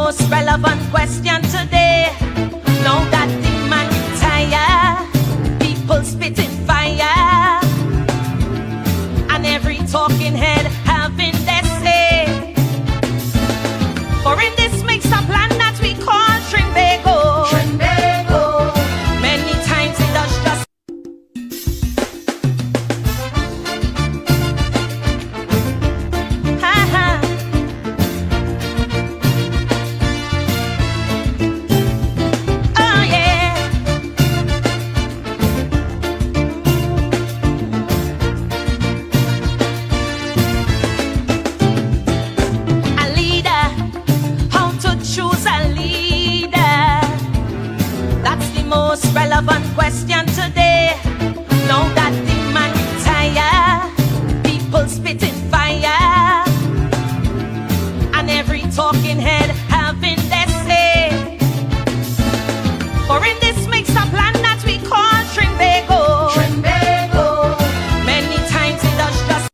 most relevant question today. Now that the man retire, people spitting fire, and every talking head having their say. For in this mixed up land that we call Trimbago, many times it does just relevant question today. Now that the man retire, people spitting fire, and every talking head having their say. For in this mixed up land that we call Trimbago, many times it does just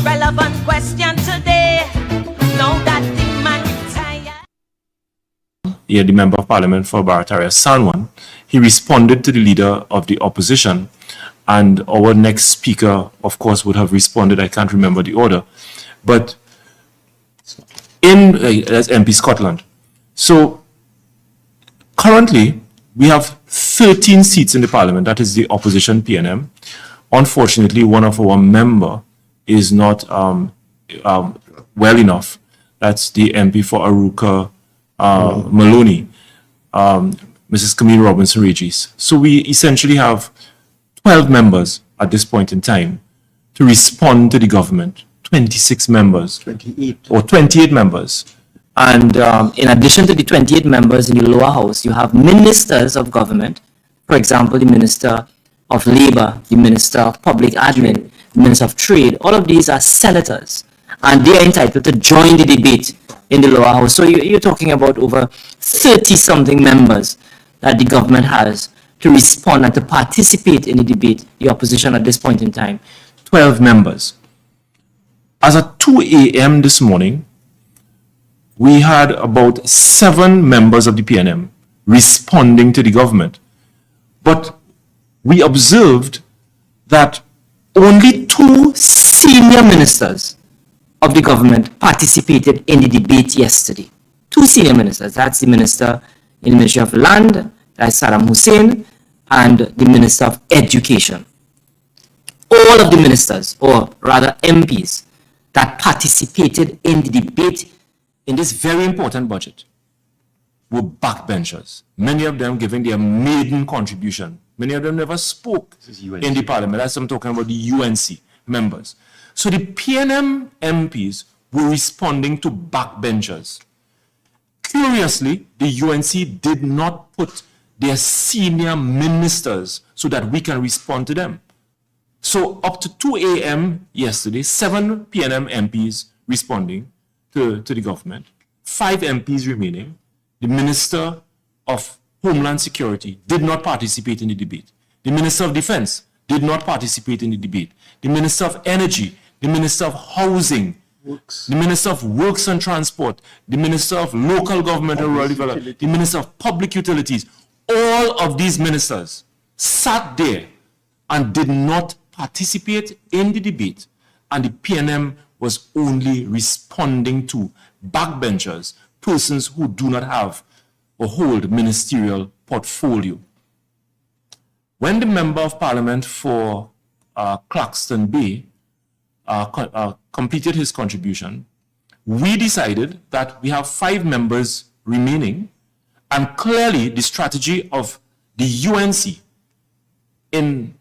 relevant question today. Now that the man retire. Yeah, the Member of Parliament for Barataria Sanwan, he responded to the leader of the opposition, and our next speaker, of course, would have responded. I can't remember the order, but as MP Scotland. So currently, we have 13 seats in the Parliament. That is the opposition PNM. Unfortunately, one of our member is not well enough. That's the MP for Aruka Maloney, Mrs. Camille Robinson Regis. So we essentially have 12 members at this point in time to respond to the government. 26 members. 28. Or 28 members. And in addition to the 28 members in the lower house, you have ministers of government. For example, the Minister of Labor, the Minister of Public Admin, the Minister of Trade. All of these are senators, and they are entitled to join the debate in the lower house. So you're talking about over 30-something members that the government has to respond and to participate in the debate, the opposition at this point in time. 12 members. As at 2 a.m. this morning, we had about 7 members of the PNM responding to the government. But we observed that only 2 senior ministers of the government participated in the debate yesterday. 2 senior ministers. That's the Minister in the Ministry of Land, that's Saddam Hussein, and the Minister of Education. All of the ministers, or rather MPs, that participated in the debate in this very important budget were backbenchers. Many of them giving their maiden contribution. Many of them never spoke in the parliament. That's what I'm talking about, the UNC members. So the PNM MPs were responding to backbenchers. Curiously, the UNC did not put their senior ministers so that we can respond to them. So up to 2 a.m. yesterday, 7 PNM MPs responding to the government, 5 MPs remaining. The Minister of Homeland Security did not participate in the debate. The Minister of Defense did not participate in the debate. The Minister of Energy, the Minister of Housing, the Minister of Works and Transport, the Minister of Local Government and Rural Development, the Minister of Public Utilities, all of these ministers sat there and did not participate in the debate, and the PNM was only responding to backbenchers, persons who do not have or hold ministerial portfolio. When the Member of Parliament for Claxton Bay completed his contribution, we decided that we have 5 members remaining, and clearly the strategy of the UNC in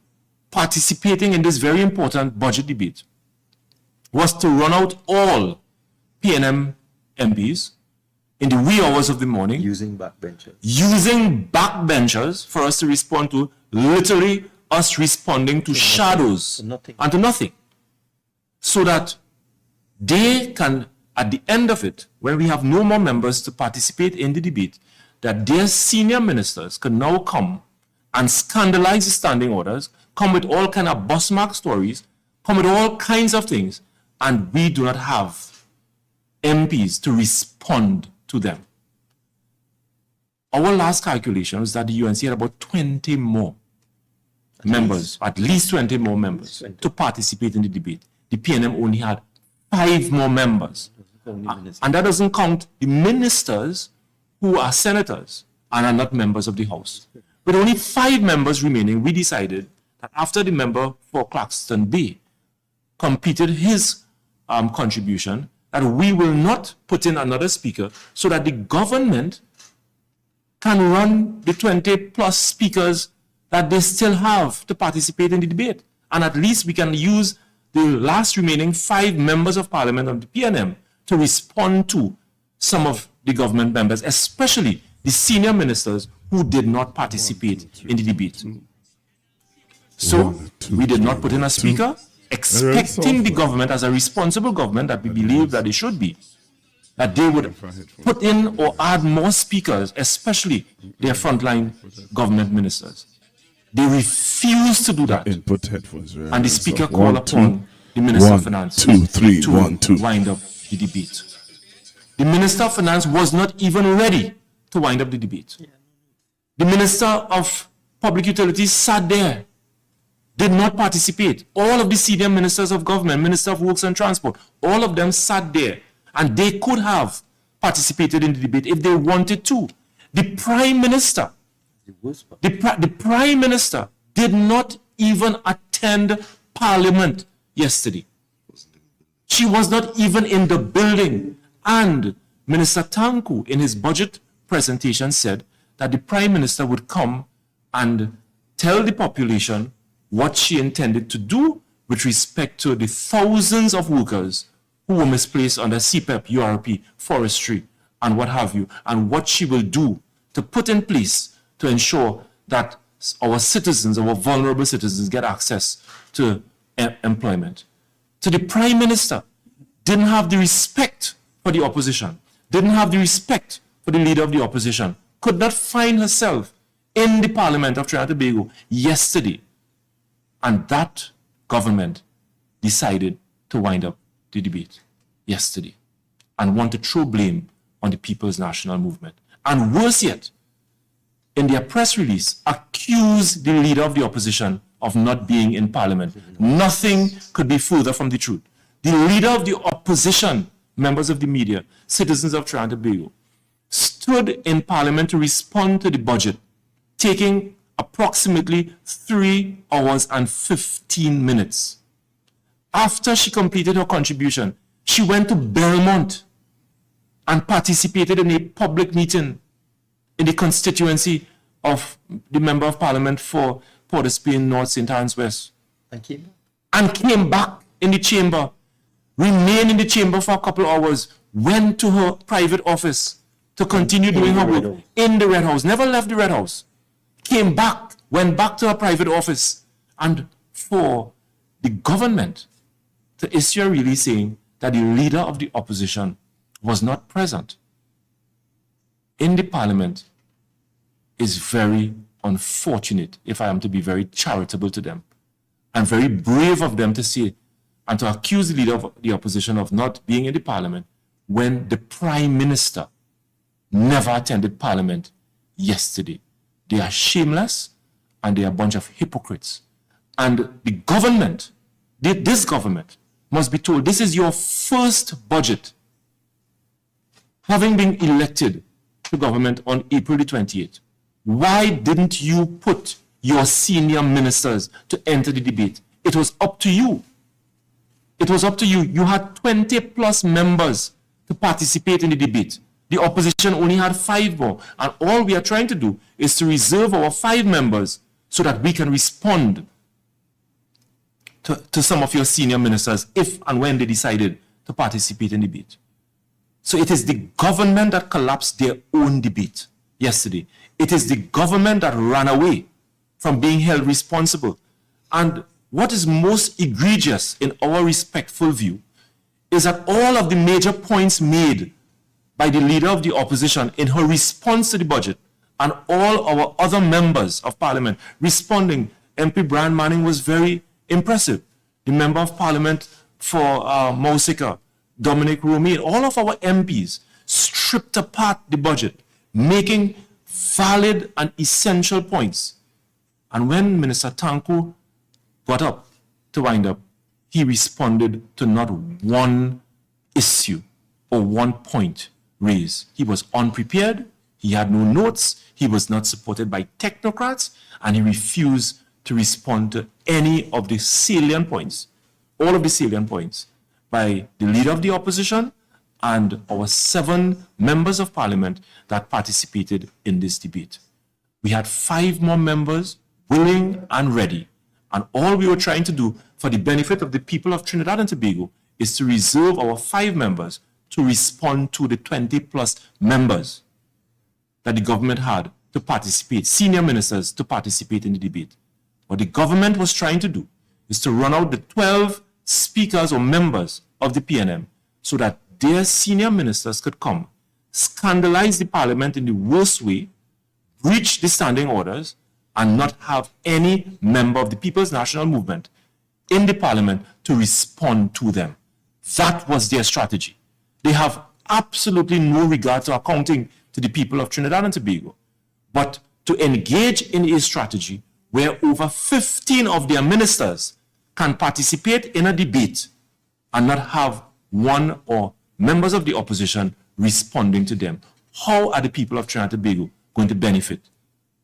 participating in this very important budget debate was to run out all PNM MPs in the wee hours of the morning, Using backbenchers. using backbenchers for us to respond to, literally us responding to shadows To nothing. and to nothing. So that they can, at the end of it, when we have no more members to participate in the debate, that their senior ministers can now come and scandalize the standing orders, come with all kind of bus mark stories, come with all kinds of things, and we do not have MPs to respond to them. Our last calculation was that the UNC had about 20 more members, at least 20 more members to participate in the debate. The PNM only had 5 more members. And that doesn't count the ministers who are senators and are not members of the House. With only 5 members remaining, we decided that after the member for Claxton Bay completed his contribution, that we will not put in another speaker so that the government can run the 20 plus speakers that they still have to participate in the debate. And at least we can use the last remaining 5 members of parliament of the PNM to respond to some of the government members, especially the senior ministers who did not participate in the debate. So we did not put in a speaker, expecting the government, as a responsible government that we believe that they should be, that they would put in or add more speakers, especially their frontline government ministers. They refused to do that. Input headphones. Right? And the speaker So, called one, upon two. the Minister of 1, Finance 2, 3, to 1, 2. wind up the debate. The Minister of Finance was not even ready to wind up the debate. The Minister of Public Utilities sat there, did not participate. All of the senior ministers of government, Minister of Works and Transport, all of them sat there, and they could have participated in the debate if they wanted to. The Prime Minister, the Prime Minister did not even attend Parliament yesterday. She was not even in the building. And Minister Tanku, in his budget presentation, said that the Prime Minister would come and tell the population what she intended to do with respect to the thousands of workers who were misplaced under CPEP, URP, forestry, and what have you, and what she will do to put in place to ensure that our citizens, our vulnerable citizens, get access to employment. So the Prime Minister didn't have the respect for the opposition, didn't have the respect for the leader of the opposition, could not find herself in the Parliament of Trinidad and Tobago yesterday. And that government decided to wind up the debate yesterday and want to throw blame on the People's National Movement. And worse yet, in their press release, accuse the leader of the opposition of not being in Parliament. Nothing could be further from the truth. The leader of the opposition, members of the media, citizens of Trinidad and Tobago, stood in Parliament to respond to the budget, taking approximately 3 hours and 15 minutes. After she completed her contribution, she went to Belmont and participated in a public meeting in the constituency of the Member of Parliament for Port of Spain North, St. Anne's West. And came back. And came back in the chamber, remained in the chamber for a couple of hours, went to her private office to continue doing her work in the Red House, never left the Red House, came back, went back to her private office, and for the government to issue a release saying that the leader of the opposition was not present in the Parliament is very unfortunate, if I am to be very charitable to them, and very brave of them to say and to accuse the leader of the opposition of not being in the Parliament when the Prime Minister never attended Parliament yesterday. They are shameless and they are a bunch of hypocrites. And the government, this government, must be told this is your first budget. Having been elected to government on April the 28th, why didn't you put your senior ministers to enter the debate? It was up to you. It was up to you. You had 20 plus members to participate in the debate. The opposition only had 5 more. And all we are trying to do is to reserve our 5 members so that we can respond to some of your senior ministers if and when they decided to participate in the debate. So it is the government that collapsed their own debate yesterday. It is the government that ran away from being held responsible. And what is most egregious in our respectful view is that all of the major points made by the leader of the opposition in her response to the budget and all our other members of parliament responding, MP Brian Manning was very impressive. The member of parliament for Mausika, Dominic Romain, all of our MPs stripped apart the budget, making valid and essential points. And when Minister Tanku got up to wind up, he responded to not one issue or one point raised. He was unprepared, he had no notes, he was not supported by technocrats, and he refused to respond to any of the salient points, all of the salient points, by the leader of the opposition and our 7 members of parliament that participated in this debate. We had 5 more members willing and ready, and all we were trying to do for the benefit of the people of Trinidad and Tobago is to reserve our 5 members to respond to the 20 plus members that the government had to participate, senior ministers to participate in the debate. What the government was trying to do is to run out the 12 speakers or members of the PNM so that their senior ministers could come, scandalize the parliament in the worst way, breach the standing orders, and not have any member of the People's National Movement in the parliament to respond to them. That was their strategy. They have absolutely no regard to accounting to the people of Trinidad and Tobago. But to engage in a strategy where over 15 of their ministers can participate in a debate and not have one or members of the opposition responding to them, how are the people of Trinidad and Tobago going to benefit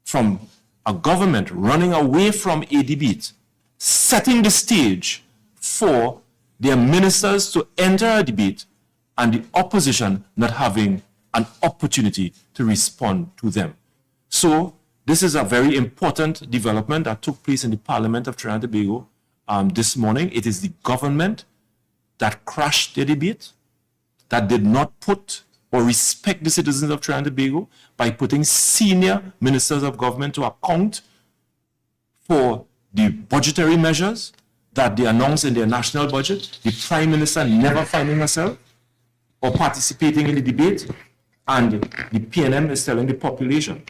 from a government running away from a debate, setting the stage for their ministers to enter a debate and the opposition not having an opportunity to respond to them? So this is a very important development that took place in the Parliament of Trinidad and Tobago this morning. It is the government that crashed the debate, that did not put or respect the citizens of Trinidad and Tobago by putting senior ministers of government to account for the budgetary measures that they announced in their national budget, the Prime Minister never finding herself or participating in the debate, and the PNM is telling the population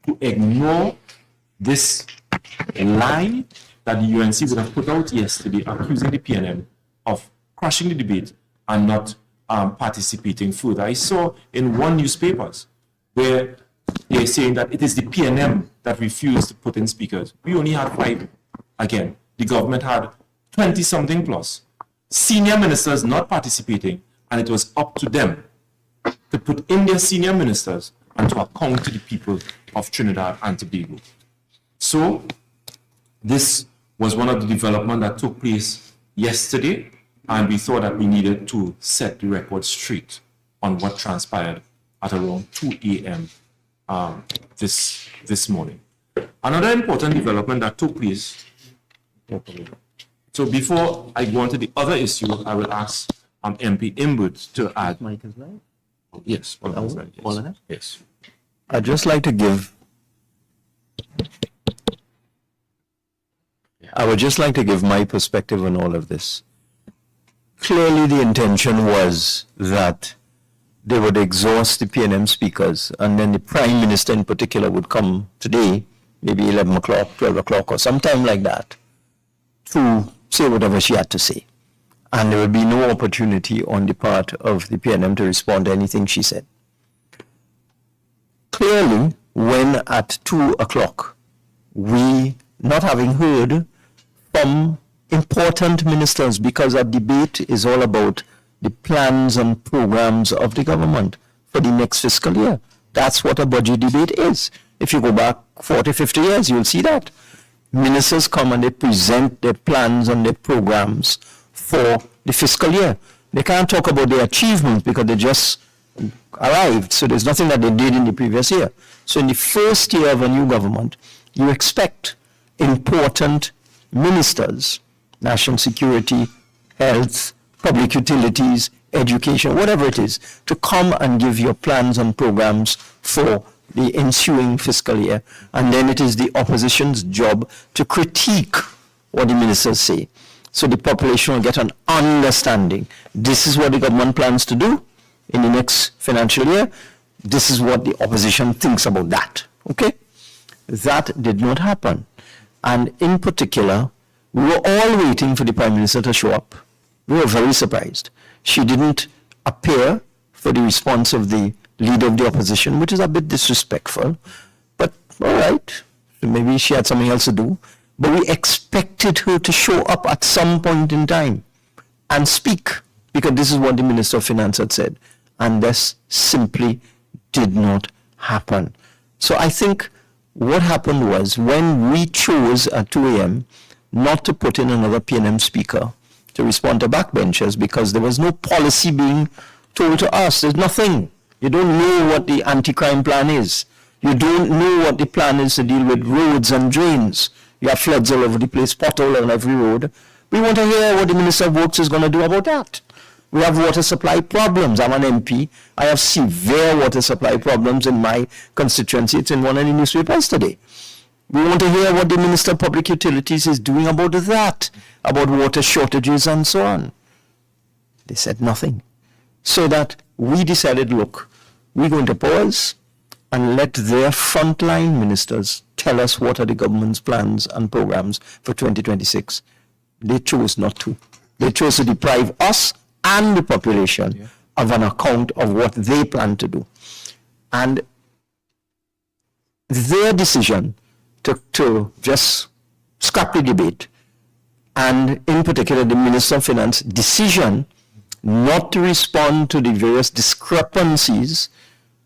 to ignore this lie that the UNC would have put out yesterday, accusing the PNM of crashing the debate and not participating further. I saw in one newspapers where they're saying that it is the PNM that refused to put in speakers. We only had 5. Again, the government had 20-something plus senior ministers not participating, and it was up to them to put in their senior ministers and to account to the people of Trinidad and Tobago. So this was one of the developments that took place yesterday, and we thought that we needed to set the record straight on what transpired at around 2 a.m. This morning. Another important development that took place. So before I go on to the other issue, I will ask MP Inwood to add. Mic is live? Yes. All of it? Yes. I'd just like to give. I would just like to give my perspective on all of this. Clearly, the intention was that they would exhaust the PNM speakers, and then the Prime Minister in particular would come today, maybe 11 o'clock, 12 o'clock, or sometime like that, to say whatever she had to say. And there would be no opportunity on the part of the PNM to respond to anything she said. Clearly, when at 2 o'clock, we, not having heard from important ministers, because our debate is all about the plans and programs of the government for the next fiscal year. That's what a budget debate is. If you go back 40, 50 years, you'll see that. Ministers come and they present their plans and their programs for the fiscal year. They can't talk about their achievements because they just arrived, so there's nothing that they did in the previous year. So in the first year of a new government, you expect important ministers, national security, health, public utilities, education, whatever it is, to come and give your plans and programs for the ensuing fiscal year. And then it is the opposition's job to critique what the ministers say. So the population will get an understanding. This is what the government plans to do in the next financial year. This is what the opposition thinks about that. Okay? That did not happen. And in particular, we were all waiting for the Prime Minister to show up. We were very surprised. She didn't appear for the response of the leader of the opposition, which is a bit disrespectful. But all right, maybe she had something else to do. But we expected her to show up at some point in time and speak, because this is what the Minister of Finance had said. And this simply did not happen. So I think what happened was, when we chose at 2 a.m. not to put in another PNM speaker to respond to backbenchers, because there was no policy being told to us. There's nothing. You don't know what the anti-crime plan is. You don't know what the plan is to deal with roads and drains. You have floods all over the place, pothole on every road. We want to hear what the Minister of Works is going to do about that. We have water supply problems. I'm an MP. I have severe water supply problems in my constituency. It's in one of the newspapers today. We want to hear what the Minister of Public Utilities is doing about that, about water shortages and so on. They said nothing. So that we decided, look, we're going to pause and let their frontline ministers tell us what are the government's plans and programs for 2026. They chose not to. They chose to deprive us and the population of an account of what they plan to do. And their decision to just scrap the debate, and in particular the Minister of Finance decision not to respond to the various discrepancies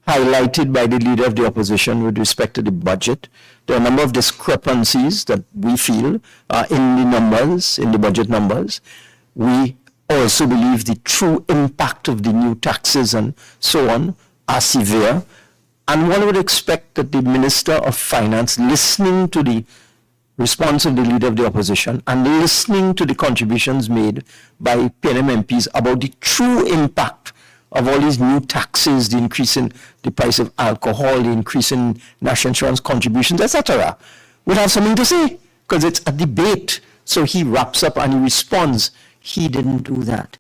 highlighted by the leader of the opposition with respect to the budget. There are a number of discrepancies that we feel are in the numbers, in the budget numbers. We also believe the true impact of the new taxes and so on are severe. And one would expect that the Minister of Finance, listening to the response of the leader of the opposition and listening to the contributions made by PNM MPs about the true impact of all these new taxes, the increase in the price of alcohol, the increase in national insurance contributions, etc., would have something to say, because it's a debate. So he wraps up and he responds. He didn't do that.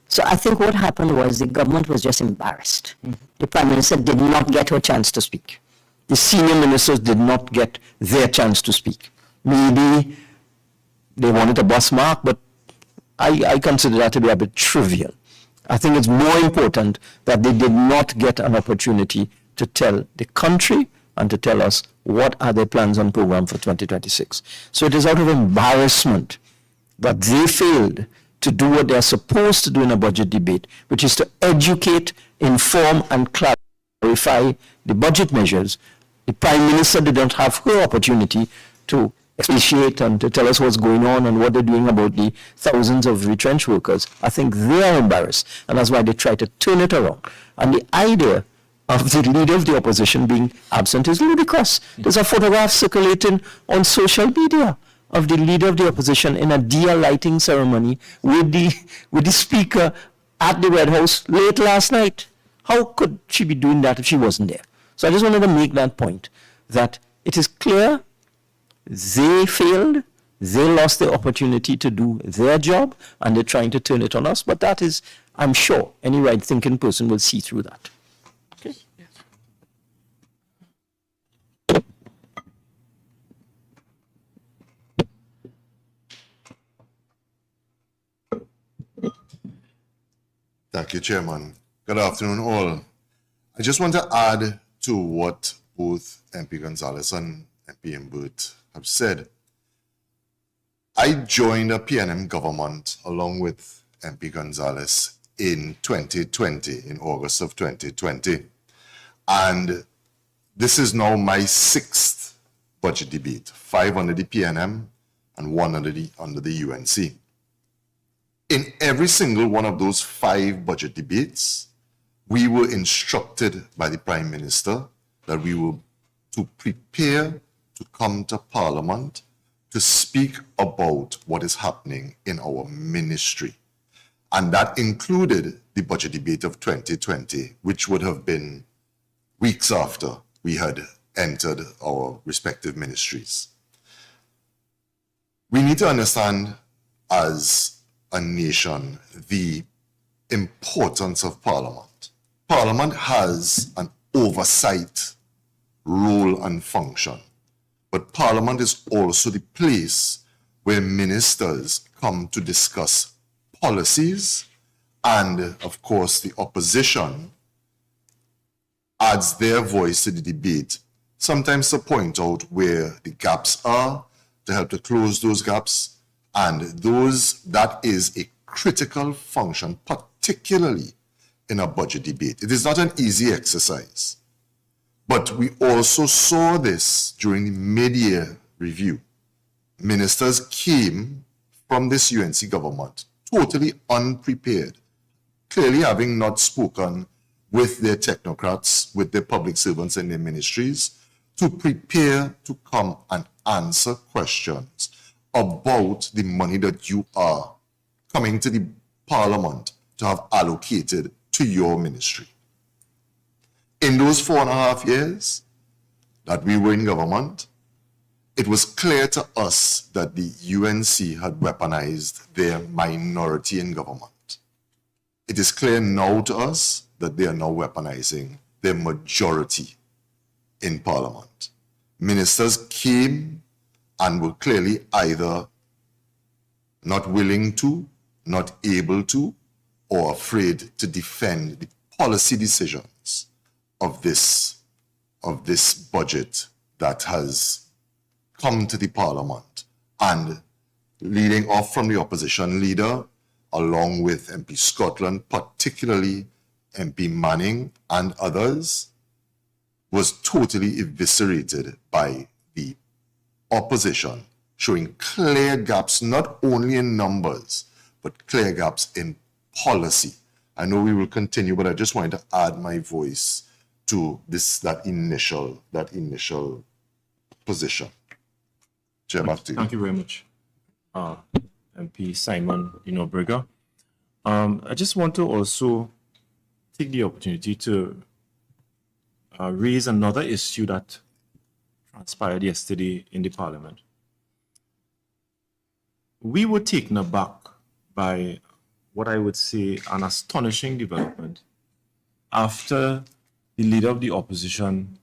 So I think what happened was the government was just embarrassed. The Prime Minister did not get her chance to speak. The senior ministers did not get their chance to speak. Maybe they wanted a bus mark, but I consider that to be a bit trivial. I think it's more important that they did not get an opportunity to tell the country and to tell us what are their plans and program for 2026. So it is out of embarrassment that they failed to do what they're supposed to do in a budget debate, which is to educate, inform, and clarify the budget measures. The Prime Minister did not have her opportunity to appreciate and to tell us what's going on and what they're doing about the thousands of retrenched workers. I think they are embarrassed, and that's why they try to turn it around. And the idea of the leader of the opposition being absent is ludicrous. There's a photograph circulating on social media of the leader of the opposition in a deer lighting ceremony with the speaker at the Red House late last night. How could she be doing that if she wasn't there? So I just wanted to make that point, that it is clear they failed, they lost the opportunity to do their job, and they're trying to turn it on us. But that is, I'm sure, any right-thinking person will see through that. Okay. Thank you, Chairman. Good afternoon, all. I just want to add to what both MP Gonzalez and MP Imbert have said. I joined the PNM government along with MP Gonzalez in 2020, in August of 2020. And this is now my 6th budget debate, 5 under the PNM and 1 under the UNC. In every single one of those 5 budget debates, we were instructed by the Prime Minister that we were to prepare to come to Parliament to speak about what is happening in our ministry. And that included the budget debate of 2020, which would have been weeks after we had entered our respective ministries. We need to understand as a nation the importance of Parliament. Parliament has an oversight role and function, but Parliament is also the place where ministers come to discuss policies, and of course the opposition adds their voice to the debate, sometimes to point out where the gaps are, to help to close those gaps, and that is a critical function, particularly in a budget debate. It is not an easy exercise, but we also saw this during the mid-year review. Ministers came from this UNC government totally unprepared, clearly having not spoken with their technocrats, with their public servants in their ministries, to prepare to come and answer questions about the money that you are coming to the Parliament to have allocated to your ministry. In those 4.5 years that we were in government, it was clear to us that the UNC had weaponized their minority in government. It is clear now to us that they are now weaponizing their majority in Parliament. Ministers came and were clearly either not willing to, not able to, or afraid to defend the policy decisions of this budget that has come to the Parliament. And leading off from the opposition leader, along with MP Scotland, particularly MP Manning and others, was totally eviscerated by the opposition, showing clear gaps, not only in numbers, but clear gaps in policy. I know we will continue, but I just wanted to add my voice to that initial position. Chair, back to you. Thank you very much, MP Simon Brigger. I just want to also take the opportunity to raise another issue that transpired yesterday in the Parliament. We were taken aback by what I would say an astonishing development after the leader of the opposition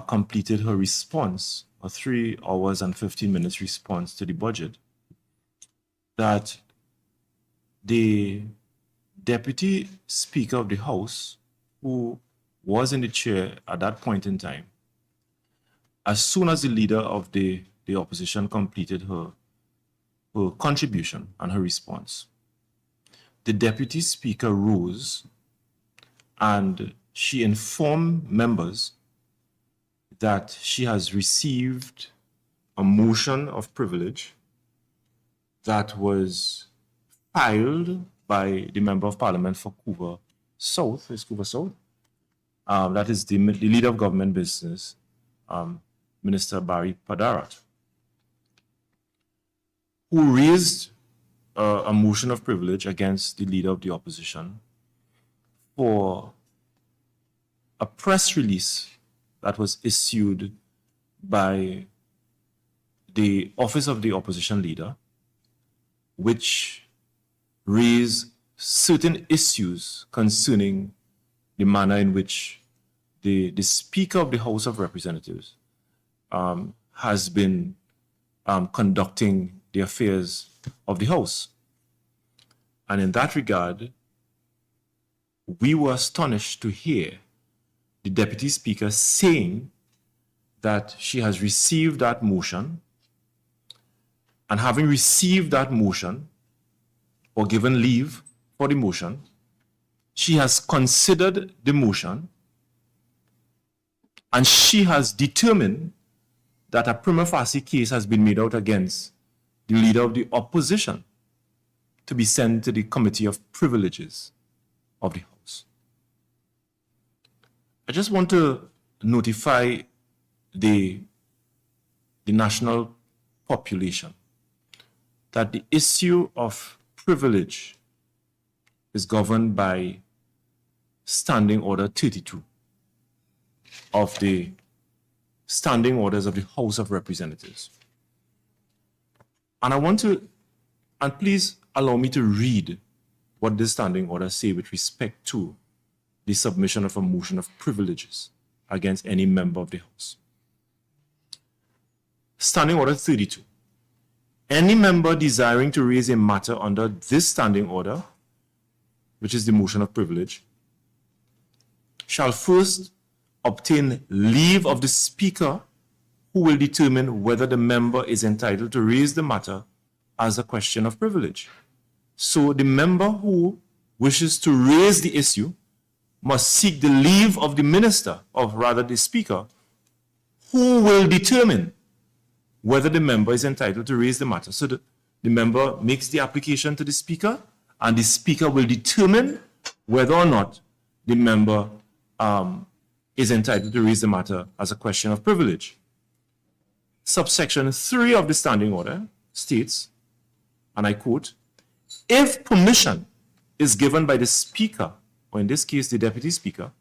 completed her response, a 3 hours and 15 minutes response to the budget, that the Deputy Speaker of the House, who was in the chair at that point in time, as soon as the leader of the opposition completed her contribution and her response, the Deputy Speaker rose and she informed members that she has received a motion of privilege that was filed by the Member of Parliament for Couva South. Is Couva South? That is the Leader of Government Business, Minister Barry Padarat, who raised a motion of privilege against the Leader of the Opposition for a press release that was issued by the Office of the Opposition Leader, which raised certain issues concerning the manner in which the Speaker of the House of Representatives has been conducting the affairs of the House. And in that regard, we were astonished to hear the Deputy Speaker saying that she has received that motion, and having received that motion, or given leave for the motion, she has considered the motion and she has determined that a prima facie case has been made out against the Leader of the Opposition to be sent to the Committee of Privileges of the House. I just want to notify the national population that the issue of privilege is governed by Standing Order 32 of the Standing Orders of the House of Representatives. And please allow me to read what this standing order say with respect to the submission of a motion of privileges against any member of the House. Standing Order 32. Any member desiring to raise a matter under this standing order, which is the motion of privilege, shall first obtain leave of the Speaker, who will determine whether the member is entitled to raise the matter as a question of privilege. So the member who wishes to raise the issue must seek the leave of the minister, or rather the Speaker, who will determine whether the member is entitled to raise the matter. So the member makes the application to the Speaker, and the Speaker will determine whether or not the member is entitled to raise the matter as a question of privilege. Subsection 3 of the standing order states, and I quote, if permission is given by the Speaker, or in this case the Deputy Speaker,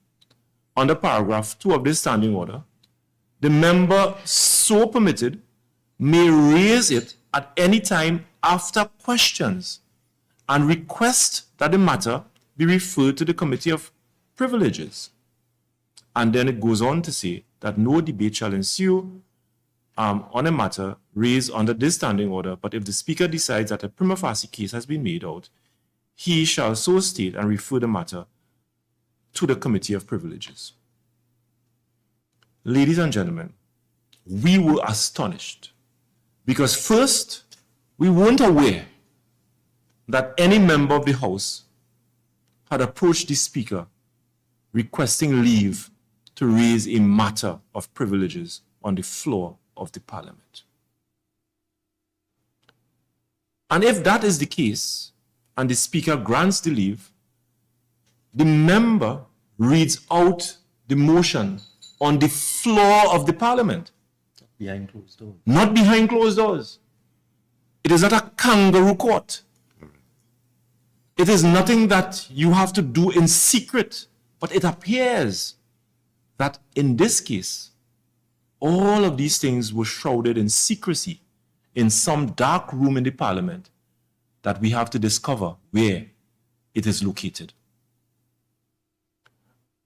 under paragraph 2 of this standing order, the member so permitted may raise it at any time after questions and request that the matter be referred to the Committee of Privileges. And then it goes on to say that no debate shall ensue on a matter raised under this standing order, but if the Speaker decides that a prima facie case has been made out, he shall so state and refer the matter to the Committee of Privileges. Ladies and gentlemen, we were astonished because first, we weren't aware that any member of the House had approached the Speaker requesting leave to raise a matter of privileges on the floor of the Parliament. And if that is the case, and the Speaker grants the leave, the member reads out the motion on the floor of the Parliament. Behind closed doors. Not behind closed doors. It is not a kangaroo court. It is nothing that you have to do in secret, but it appears that in this case, all of these things were shrouded in secrecy in some dark room in the Parliament that we have to discover where it is located.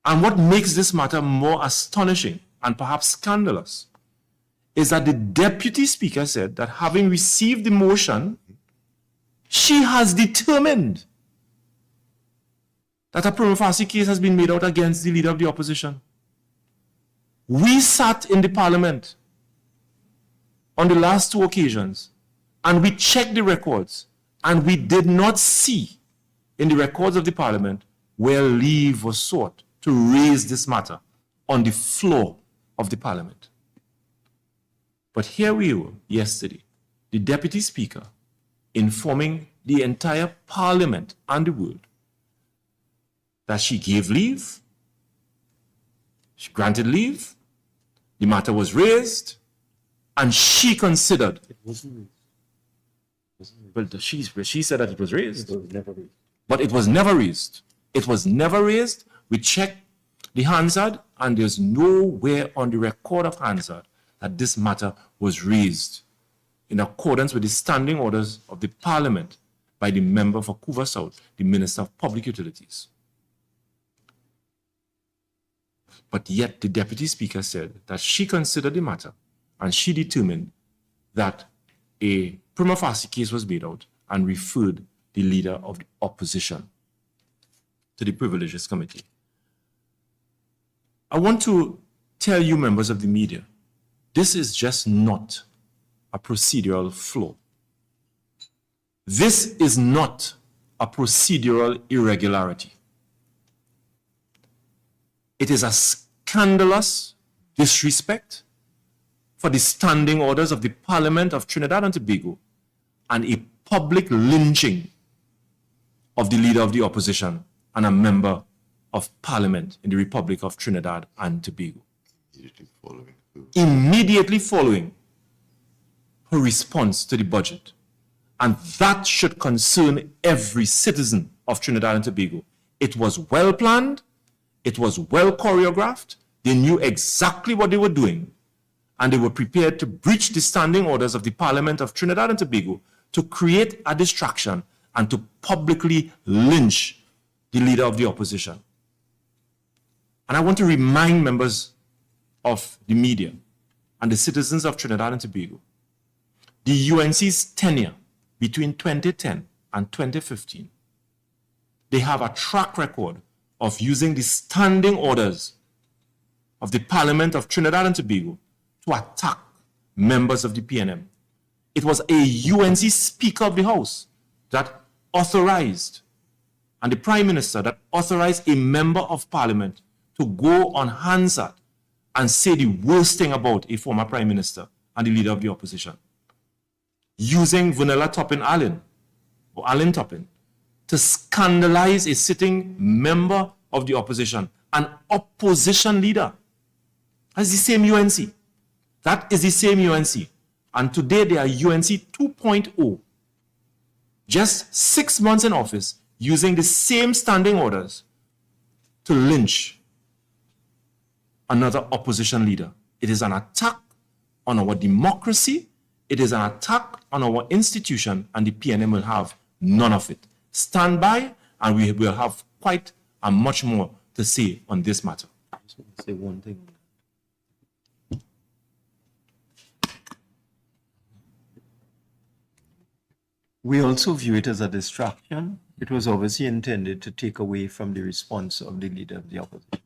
And what makes this matter more astonishing and perhaps scandalous is that the Deputy Speaker said that having received the motion, she has determined that a prima facie case has been made out against the Leader of the Opposition. We sat in the Parliament on the last 2 occasions and we checked the records and we did not see in the records of the Parliament where leave was sought to raise this matter on the floor of the Parliament. But here we were yesterday, the Deputy Speaker informing the entire Parliament and the world that she gave leave, she granted leave, the matter was raised, and she considered. It wasn't raised. Well, she said that it was raised. It was never raised. But it was never raised. It was never raised. We checked the Hansard, and there's nowhere on the record of Hansard that this matter was raised in accordance with the standing orders of the Parliament by the member for Couva South, the Minister of Public Utilities. But yet the Deputy Speaker said that she considered the matter and she determined that a prima facie case was made out and referred the Leader of the Opposition to the Privileges Committee. I want to tell you, members of the media, this is just not a procedural flaw. This is not a procedural irregularity. It is a scandalous disrespect for the standing orders of the Parliament of Trinidad and Tobago and a public lynching of the Leader of the Opposition and a member of Parliament in the Republic of Trinidad and Tobago. Immediately following her response to the budget And that should concern every citizen of Trinidad and Tobago. It was well planned. It was well choreographed. They knew exactly what they were doing. And they were prepared to breach the standing orders of the Parliament of Trinidad and Tobago to create a distraction and to publicly lynch the leader of the opposition. And I want to remind members of the media and the citizens of Trinidad and Tobago, the UNC's tenure between 2010 and 2015, they have a track record of using the standing orders of the Parliament of Trinidad and Tobago to attack members of the PNM. It was a UNC Speaker of the House that authorized, and the Prime Minister that authorized a member of Parliament to go on Hansard and say the worst thing about a former Prime Minister and the leader of the opposition, using Vanilla Toppin Allen, or Allen Toppin, to scandalize a sitting member of the opposition, an opposition leader. That's the same UNC. That is the same UNC. And today they are UNC 2.0. Just 6 months in office, using the same standing orders to lynch another opposition leader. It is an attack on our democracy. It is an attack on our institution, and the PNM will have none of it. Stand by, and we will have quite a much more to say on this matter. I just want to say one thing. We also view it as a distraction. It was obviously intended to take away from the response of the leader of the opposition.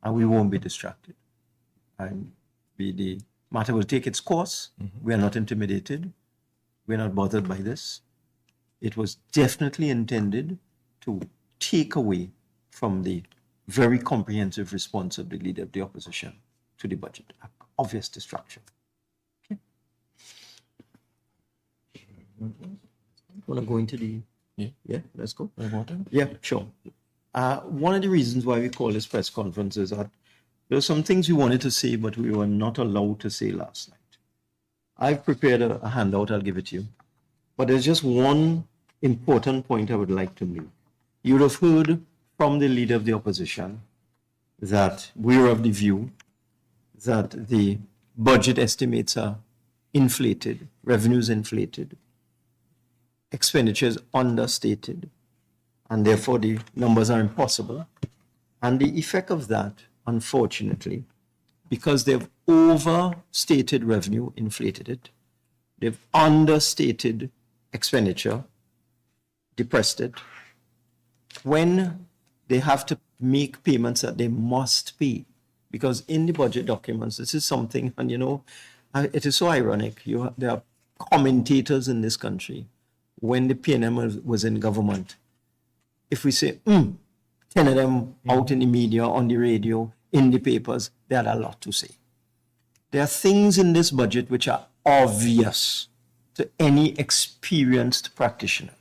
And we won't be distracted. The matter will take its course. We are not intimidated. We're not bothered by this. It was definitely intended to take away from the very comprehensive response of the leader of the opposition to the budget. Obvious distraction. Okay. Want to go into the... Yeah, let's go. Yeah, sure. One of the reasons why we call this press conference is that there are some things we wanted to say, but we were not allowed to say last night. I've prepared a handout. I'll give it to you. But there's just one important point I would like to make. You would have heard from the leader of the opposition that we're of the view that the budget estimates are inflated, revenues inflated, expenditures understated, and therefore the numbers are impossible. And the effect of that, unfortunately, because they've overstated revenue, inflated it, they've understated expenditure, depressed it, when they have to make payments that they must pay. Because in the budget documents, this is something, and you know, it is so ironic. There are commentators in this country. When the PNM was in government, if we say, 10 of them out in the media, on the radio, in the papers, they had a lot to say. There are things in this budget which are obvious to any experienced practitioner,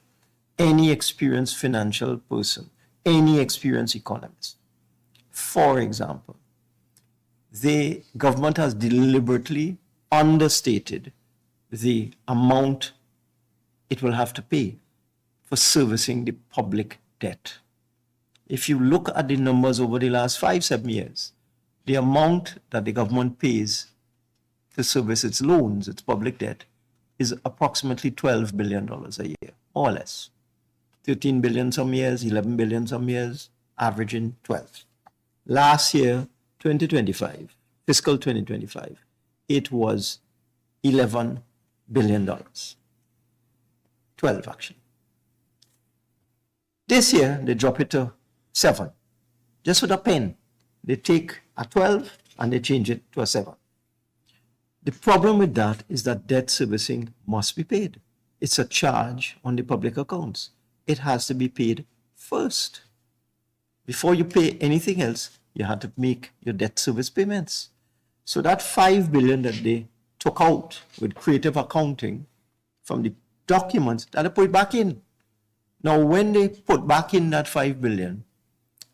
any experienced financial person, any experienced economist. For example, the government has deliberately understated the amount it will have to pay for servicing the public debt. If you look at the numbers over the last 5-7 years, the amount that the government pays to service its loans, its public debt, is approximately $12 billion a year, more or less. 13 billion some years, 11 billion some years, averaging 12. Last year, 2025, fiscal 2025, it was $11 billion. 12 actually. This year, they drop it to 7. Just with a pen. They take a 12 and they change it to a 7. The problem with that is that debt servicing must be paid. It's a charge on the public accounts. It has to be paid first. Before you pay anything else, you have to make your debt service payments. So that 5 billion that they took out with creative accounting from the documents, that they put back in. Now, when they put back in that 5 billion,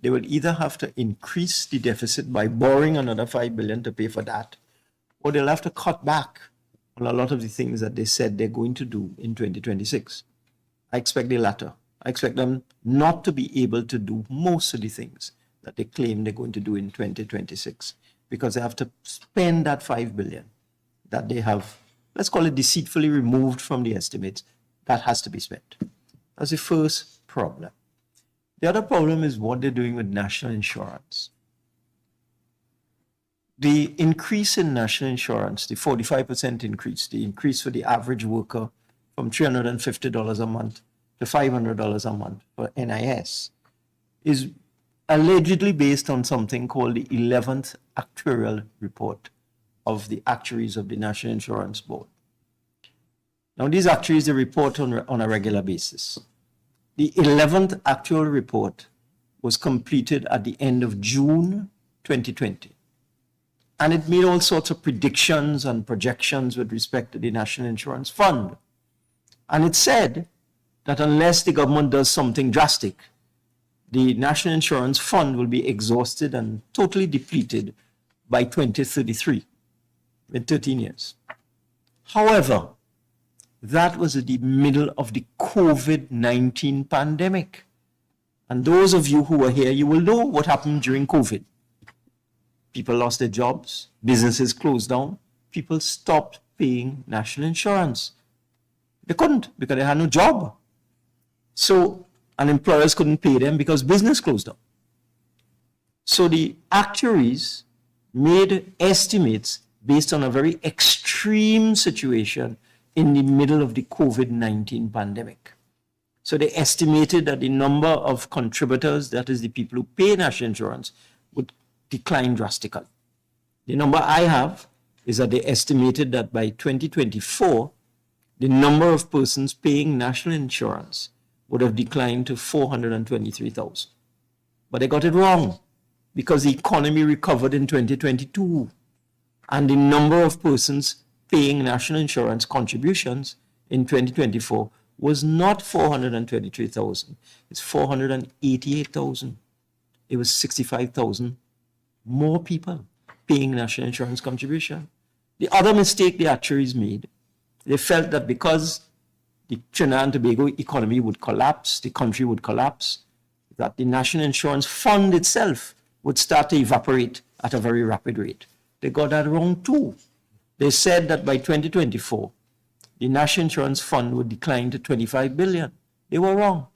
they will either have to increase the deficit by borrowing another 5 billion to pay for that, or they'll have to cut back on a lot of the things that they said they're going to do in 2026. I expect the latter. I expect them not to be able to do most of the things that they claim they're going to do in 2026 because they have to spend that $5 billion that they have, let's call it deceitfully removed from the estimates, that has to be spent. That's the first problem. The other problem is what they're doing with national insurance. The increase in national insurance, the 45% increase, the increase for the average worker from $350 a month to $500 a month for NIS, is allegedly based on something called the 11th actuarial report of the actuaries of the National Insurance Board. Now, these actuaries, they report on a regular basis. The 11th actual report was completed at the end of June 2020. And it made all sorts of predictions and projections with respect to the National Insurance Fund. And it said that unless the government does something drastic, the National Insurance Fund will be exhausted and totally depleted by 2033, in 13 years. However, that was at the middle of the COVID-19 pandemic. And those of you who were here, you will know what happened during COVID. People lost their jobs, businesses closed down, people stopped paying national insurance. They couldn't because they had no job. So, and employers couldn't pay them because business closed down. So the actuaries made estimates based on a very extreme situation in the middle of the COVID-19 pandemic. So they estimated that the number of contributors, that is the people who pay national insurance, would decline drastically. The number I have is that they estimated that by 2024, the number of persons paying national insurance would have declined to 423,000. But they got it wrong because the economy recovered in 2022 and the number of persons paying national insurance contributions in 2024 was not 423,000. It's 488,000. It was 65,000 more people paying national insurance contribution. The other mistake the actuaries made, they felt that because the Trinidad and Tobago economy would collapse, the country would collapse, that the National Insurance Fund itself would start to evaporate at a very rapid rate. They got that wrong too. They said that by 2024, the National Insurance Fund would decline to 25 billion. They were wrong.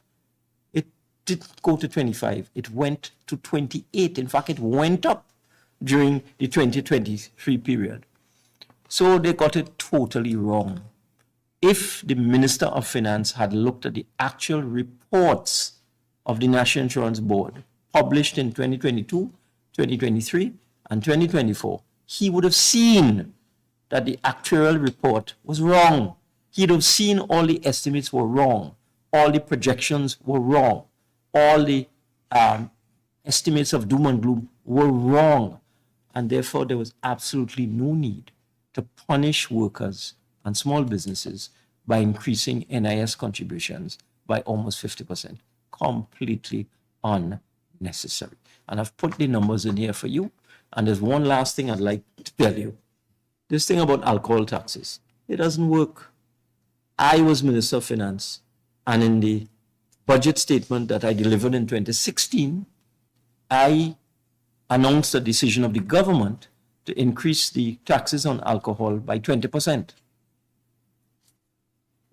It didn't go to 25. It went to 28. In fact, it went up during the 2023 period. So they got it totally wrong. If the Minister of Finance had looked at the actual reports of the National Insurance Board published in 2022, 2023, and 2024, he would have seen that the actuarial report was wrong. He'd have seen all the estimates were wrong. All the projections were wrong. All the estimates of doom and gloom were wrong. And therefore, there was absolutely no need to punish workers and small businesses by increasing NIS contributions by almost 50%. Completely unnecessary. And I've put the numbers in here for you. And there's one last thing I'd like to tell you. This thing about alcohol taxes, it doesn't work. I was Minister of Finance, and in the budget statement that I delivered in 2016, I announced a decision of the government to increase the taxes on alcohol by 20%.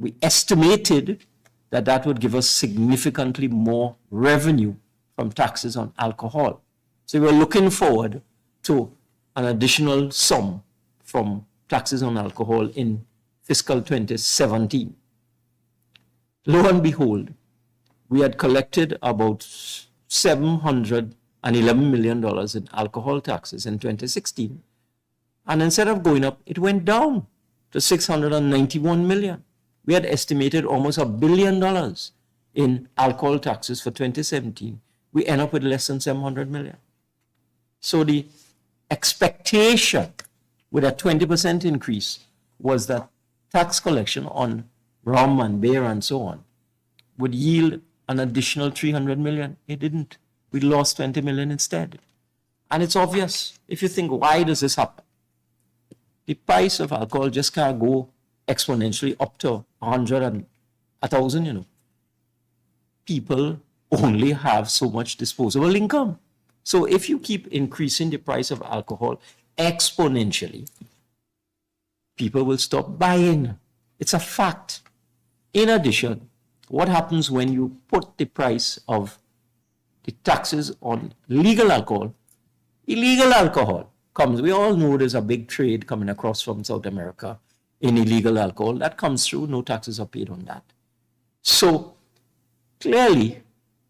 We estimated that that would give us significantly more revenue from taxes on alcohol. So we were looking forward to an additional sum from taxes on alcohol in fiscal 2017. Lo and behold, we had collected about $711 million in alcohol taxes in 2016. And instead of going up, it went down to $691 million. We had estimated almost $1 billion in alcohol taxes for 2017. We end up with less than 700 million. So the expectation with a 20% increase was that tax collection on rum and beer and so on would yield an additional 300 million. It didn't. We lost 20 million instead. And it's obvious. If you think, why does this happen? the price of alcohol just can't go exponentially up to 100 and 1,000, you know. People only have so much disposable income. So if you keep increasing the price of alcohol exponentially, people will stop buying. It's a fact. In addition, what happens when you put the price of the taxes on legal alcohol? Illegal alcohol comes, we all know there's a big trade coming across from South America in illegal alcohol. That comes through, no taxes are paid on that. So clearly,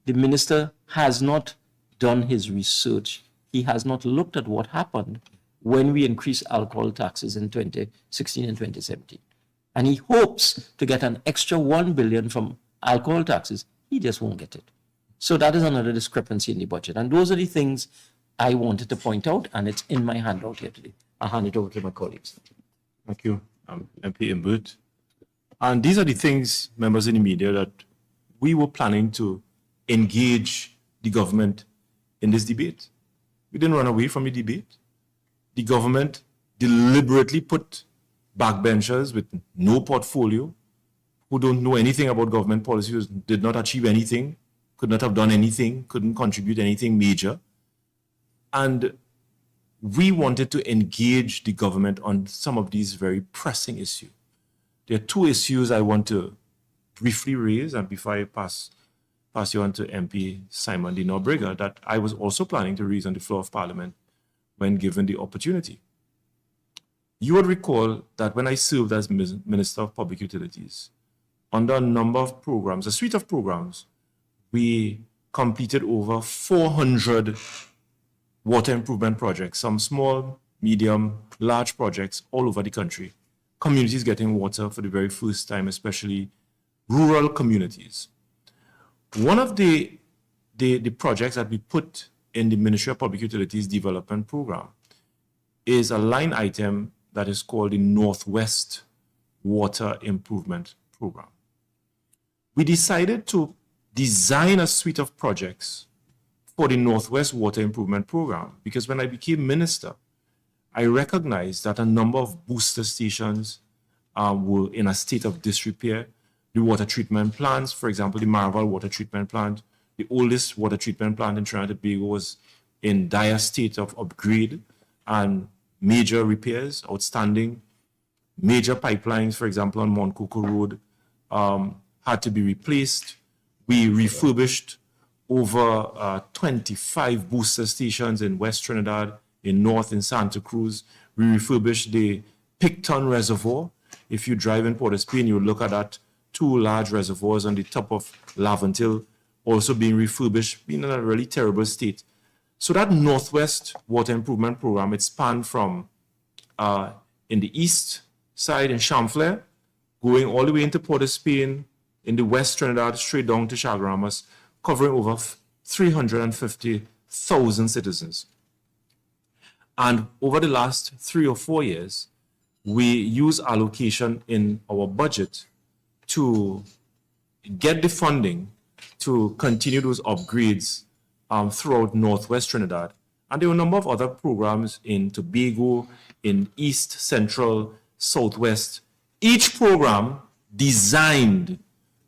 the minister has not done his research. He has not looked at what happened when we increased alcohol taxes in 2016 and 2017. And he hopes to get an extra 1 billion from alcohol taxes. He just won't get it. So that is another discrepancy in the budget. And those are the things I wanted to point out, and it's in my handout here today. I'll hand it over to my colleagues. Thank you, MP Imbert. And these are the things, members in the media, that we were planning to engage the government in this debate. We didn't run away from the debate. The government deliberately put backbenchers with no portfolio, who don't know anything about government policy, who did not achieve anything, could not have done anything, couldn't contribute anything major. And we wanted to engage the government on some of these very pressing issues. There are two issues I want to briefly raise, and before I pass you on to MP Simon D. Nobrega, that I was also planning to raise on the floor of Parliament when given the opportunity. You would recall that when I served as Minister of Public Utilities, under a number of programs, a suite of programs, we completed over 400 water improvement projects, some small, medium, large projects all over the country. Communities getting water for the very first time, especially rural communities. One of the projects that we put in the Ministry of Public Utilities Development Program is a line item that is called the Northwest Water Improvement Program. We decided to design a suite of projects for the Northwest Water Improvement Program because when I became minister, I recognized that a number of booster stations were in a state of disrepair. The water treatment plants, for example, the Maraval water treatment plant, the oldest water treatment plant in Trinidad and Tobago, was in dire state of upgrade and major repairs, outstanding. Major pipelines, for example, on Mount Coco Road, had to be replaced. We refurbished over 25 booster stations in West Trinidad, in North, in Santa Cruz. We refurbished the Picton Reservoir. If you drive in Port of Spain, you look at that, two large reservoirs on the top of Laventil, also being refurbished, being in a really terrible state. So that Northwest Water Improvement Program, it spanned from in the east side in Champlain, going all the way into Port of Spain, in the West Trinidad, straight down to Chaguaramas, covering over 350,000 citizens. And over the last 3 or 4 years, we use allocation in our budget to get the funding to continue those upgrades throughout Northwest Trinidad. And there were a number of other programs in Tobago, in East, Central, Southwest. Each program designed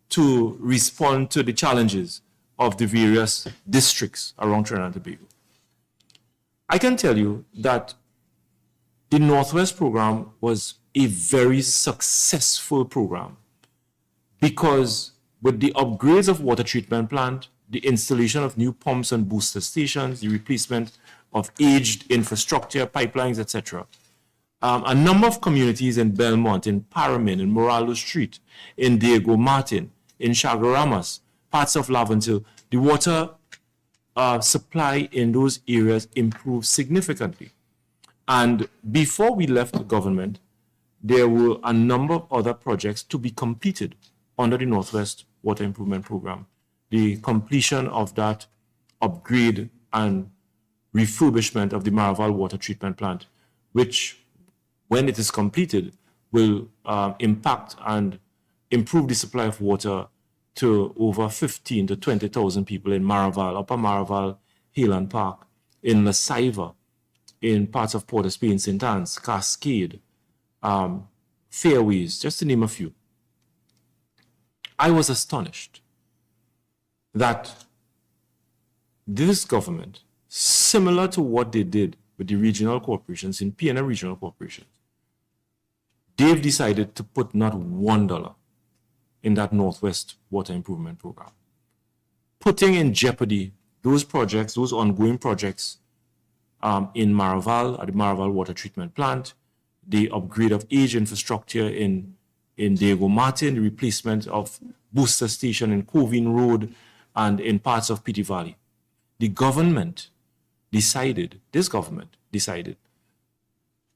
to respond to the challenges of the various districts around Trinidad and Tobago. I can tell you that the Northwest program was a very successful program because with the upgrades of water treatment plant, the installation of new pumps and booster stations, the replacement of aged infrastructure, pipelines, etc., a number of communities in Belmont, in Paramin, in Moralo Street, in Diego Martin, in Chaguaramas, parts of Laventil, the water supply in those areas improved significantly. And before we left the government, there were a number of other projects to be completed under the Northwest Water Improvement Program. The completion of that upgrade and refurbishment of the Maraval water treatment plant, which, when it is completed, will impact and improve the supply of water to over 15 to 20,000 people in Maraval, Upper Maraval, Highland Park, in La Saiva, in parts of Port of Spain, St. Anne's, Cascade, fairways, just to name a few. I was astonished that this government, similar to what they did with the regional corporations in PNM regional corporations, they've decided to put not $1 in that Northwest Water Improvement Program, putting in jeopardy those projects, those ongoing projects in Maraval, at the Maraval Water Treatment Plant, the upgrade of age infrastructure in Diego Martin, the replacement of booster station in Covine Road and in parts of Pity Valley. This government decided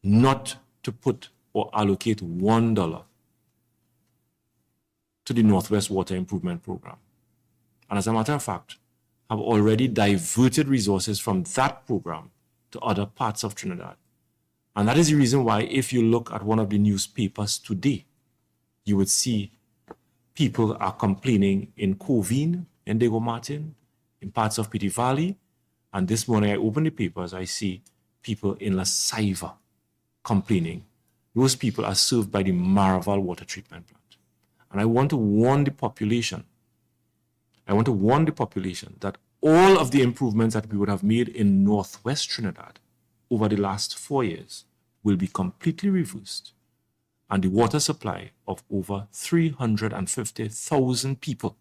not to put or allocate $1 to the Northwest Water Improvement Program. And as a matter of fact, have already diverted resources from that program to other parts of Trinidad. And that is the reason why, if you look at one of the newspapers today, you would see people are complaining in Covine, in Diego Martin, in parts of Pity Valley. And this morning I open the papers, I see people in La Saiva complaining. Those people are served by the Maraval Water Treatment Plant. And I want to warn the population. That all of the improvements that we would have made in Northwest Trinidad over the last 4 years will be completely reversed. And the water supply of over 350,000 people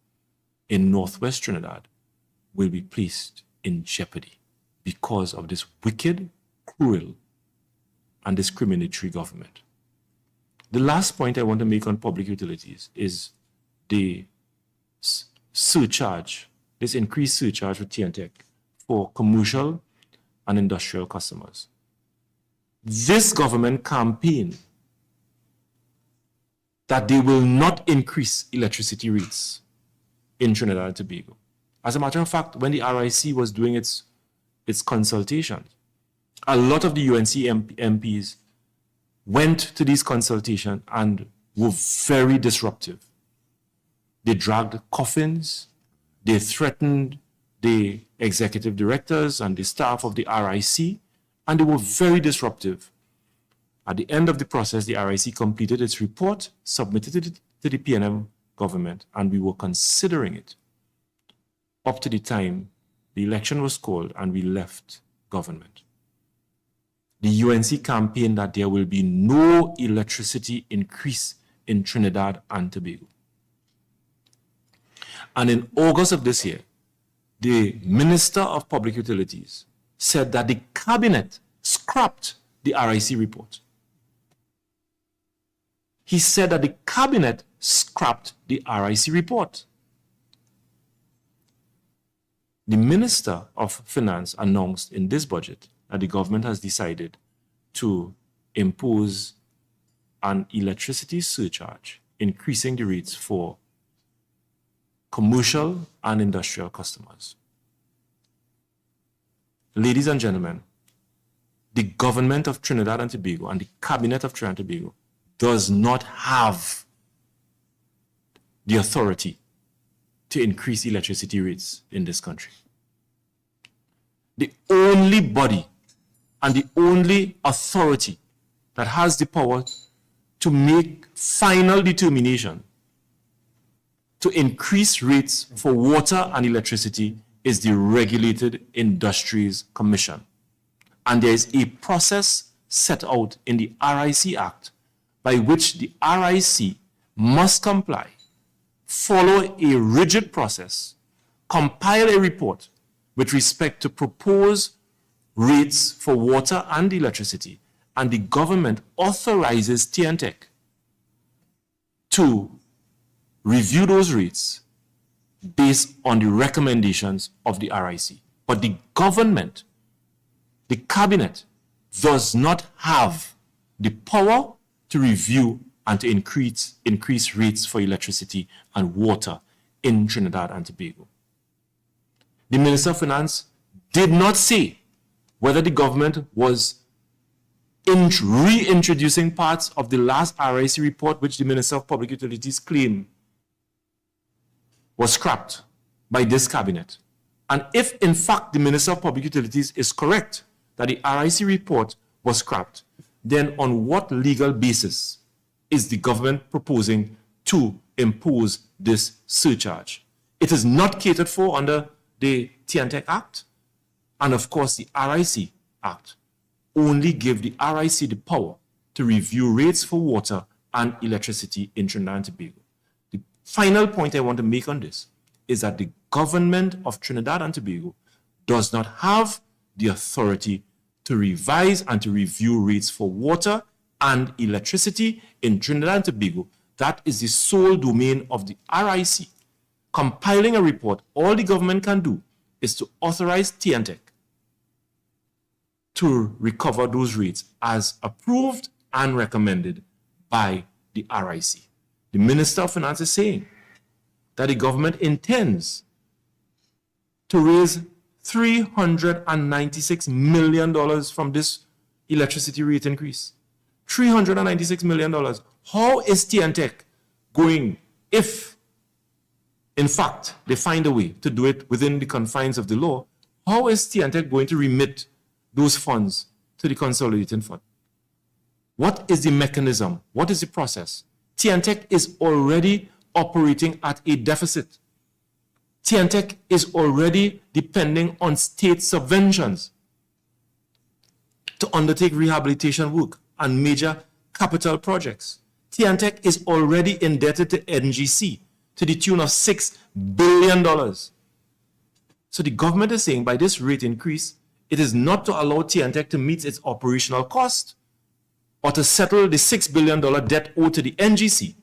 in Northwest Trinidad will be placed in jeopardy because of this wicked, cruel, and discriminatory government. The last point I want to make on public utilities is the surcharge, this increased surcharge with TNTEC for commercial and industrial customers. This government campaigned that they will not increase electricity rates in Trinidad and Tobago. As a matter of fact, when the RIC was doing its consultations, a lot of the UNC MPs went to these consultations and were very disruptive. They dragged coffins, they threatened the executive directors and the staff of the RIC, and they were very disruptive. At the end of the process, the RIC completed its report, submitted it to the PNM government, and we were considering it up to the time the election was called and we left government. The UNC campaigned that there will be no electricity increase in Trinidad and Tobago. And in August of this year, the Minister of Public Utilities said that the cabinet scrapped the RIC report. He said that the cabinet scrapped the RIC report. The Minister of Finance announced in this budget that the government has decided to impose an electricity surcharge, increasing the rates for commercial and industrial customers. Ladies and gentlemen, the government of Trinidad and Tobago and the cabinet of Trinidad and Tobago does not have the authority to increase electricity rates in this country. The only body and the only authority that has the power to make final determination to increase rates for water and electricity is the Regulated Industries Commission. And there is a process set out in the RIC Act by which the RIC must comply, follow a rigid process, compile a report with respect to propose rates for water and electricity, and the government authorizes TNTEC to review those rates based on the recommendations of the RIC. But the government, the cabinet, does not have the power to review and to increase rates for electricity and water in Trinidad and Tobago. The Minister of Finance did not say whether the government was reintroducing parts of the last RIC report, which the Minister of Public Utilities claimed was scrapped by this cabinet. And if in fact the Minister of Public Utilities is correct that the RIC report was scrapped, then on what legal basis is the government proposing to impose this surcharge? It is not catered for under the TNTEC Act, and of course the RIC Act only give the RIC the power to review rates for water and electricity in Trinidad and Tobago. The final point I want to make on this is that the government of Trinidad and Tobago does not have the authority to revise and to review rates for water and electricity in Trinidad and Tobago. That is the sole domain of the RIC. Compiling a report, all the government can do is to authorize TNTEC to recover those rates as approved and recommended by the RIC. The Minister of Finance is saying that the government intends to raise $396 million from this electricity rate increase. $396 million. How is TNTEC going, if in fact they find a way to do it within the confines of the law, how is TNTEC going to remit those funds to the consolidated fund? What is the mechanism? What is the process? TNTEC is already operating at a deficit. TNTEC is already depending on state subventions to undertake rehabilitation work and major capital projects. TNTEC is already indebted to NGC to the tune of $6 billion. So the government is saying by this rate increase, it is not to allow TNTEC to meet its operational cost or to settle the $6 billion debt owed to the NGC.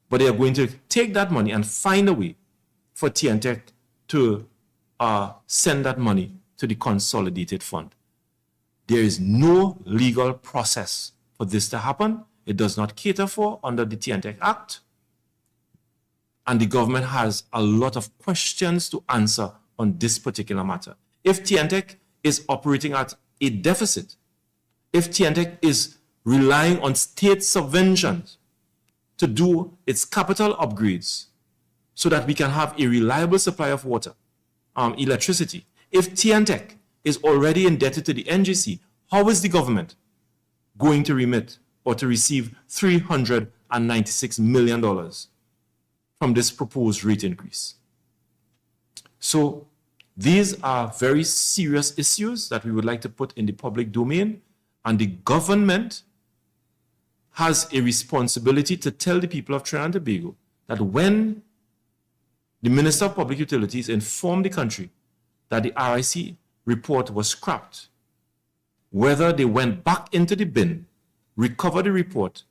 But they are going to take that money and find a way for TNTEC to send that money to the consolidated fund. There is no legal process for this to happen. It does not cater for under the TNTEC Act. And the government has a lot of questions to answer on this particular matter. If TNTEC is operating at a deficit, if TNTEC is relying on state subventions to do its capital upgrades so that we can have a reliable supply of water, electricity, if TNTEC is already indebted to the NGC, how is the government going to remit or to receive $396 million from this proposed rate increase? So these are very serious issues that we would like to put in the public domain, and the government has a responsibility to tell the people of Trinidad and Tobago that when the Minister of Public Utilities informed the country that the RIC report was scrapped, whether they went back into the bin, recovered the report,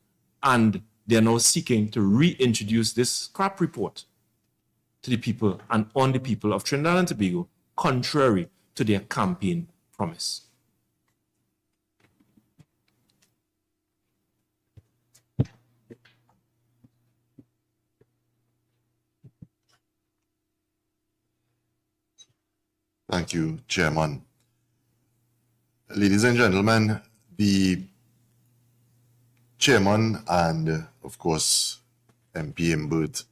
and they are now seeking to reintroduce this scrap report to the people and on the people of Trinidad and Tobago, contrary to their campaign promise. Thank you, Chairman. Ladies and gentlemen, the Chairman and, of course, MP Imbert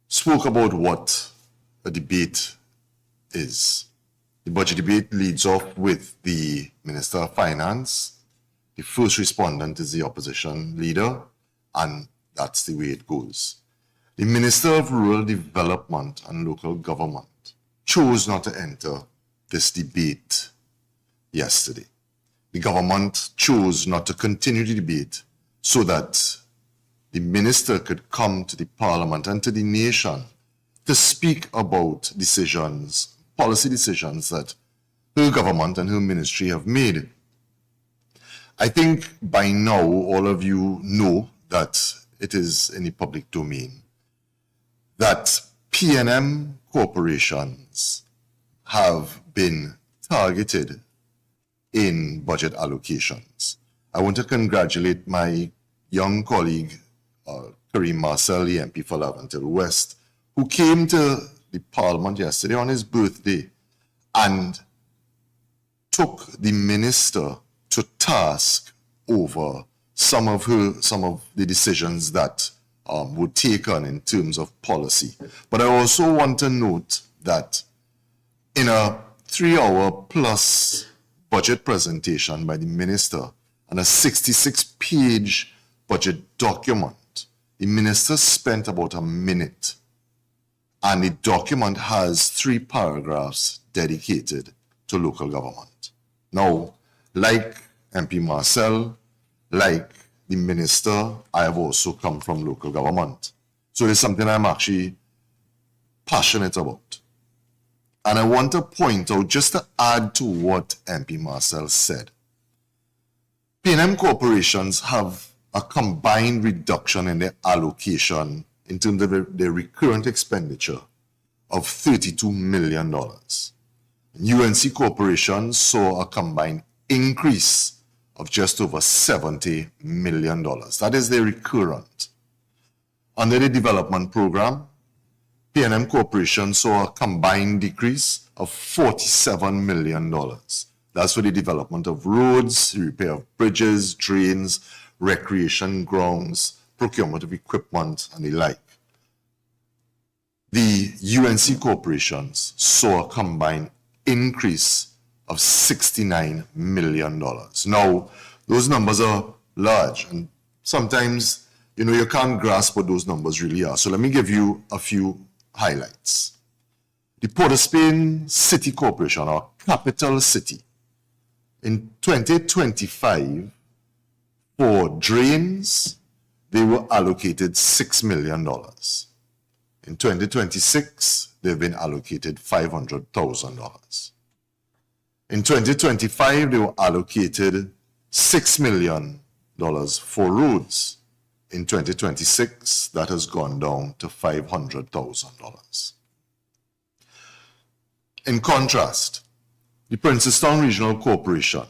spoke about what a debate is. The budget debate leads off with the Minister of Finance. The first respondent is the opposition leader, and that's the way it goes. The Minister of Rural Development and Local Government chose not to enter this debate yesterday. The government chose not to continue the debate so that the minister could come to the parliament and to the nation to speak about decisions, policy decisions that her government and her ministry have made. I think by now all of you know that it is in the public domain that P&M corporations have been targeted in budget allocations. I want to congratulate my young colleague, Kareem Marcel, the MP for Laventille West, who came to the Parliament yesterday on his birthday and took the minister to task over some of the decisions that were taken in terms of policy. But I also want to note that in a 3-hour plus budget presentation by the minister and a 66-page budget document. The minister spent about a minute, and the document has 3 paragraphs dedicated to local government. Now, like MP Marcel, like the minister, I have also come from local government. So it's something I'm actually passionate about. And I want to point out, just to add to what MP Marcel said, P&M corporations have a combined reduction in their allocation in terms of their recurrent expenditure of $32 million. UNC corporations saw a combined increase of just over $70 million. That is their recurrent. Under the development program, P&M Corporation saw a combined decrease of $47 million. That's for the development of roads, repair of bridges, drains, recreation grounds, procurement of equipment, and the like. The UNC corporations saw a combined increase of $69 million. Now, those numbers are large, and sometimes, you can't grasp what those numbers really are. So let me give you a few highlights. The Port of Spain City Corporation, our capital city, in 2025, for drains, they were allocated $6 million. In 2026, they've been allocated $500,000. In 2025, they were allocated $6 million for roads. In 2026, that has gone down to $500,000. In contrast, the Princestown Regional Corporation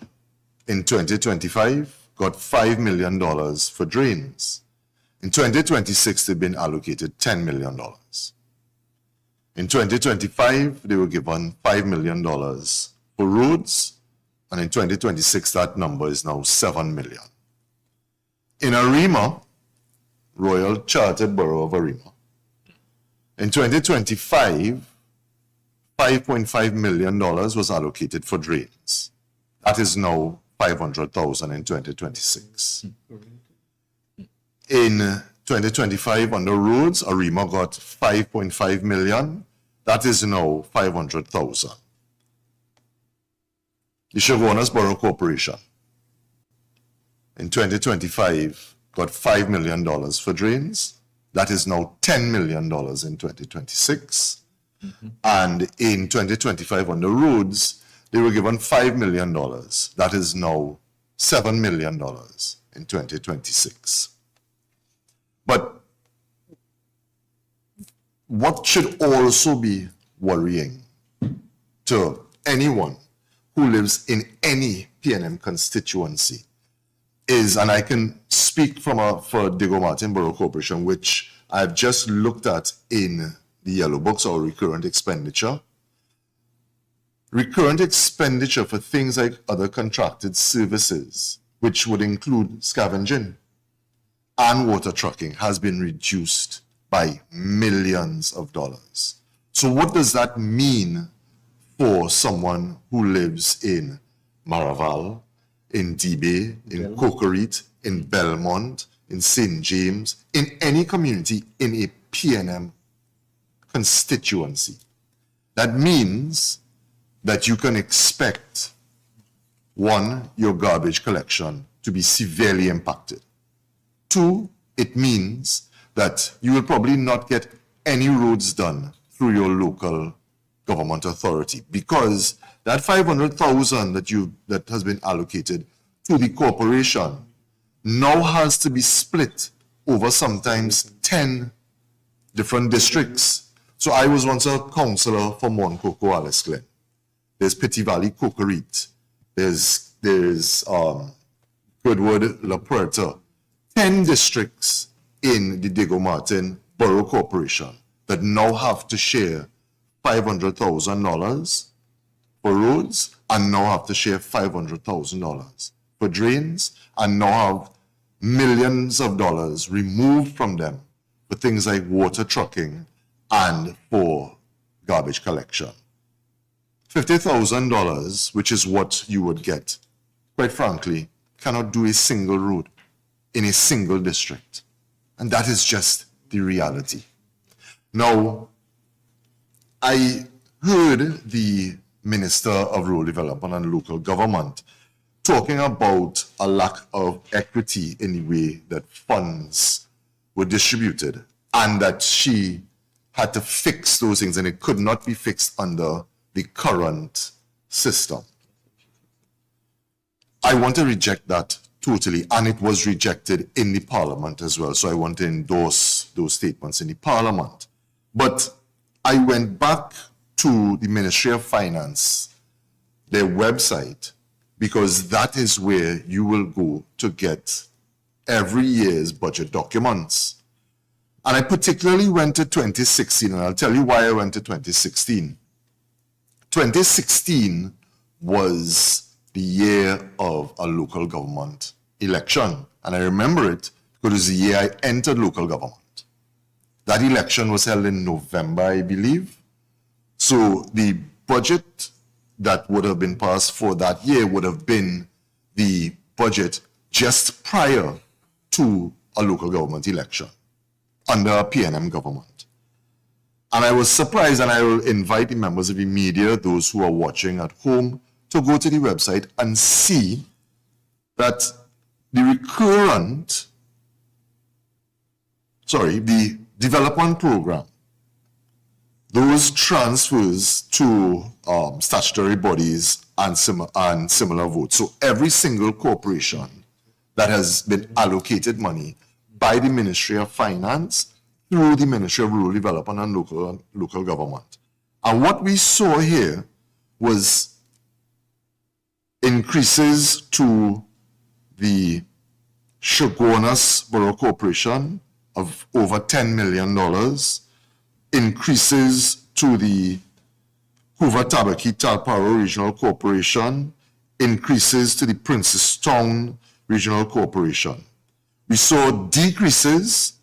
in 2025 got $5 million for drains. In 2026, they've been allocated $10 million. In 2025, they were given $5 million for roads, and in 2026, that number is now $7 million. In Arima, Royal Chartered Borough of Arima, in 2025, $5.5 million was allocated for drains. That is now $500,000 in 2026. In 2025, on the roads, Arima got $5.5 million. That is now $500,000. The Chaguanas Borough Corporation, in 2025, got $5 million for drains. That is now $10 million in 2026. And in 2025, on the roads, they were given $5 million. That is now $7 million in 2026. But what should also be worrying to anyone who lives in any P&M constituency is, and I can speak for Diego Martin Borough Corporation, which I've just looked at in the yellow books, or recurrent expenditure. Recurrent expenditure for things like other contracted services, which would include scavenging and water trucking, has been reduced by millions of dollars. So what does that mean for someone who lives in Maraval, in Dibé, in Cocorite, in Belmont, in St. James, in any community in a P&M constituency? That means that you can expect, one, your garbage collection to be severely impacted. Two, it means that you will probably not get any roads done through your local government authority, because that $500,000 that has been allocated to the corporation now has to be split over sometimes 10 different districts. So I was once a councillor for Montcoco, Alice Glen. There's Petit Valley, Cocorite. There's Goodwood, La Puerta. 10 districts in the Diego Martin Borough Corporation that now have to share $500,000 for roads, and now have to share $500,000 for drains, and now have millions of dollars removed from them for things like water trucking and for garbage collection. $50,000, which is what you would get, quite frankly, cannot do a single road in a single district. And that is just the reality. Now, I heard the Minister of Rural Development and Local Government talking about a lack of equity in the way that funds were distributed, and that she had to fix those things, and it could not be fixed under the current system. I want to reject that totally, and it was rejected in the Parliament as well. So I want to endorse those statements in the Parliament. But I went back to the Ministry of Finance, their website, because that is where you will go to get every year's budget documents. And I particularly went to 2016, and I'll tell you why I went to 2016. 2016 was the year of a local government election. And I remember it because it was the year I entered local government. That election was held in November, I believe. So the budget that would have been passed for that year would have been the budget just prior to a local government election under a PNM government. And I was surprised, and I will invite the members of the media, those who are watching at home, to go to the website and see that the development program, those transfers to statutory bodies and similar votes. So every single corporation that has been allocated money by the Ministry of Finance through the Ministry of Rural Development and Local Government. And what we saw here was increases to the Shogunas Borough Corporation of over $10 million, increases to the Hoover Tabaki Talparo Regional Corporation, increases to the Princestown Regional Corporation. We saw decreases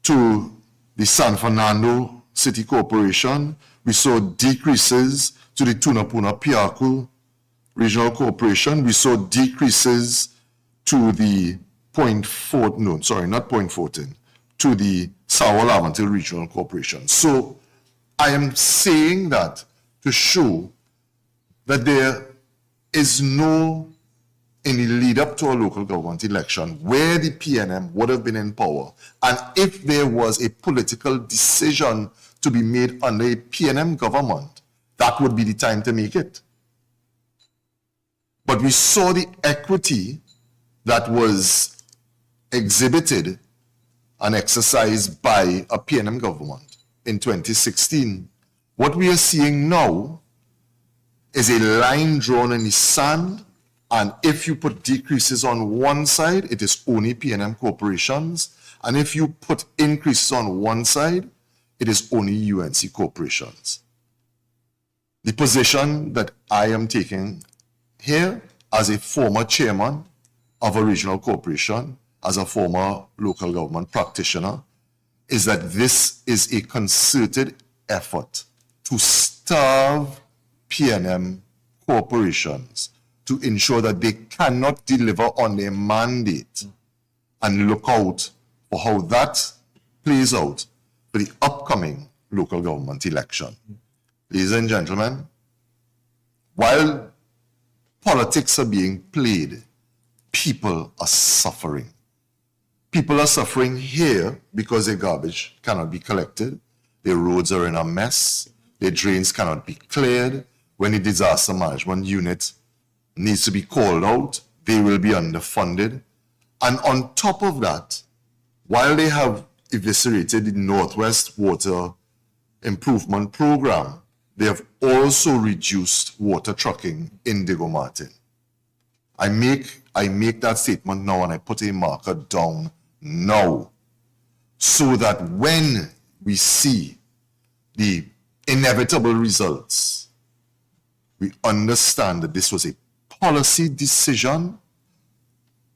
to the San Fernando City Corporation. We saw decreases to the Tunapuna Piaku Regional Corporation. We saw decreases to the to the Sawa Lavantil Regional Corporation. So I am saying that to show that there is no, in the lead up to a local government election, where the PNM would have been in power, and if there was a political decision to be made under a PNM government, that would be the time to make it. But we saw the equity that was exhibited and exercised by a PNM government in 2016. What we are seeing now is a line drawn in the sand, and if you put decreases on one side, it is only PNM corporations, and if you put increases on one side, it is only UNC corporations. The position that I am taking here as a former chairman of a regional corporation, as a former local government practitioner, is that this is a concerted effort to starve PNM corporations to ensure that they cannot deliver on their mandate, and look out for how that plays out for the upcoming local government election. Ladies and gentlemen, while politics are being played, people are suffering. People are suffering here because their garbage cannot be collected, their roads are in a mess, their drains cannot be cleared. When the disaster management unit needs to be called out, they will be underfunded. And on top of that, while they have eviscerated the Northwest Water Improvement Program, they have also reduced water trucking in Diego Martin. I make that statement now, and I put a marker down now, so that when we see the inevitable results, we understand that this was a policy decision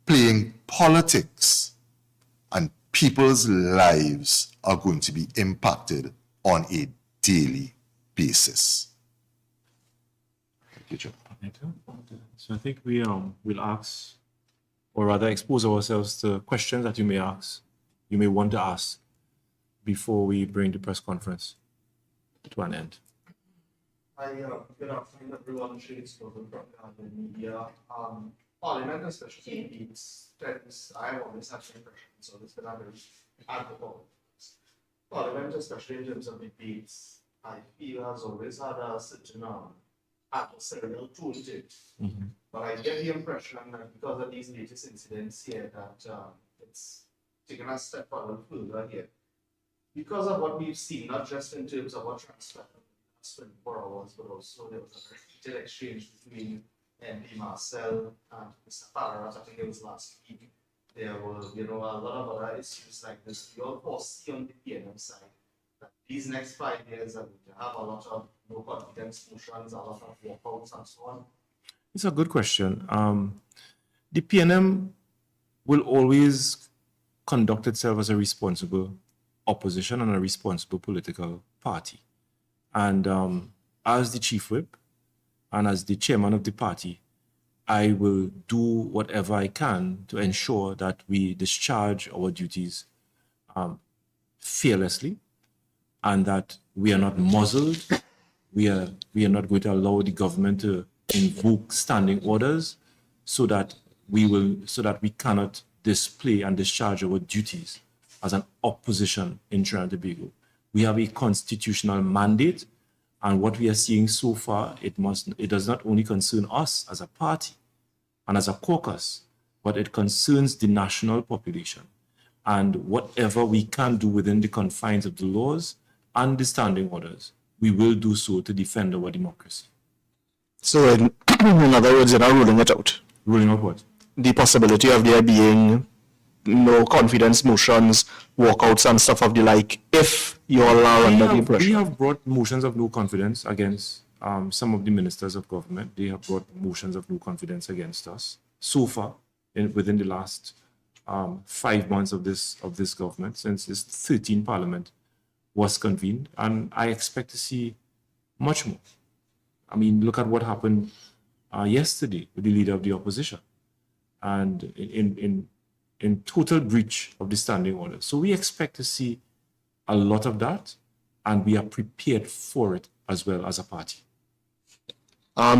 playing politics, and people's lives are going to be impacted on a daily basis. Thank you, Joe. Thank you. So I think we will ask or rather expose ourselves to questions that you may ask, you may want to ask before we bring the press conference to an end. Hi, good afternoon, everyone. Shades from the media. Parliament, especially its trends, I have always had some impressions of this, but I'm very admirable. Parliament, especially in terms of debates, I feel has always had a certain adversarial tone to it. But I get the impression that because of these latest incidents here, that it's taken a step further here. Because of what we've seen, not just in terms of what transpired in the last 24 hours, but also there was a very heated exchange between MP Marcel and Mr. Farrar. I think it was last week. There were, a lot of other issues like this. We all foresee on the PNM side that these next 5 years are going to have a lot of no confidence motions, a lot of walkouts and so on. It's a good question. The PNM will always conduct itself as a responsible opposition and a responsible political party. And as the chief whip and as the chairman of the party, I will do whatever I can to ensure that we discharge our duties fearlessly and that we are not muzzled. We are not going to allow the government to invoke standing orders so that we cannot display and discharge our duties as an opposition in Trinidad and Tobago. We have a constitutional mandate, and what we are seeing so far, it does not only concern us as a party and as a caucus, but it concerns the national population. And whatever we can do within the confines of the laws and the standing orders, we will do so to defend our democracy. So, in other words, you're not ruling it out. Ruling out what? The possibility of there being no confidence motions, walkouts and stuff of the like, if you all are under the impression. We have brought motions of no confidence against some of the ministers of government. They have brought motions of no confidence against us so far within the last 5 months of this government, since this 13th Parliament was convened, and I expect to see much more. I mean, look at what happened yesterday with the leader of the opposition, and in total breach of the standing order. So we expect to see a lot of that, and we are prepared for it as well as a party.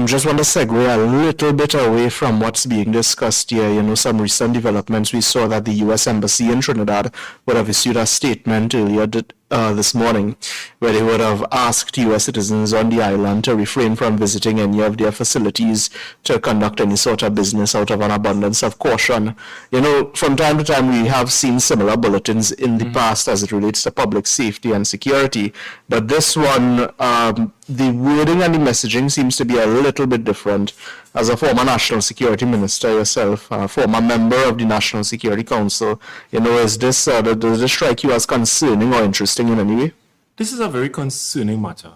Just want to segue a little bit away from what's being discussed here. Some recent developments. We saw that the U.S. Embassy in Trinidad would have issued a statement earlier this morning where they would have asked U.S. citizens on the island to refrain from visiting any of their facilities to conduct any sort of business out of an abundance of caution. From time to time we have seen similar bulletins in the past as it relates to public safety and security, but this one, the wording and the messaging seems to be a little bit different. As a former national security minister yourself, a former member of the National Security Council, does this strike you as concerning or interesting in any way? This is a very concerning matter.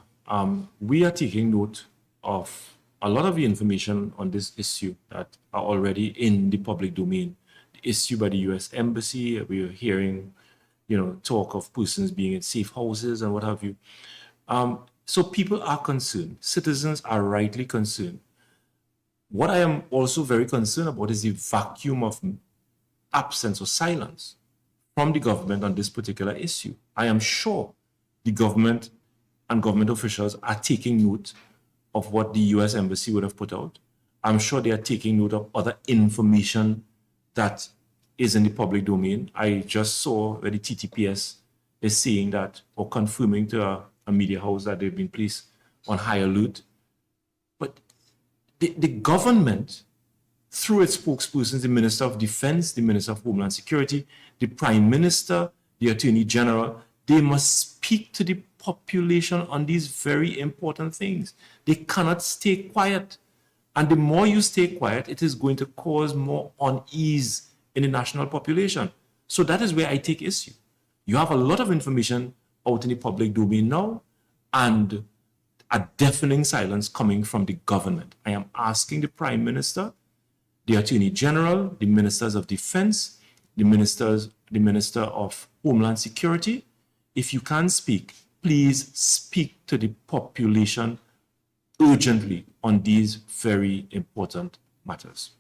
We are taking note of a lot of the information on this issue that are already in the public domain. The issue by the U.S. Embassy, we are hearing, talk of persons being in safe houses and what have you. So people are concerned. Citizens are rightly concerned. What I am also very concerned about is the vacuum of absence or silence from the government on this particular issue. I am sure the government and government officials are taking note of what the U.S. Embassy would have put out. I'm sure they are taking note of other information that is in the public domain. I just saw where the TTPS is saying that, or confirming to a media house that they've been placed on high alert. But the government, through its spokespersons, the Minister of Defense, the Minister of Homeland Security, the Prime Minister, the Attorney General, they must speak to the population on these very important things. They cannot stay quiet. And the more you stay quiet, it is going to cause more unease in the national population. So that is where I take issue. You have a lot of information out in the public domain now, and a deafening silence coming from the government. I am asking the Prime Minister, the Attorney General, the Ministers of Defense, the Minister of Homeland Security, if you can speak, please speak to the population urgently on these very important matters.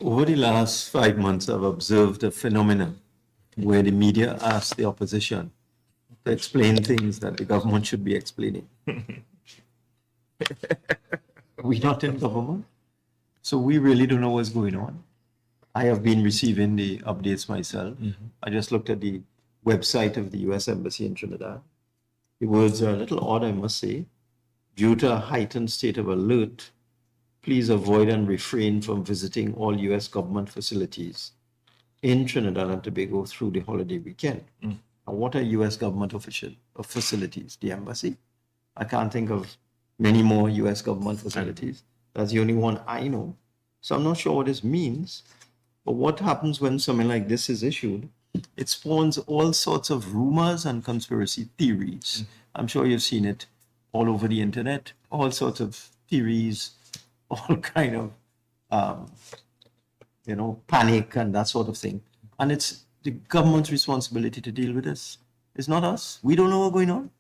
Over the last 5 months, I've observed a phenomenon where the media asks the opposition to explain things that the government should be explaining. We're not in government, so we really don't know what's going on. I have been receiving the updates myself. I just looked at the website of the U.S. Embassy in Trinidad. The words are a little odd, I must say. Due to a heightened state of alert, please avoid and refrain from visiting all U.S. government facilities in Trinidad and Tobago through the holiday weekend. And what are U.S. government facilities? The embassy? I can't think of many more U.S. government facilities. That's the only one I know. So I'm not sure what this means. But what happens when something like this is issued? It spawns all sorts of rumors and conspiracy theories. I'm sure you've seen it all over the internet. All sorts of theories, all kind of, panic and that sort of thing. And it's the government's responsibility to deal with this. It's not us. We don't know what's going on.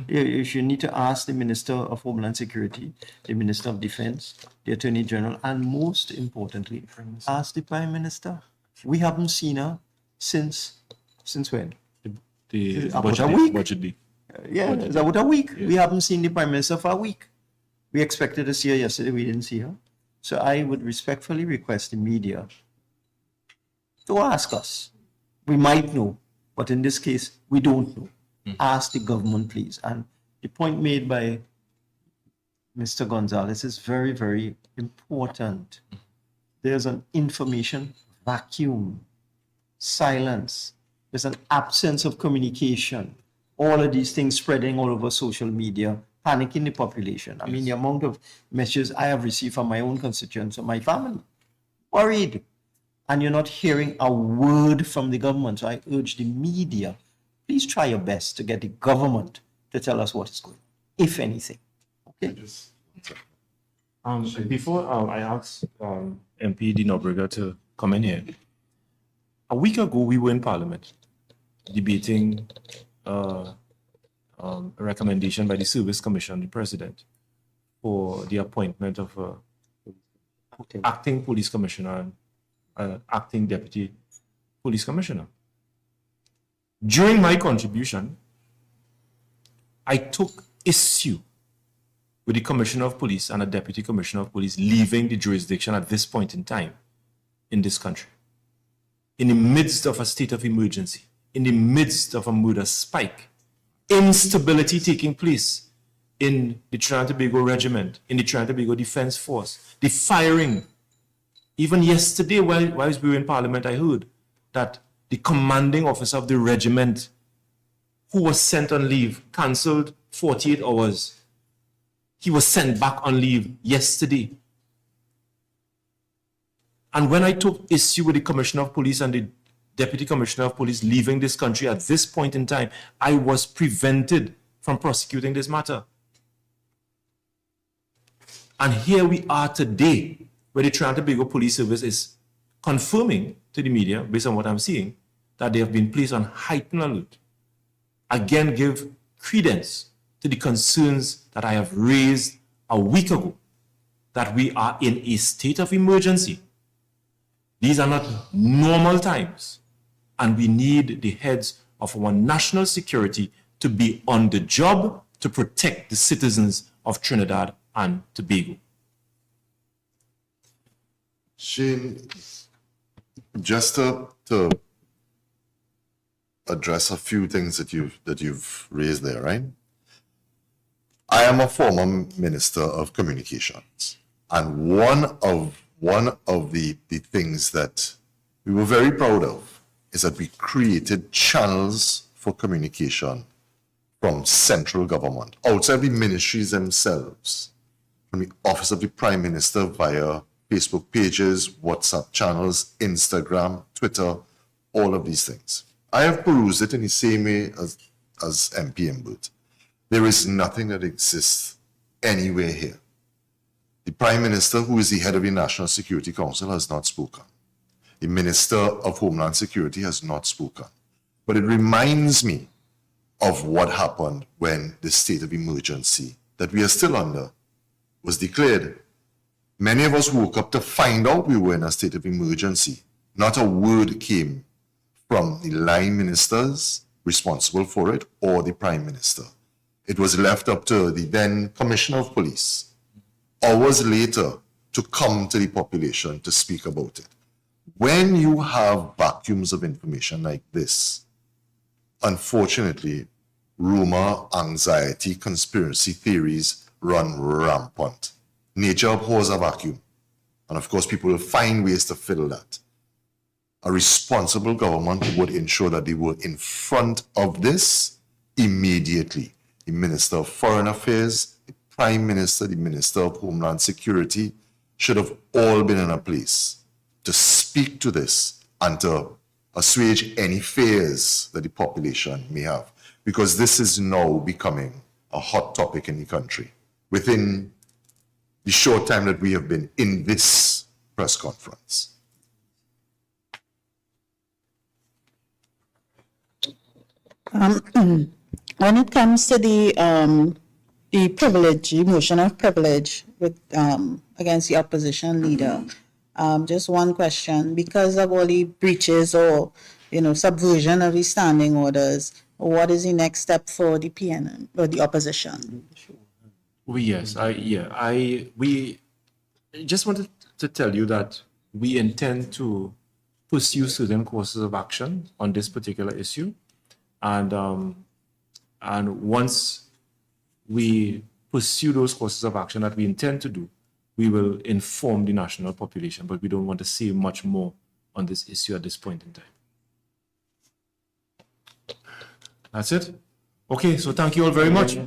You need to ask the Minister of Homeland Security, the Minister of Defense, the Attorney General, and most importantly, ask the Prime Minister. We haven't seen her since when? About a week. Budget day. Yeah, it's about a week. Yeah. We haven't seen the Prime Minister for a week. We expected to see her yesterday. We didn't see her. So I would respectfully request the media to ask us. We might know, but in this case, we don't know. Ask the government, please. And the point made by Mr. Gonzalez is very, very important. There's an information vacuum, silence. There's an absence of communication. All of these things spreading all over social media, panicking the population. I mean, the amount of messages I have received from my own constituents and my family, worried. And you're not hearing a word from the government. So I urge the media, please try your best to get the government to tell us what is going on, if anything. Okay? Before I ask MP Di Nobrega to come in here, a week ago we were in Parliament debating a recommendation by the Service Commission, the President, for the appointment of acting police commissioner and acting deputy police commissioner. During my contribution, I took issue with the Commissioner of Police and a Deputy Commissioner of Police leaving the jurisdiction at this point in time in this country, in the midst of a state of emergency, in the midst of a murder spike, instability taking place in the Trinidad and Tobago Regiment, in the Trinidad and Tobago Defense Force, the firing. Even yesterday, while we were in Parliament, I heard that the commanding officer of the regiment, who was sent on leave, cancelled 48 hours. He was sent back on leave yesterday. And when I took issue with the Commissioner of Police and the Deputy Commissioner of Police leaving this country at this point in time, I was prevented from prosecuting this matter. And here we are today, where the Trinidad and Tobago Police Service is confirming to the media, based on what I'm seeing, that they have been placed on heightened alert. Again, give credence to the concerns that I have raised a week ago, that we are in a state of emergency. These are not normal times, and we need the heads of our national security to be on the job to protect the citizens of Trinidad and Tobago. Shane, just to address a few things that you've raised there, right? I am a former Minister of Communications, and one of the things that we were very proud of is that we created channels for communication from central government, outside the ministries themselves, from the Office of the Prime Minister via Facebook pages, WhatsApp channels, Instagram, Twitter, all of these things. I have perused it in the same way as MP Mbut. There is nothing that exists anywhere here. The Prime Minister, who is the head of the National Security Council, has not spoken. The Minister of Homeland Security has not spoken. But it reminds me of what happened when the state of emergency that we are still under was declared. Many of us woke up to find out we were in a state of emergency. Not a word came from the line ministers responsible for it or the Prime Minister. It was left up to the then Commissioner of Police, hours later, to come to the population to speak about it. When you have vacuums of information like this, unfortunately, rumor, anxiety, conspiracy theories run rampant. Nature abhors a vacuum. And of course, people will find ways to fill that. A responsible government would ensure that they were in front of this immediately. The Minister of Foreign Affairs, the Prime Minister, the Minister of Homeland Security should have all been in a place to speak to this and to assuage any fears that the population may have. Because this is now becoming a hot topic in the country within the short time that we have been in this press conference. When it comes to the privilege, the motion of privilege with against the opposition leader, just one question: because of all the breaches or subversion of the standing orders, what is the next step for the PNM or the opposition? We just wanted to tell you that we intend to pursue certain courses of action on this particular issue, and once we pursue those courses of action that we intend to do, we will inform the national population. But we don't want to say much more on this issue at this point in time. That's it. Okay, so thank you all very much.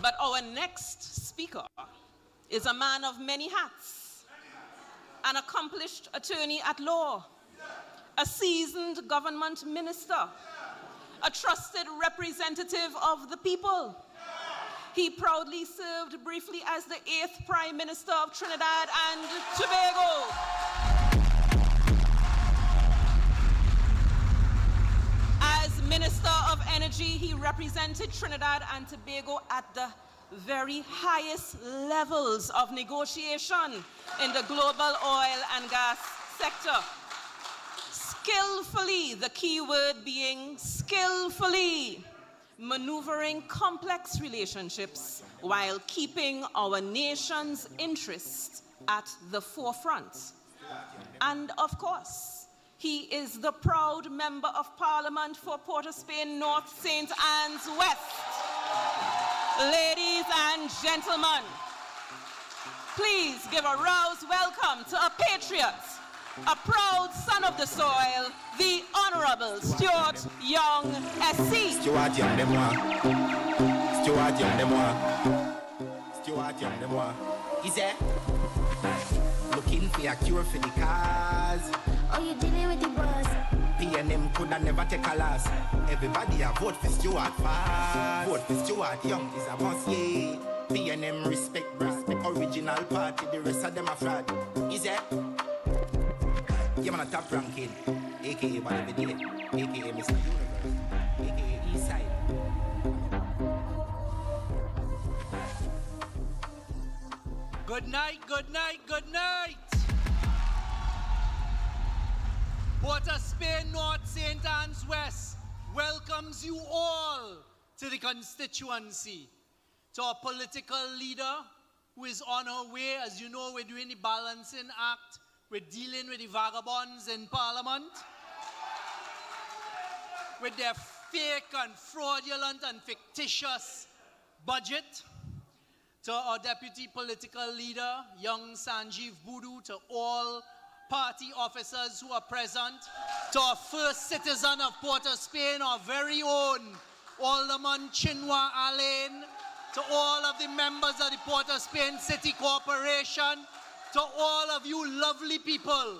But our next speaker is a man of many hats, an accomplished attorney at law, a seasoned government minister, a trusted representative of the people. He proudly served briefly as the 8th Prime Minister of Trinidad and Tobago. As Minister of Energy, he represented Trinidad and Tobago at the very highest levels of negotiation in the global oil and gas sector. Skillfully, the key word being skillfully, maneuvering complex relationships while keeping our nation's interests at the forefront. And of course, he is the proud Member of Parliament for Port of Spain North St. Anne's West. Ladies and gentlemen, please give a roused welcome to a patriot, a proud son of the soil, the Honorable Stuart Young SC. Stuart Young de moi. Stuart Young de moi. Stuart Young de moi. He said, looking for a cure for the cause. Oh, you dealing with the boss? PNM coulda never take a loss. Everybody a vote for Stuart fast. Vote for Stuart Young is a must, yeah. PNM respect original party, the rest of them a fraud. He said, yeah, man a top ranking, aka whatever day, aka Mr. Universe, aka Eastside. Good night, good night, good night. Port of Spain North St. Anne's West welcomes you all to the constituency, to our political leader who is on her way. As you know, we're doing the balancing act. We're dealing with the vagabonds in Parliament, with their fake and fraudulent and fictitious budget. To our deputy political leader, young Sanjeev Boodoo, to all party officers who are present, to our first citizen of Port of Spain, our very own Alderman Chinua Alain, to all of the members of the Port of Spain City Corporation, to all of you lovely people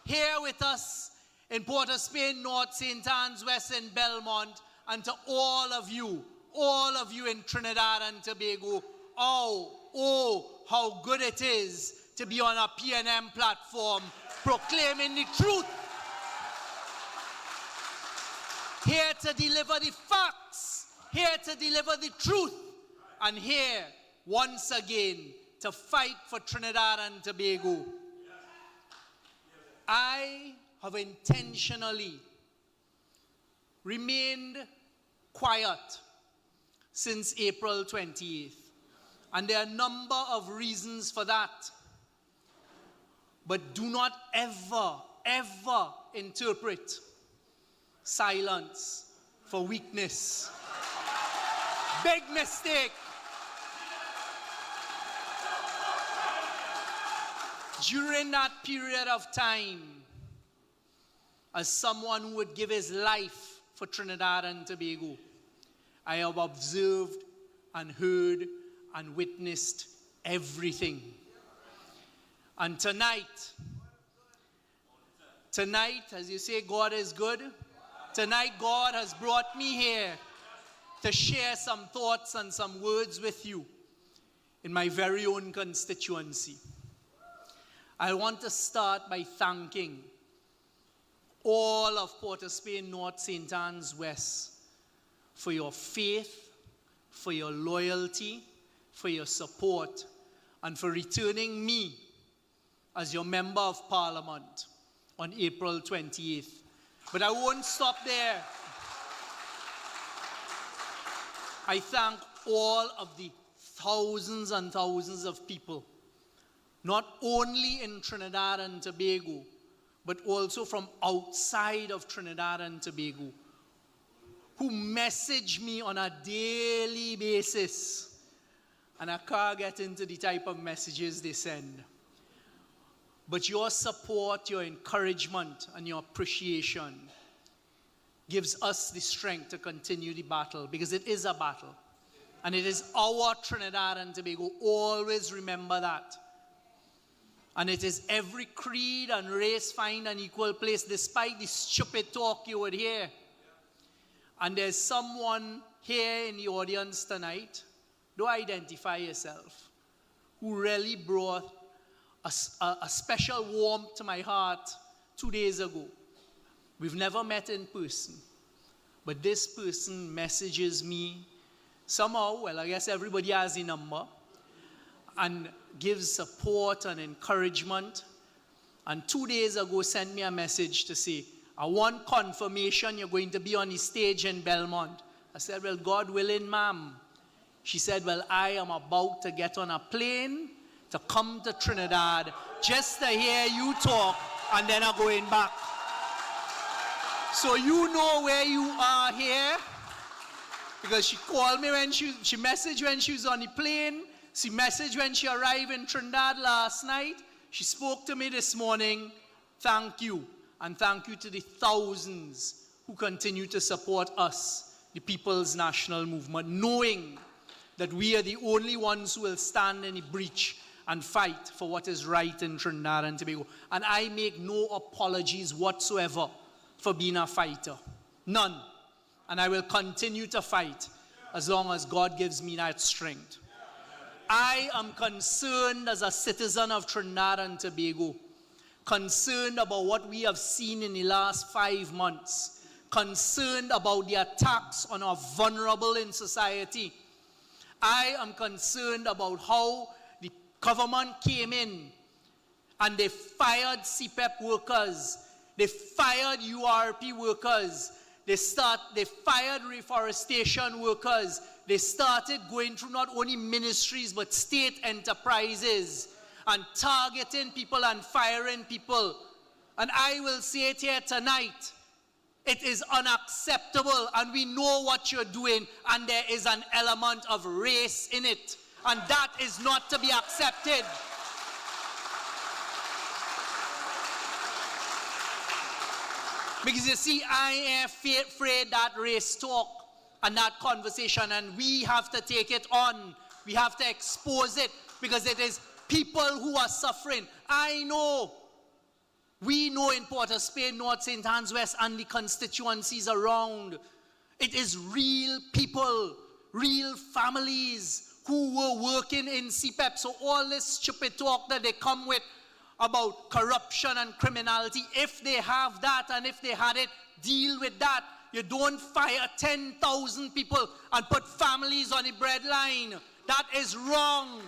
here with us in Port of Spain North, St. Anne's West, and Belmont, and to all of you in Trinidad and Tobago. Oh, how how good it is to be on a PNM platform proclaiming the truth. Here to deliver the facts, here to deliver the truth, and here, once again, to fight for Trinidad and Tobago. I have intentionally remained quiet since April 28th. And there are a number of reasons for that. But do not ever, ever interpret silence for weakness. Big mistake. During that period of time, as someone who would give his life for Trinidad and Tobago, I have observed and heard and witnessed everything. And tonight, as you say, God is good. Tonight, God has brought me here to share some thoughts and some words with you in my very own constituency. I want to start by thanking all of Port of Spain North, St. Anne's West for your faith, for your loyalty, for your support, and for returning me as your Member of Parliament on April 28th. But I won't stop there. I thank all of the thousands and thousands of people, not only in Trinidad and Tobago, but also from outside of Trinidad and Tobago, who message me on a daily basis. And I can't get into the type of messages they send. But your support, your encouragement, and your appreciation gives us the strength to continue the battle, because it is a battle. And it is our Trinidad and Tobago. Always remember that. And it is every creed and race find an equal place, despite the stupid talk you would hear. And there's someone here in the audience tonight, don't identify yourself, who really brought a special warmth to my heart 2 days ago. We've never met in person, but this person messages me somehow, well, I guess everybody has a number, and gives support and encouragement. And 2 days ago sent me a message to say, I want confirmation you're going to be on the stage in Belmont. I said, well, God willing, ma'am. She said, well, I am about to get on a plane to come to Trinidad just to hear you talk, and then I'm going back. So you know where you are here, because she called me when she messaged when she was on the plane. She messaged when she arrived in Trinidad last night. She spoke to me this morning. Thank you. And thank you to the thousands who continue to support us, the People's National Movement, knowing that we are the only ones who will stand in the breach and fight for what is right in Trinidad and Tobago. And I make no apologies whatsoever for being a fighter. None. And I will continue to fight as long as God gives me that strength. I am concerned as a citizen of Trinidad and Tobago, concerned about what we have seen in the last 5 months, concerned about the attacks on our vulnerable in society. I am concerned about how the government came in and they fired CPEP workers, they fired URP workers, they fired reforestation workers. They started going through not only ministries but state enterprises and targeting people and firing people. And I will say it here tonight, it is unacceptable, and we know what you're doing, and there is an element of race in it, and that is not to be accepted. Because you see, I am afraid that race talk and that conversation, and we have to take it on. We have to expose it, because it is people who are suffering. I know, we know in Port of Spain, North, St. Anne's West, and the constituencies around, it is real people, real families who were working in CPEP. So all this stupid talk that they come with about corruption and criminality, if they have that and if they had it, deal with that. You don't fire 10,000 people and put families on the breadline. That is wrong.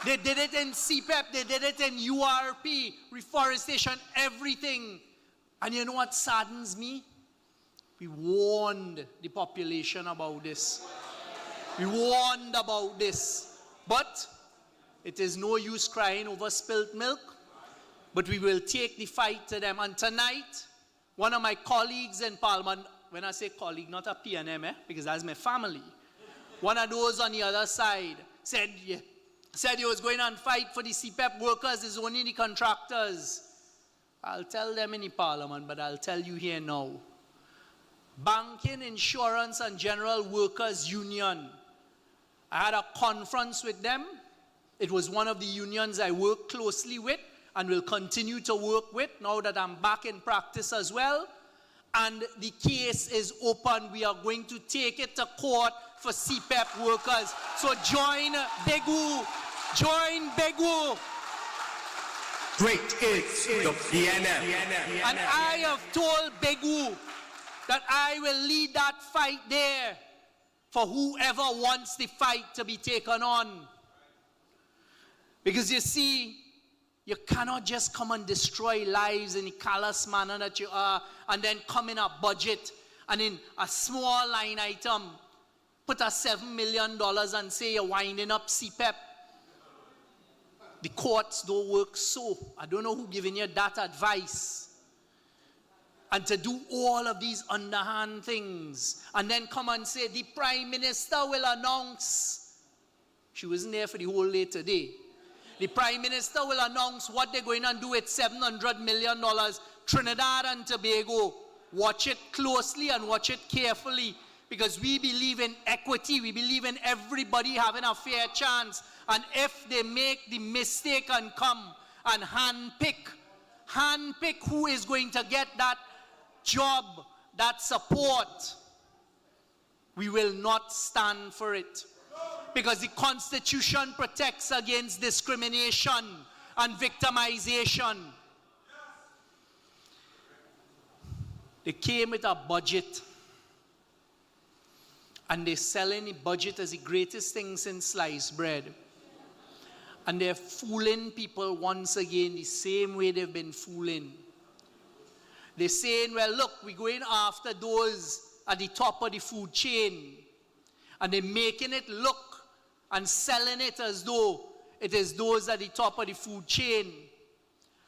They did it in CPEP, they did it in URP, reforestation, everything. And you know what saddens me? We warned the population about this. We warned about this. But it is no use crying over spilt milk. But we will take the fight to them. And tonight, one of my colleagues in Parliament, when I say colleague, not a PNM, because that's my family. One of those on the other side said he was going and fight for the CPEP workers, it's only the contractors. I'll tell them in the Parliament, but I'll tell you here now. Banking, Insurance and General Workers Union. I had a conference with them. It was one of the unions I work closely with and will continue to work with now that I'm back in practice as well. And the case is open. We are going to take it to court for CPEP workers. So join Begu. Join Begu. Great is the PNM. And I have told Begu that I will lead that fight there for whoever wants the fight to be taken on. Because you see, you cannot just come and destroy lives in the callous manner that you are and then come in a budget and in a small line item put a $7 million and say you're winding up CPEP. The courts don't work so. I don't know who giving you that advice. And to do all of these underhand things and then come and say the Prime Minister will announce. She wasn't there for the whole day today. The Prime Minister will announce what they're going to do with $700 million. Trinidad and Tobago, watch it closely and watch it carefully because we believe in equity. We believe in everybody having a fair chance. And if they make the mistake and come and handpick who is going to get that job, that support, we will not stand for it. Because the Constitution protects against discrimination and victimization. They came with a budget. And they're selling the budget as the greatest thing since sliced bread. And they're fooling people once again the same way they've been fooling. They're saying, well, look, we're going after those at the top of the food chain. And they're making it look and selling it as though it is those at the top of the food chain.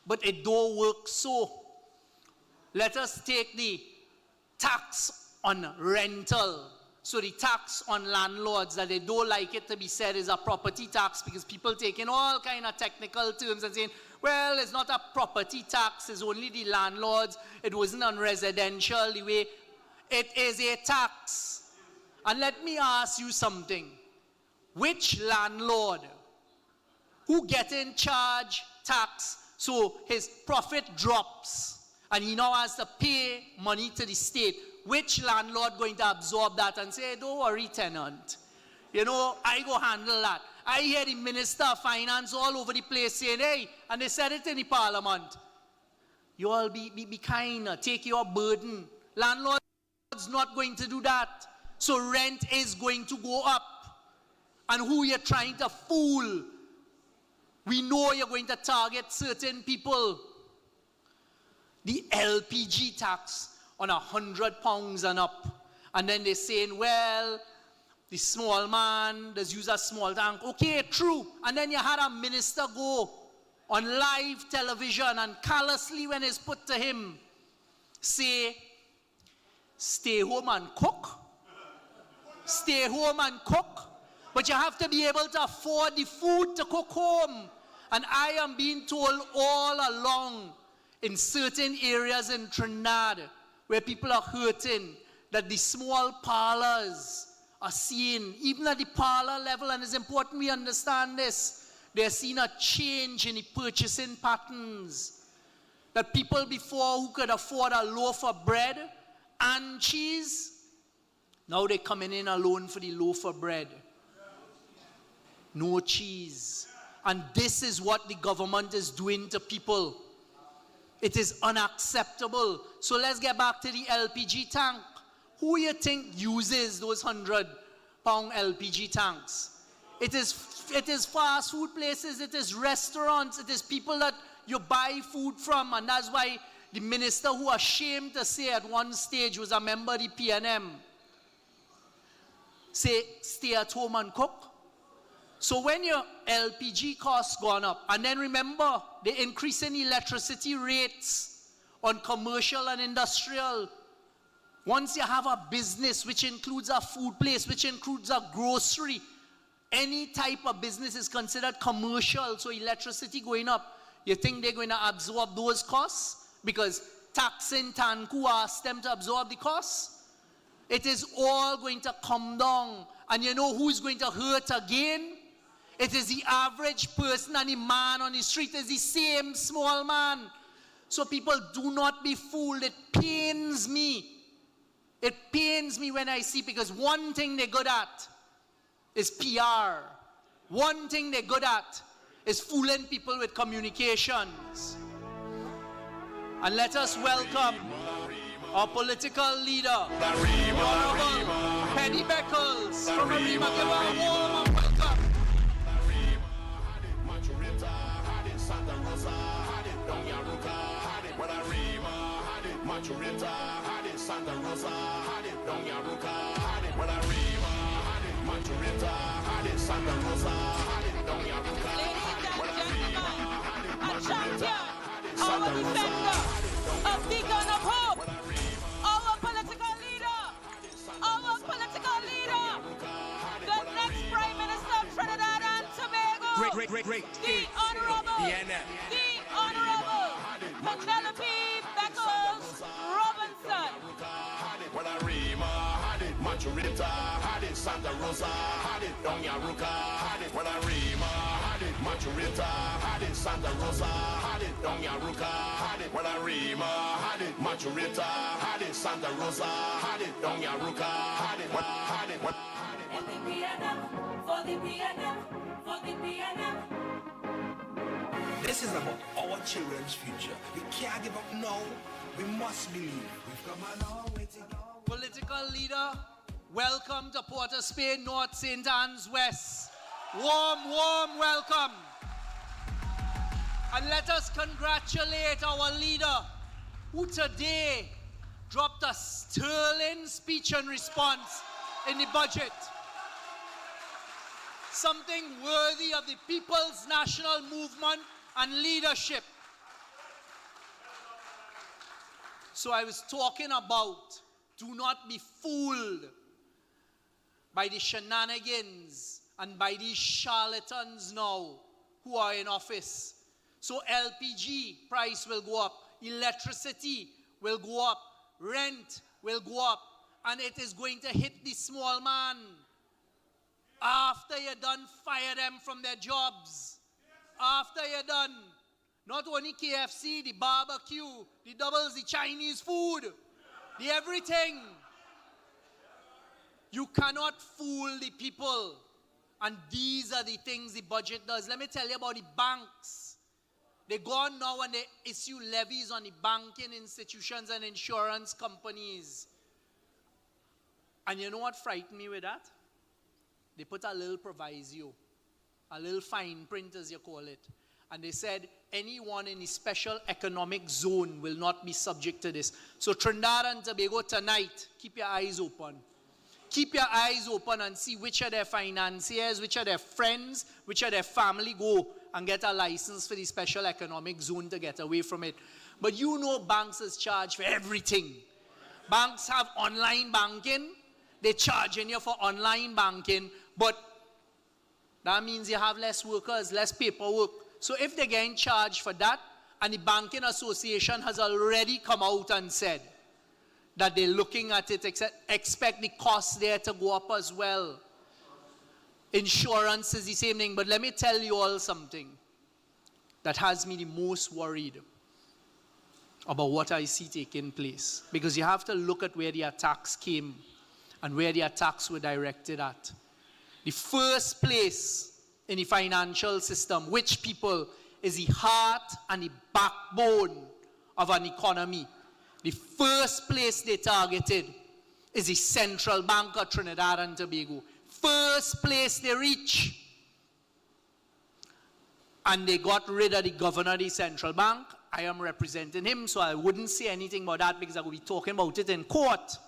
But it don't work so. Let us take the tax on rental. So the tax on landlords, that they don't like it to be said is a property tax because people taking all kind of technical terms and saying, well, it's not a property tax, it's only the landlords. It wasn't on residential the way. It is a tax. And let me ask you something. Which landlord who get in charge tax so his profit drops and he now has to pay money to the state, which landlord going to absorb that and say, don't worry, tenant. You know, I go handle that. I hear the Minister of Finance all over the place saying, hey, and they said it in the Parliament, you all be kind, take your burden. Landlord's not going to do that. So rent is going to go up. And who you're trying to fool, we know you're going to target certain people. The LPG tax on £100 and up. And then they're saying, well, the small man does use a small tank. Okay, true. And then you had a minister go on live television and callously when it's put to him, say, stay home and cook. Stay home and cook. But you have to be able to afford the food to cook home. And I am being told all along in certain areas in Trinidad where people are hurting that the small parlors are seeing, even at the parlor level, and it's important we understand this, they're seeing a change in the purchasing patterns. That people before who could afford a loaf of bread and cheese, Now they're coming in alone for the loaf of bread. No cheese. And this is what the government is doing to people. It is unacceptable. So let's get back to the LPG tank. Who you think uses those 100-pound LPG tanks? It is fast food places, it is restaurants, it is people that you buy food from, and that's why the minister, who ashamed to say at one stage, was a member of the PNM, say, stay at home and cook. So when your LPG costs gone up, and then remember, the increase in electricity rates on commercial and industrial. Once you have a business, which includes a food place, which includes a grocery, any type of business is considered commercial, so electricity going up. You think they're going to absorb those costs? Because taxing Tanku asked them to absorb the costs? It is all going to come down. And you know who's going to hurt again? It is the average person, and the man on the street is the same small man. So people, do not be fooled. It pains me. It pains me when I see, because one thing they're good at is PR. One thing they're good at is fooling people with communications. And let us welcome our political leader, Honorable Penny Beckles from Arima. Give her a warm welcome. Our defender, a beacon of hope, our political leader, the next Prime Minister of Trinidad and Tobago, the Honorable Penelope Beckles Robinson. Maturita, had it Santa Rosa, had it Doña Ruca, had it Guadarrima, had it Maturita, had it Santa Rosa, had it Doña Ruca, had it Guadarrima, had it Maturita, had it Santa Rosa, had it Doña Ruca, had it For the PNM, for the PNM, for the PNM. This is about our children's future. We can't give up now. We must believe. We've come a long way to go. Political leader, welcome to Port of Spain North, St. Anne's West. Warm welcome. And let us congratulate our leader, who today dropped a sterling speech and response in the budget. Something worthy of the people's national movement and leadership. So I was talking about, do not be fooled by the shenanigans and by these charlatans now who are in office. So LPG price will go up, electricity will go up, rent will go up, and it is going to hit the small man. After you're done, fire them from their jobs. After you're done, not only KFC, the barbecue, the doubles, the Chinese food, the everything. You cannot fool the people. And these are the things the budget does. Let me tell you about the banks. They go on now and they issue levies on the banking institutions and insurance companies. And you know what frightened me with that? They put a little proviso, a little fine print as you call it. And they said, anyone in the special economic zone will not be subject to this. So Trinidad and Tobago tonight, keep your eyes open. Keep your eyes open and see which of their financiers, which of their friends, which of their family go and get a license for the special economic zone to get away from it. But you know banks is charged for everything. Banks have online banking. They're charging you for online banking, but that means you have less workers, less paperwork. So if they're getting charged for that, and the Banking Association has already come out and said that they're looking at it, expect the costs there to go up as well. Insurance is the same thing, but let me tell you all something that has me the most worried about what I see taking place. Because you have to look at where the attacks came. and where the attacks were directed at. The first place in the financial system, which people is the heart and the backbone of an economy. The first place they targeted is the Central Bank of Trinidad and Tobago. First place they reach. And they got rid of the governor of the central bank. I am representing him, so I wouldn't say anything about that because I will be talking about it in court.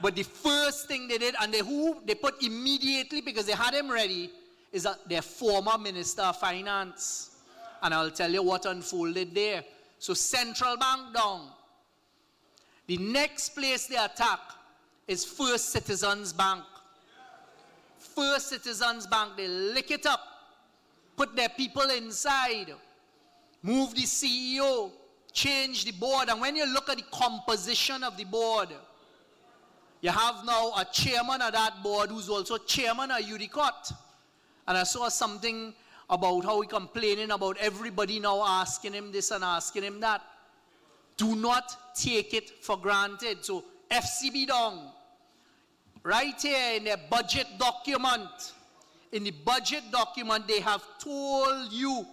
But the first thing they did, and they put immediately, because they had him ready, is that their former Minister of Finance. And I'll tell you what unfolded there. So Central Bank down. The next place they attack is First Citizens Bank. First Citizens Bank, they lick it up, put their people inside, move the CEO, change the board. And when you look at the composition of the board, you have now a chairman of that board who's also chairman of UDICOT. And I saw something about how he complaining about everybody now asking him this and asking him that. Do not take it for granted. So FCB down. Right here in their budget document. In the budget document, they have told you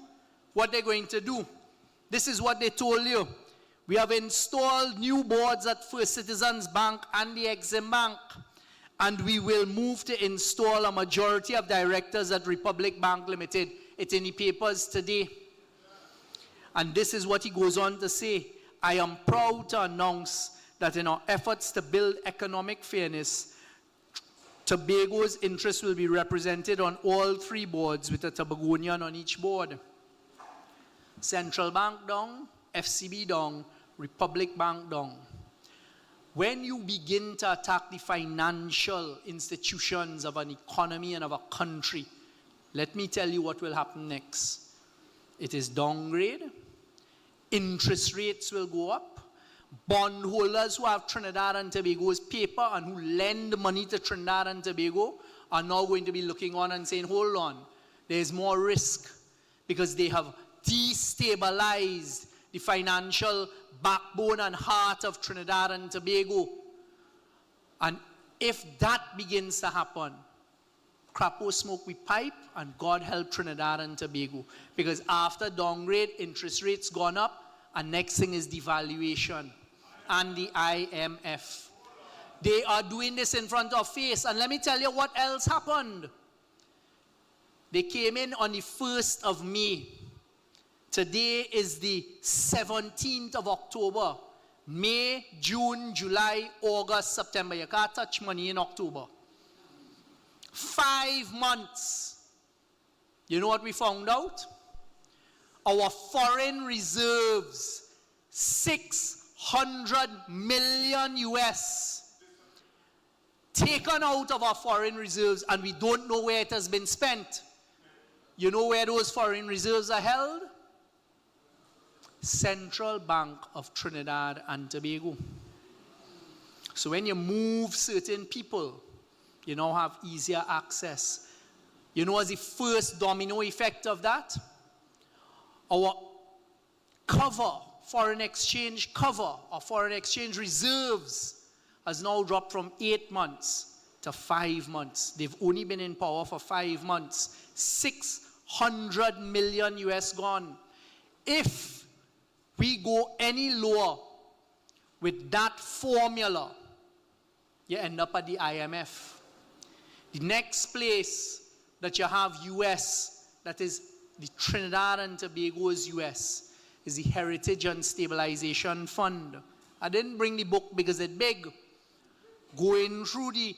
what they're going to do. This is what they told you. We have installed new boards at First Citizens Bank and the Exim Bank. And we will move to install a majority of directors at Republic Bank Limited. It's in the papers today. And this is what he goes on to say. I am proud to announce that in our efforts to build economic fairness, Tobago's interests will be represented on all three boards with a Tobagonian on each board. Central Bank down, FCB down, Republic Bank down. When you begin to attack the financial institutions of an economy and of a country, let me tell you what will happen next. It is downgrade. Interest rates will go up. Bondholders who have Trinidad and Tobago's paper and who lend money to Trinidad and Tobago are now going to be looking on and saying, hold on, there's more risk because they have destabilized the financial backbone and heart of Trinidad and Tobago. And if that begins to happen, crapo smoke we pipe, and God help Trinidad and Tobago. Because after downgrade, interest rates gone up, and next thing is devaluation and the IMF. They are doing this in front of face. And let me tell you what else happened. They came in on the 1st of May. Today is the 17th of October. May, June, July, August, September. You can't touch money in October. 5 months. You know what we found out? Our foreign reserves, 600 million US, taken out of our foreign reserves, and we don't know where it has been spent. You know where those foreign reserves are held? Central Bank of Trinidad and Tobago. So when you move certain people, you now have easier access. You know what's the first domino effect of that? Our cover, foreign exchange cover, or foreign exchange reserves has now dropped from 8 months to 5 months. They've only been in power for 5 months. 600 million US gone. If we go any lower with that formula, you end up at the IMF. The next place that you have US, that is the Trinidad and Tobago's US, is the Heritage and Stabilization Fund. I didn't bring the book because it's big. Going through the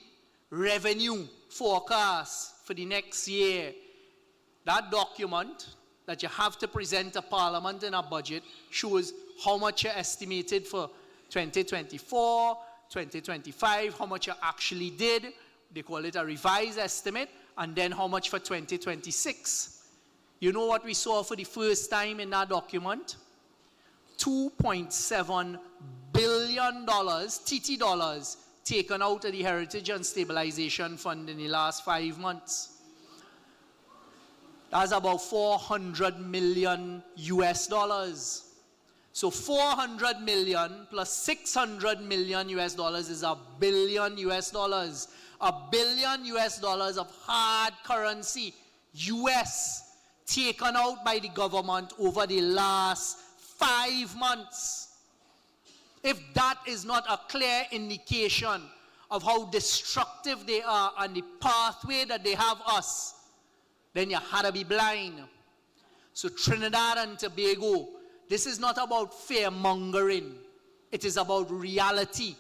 revenue forecast for the next year, that document that you have to present to Parliament in a budget shows how much you estimated for 2024, 2025, how much you actually did. They call it a revised estimate, and then how much for 2026. You know what we saw for the first time in that document? $2.7 billion, TT dollars, taken out of the Heritage and Stabilization Fund in the last 5 months. That's about 400 million US dollars. So 400 million plus 600 million US dollars is $1 billion US dollars. $1 billion US dollars of hard currency, US, taken out by the government over the last 5 months. If that is not a clear indication of how destructive they are and the pathway that they have us, then you had to be blind. So Trinidad and Tobago, this is not about fear-mongering. It is about reality.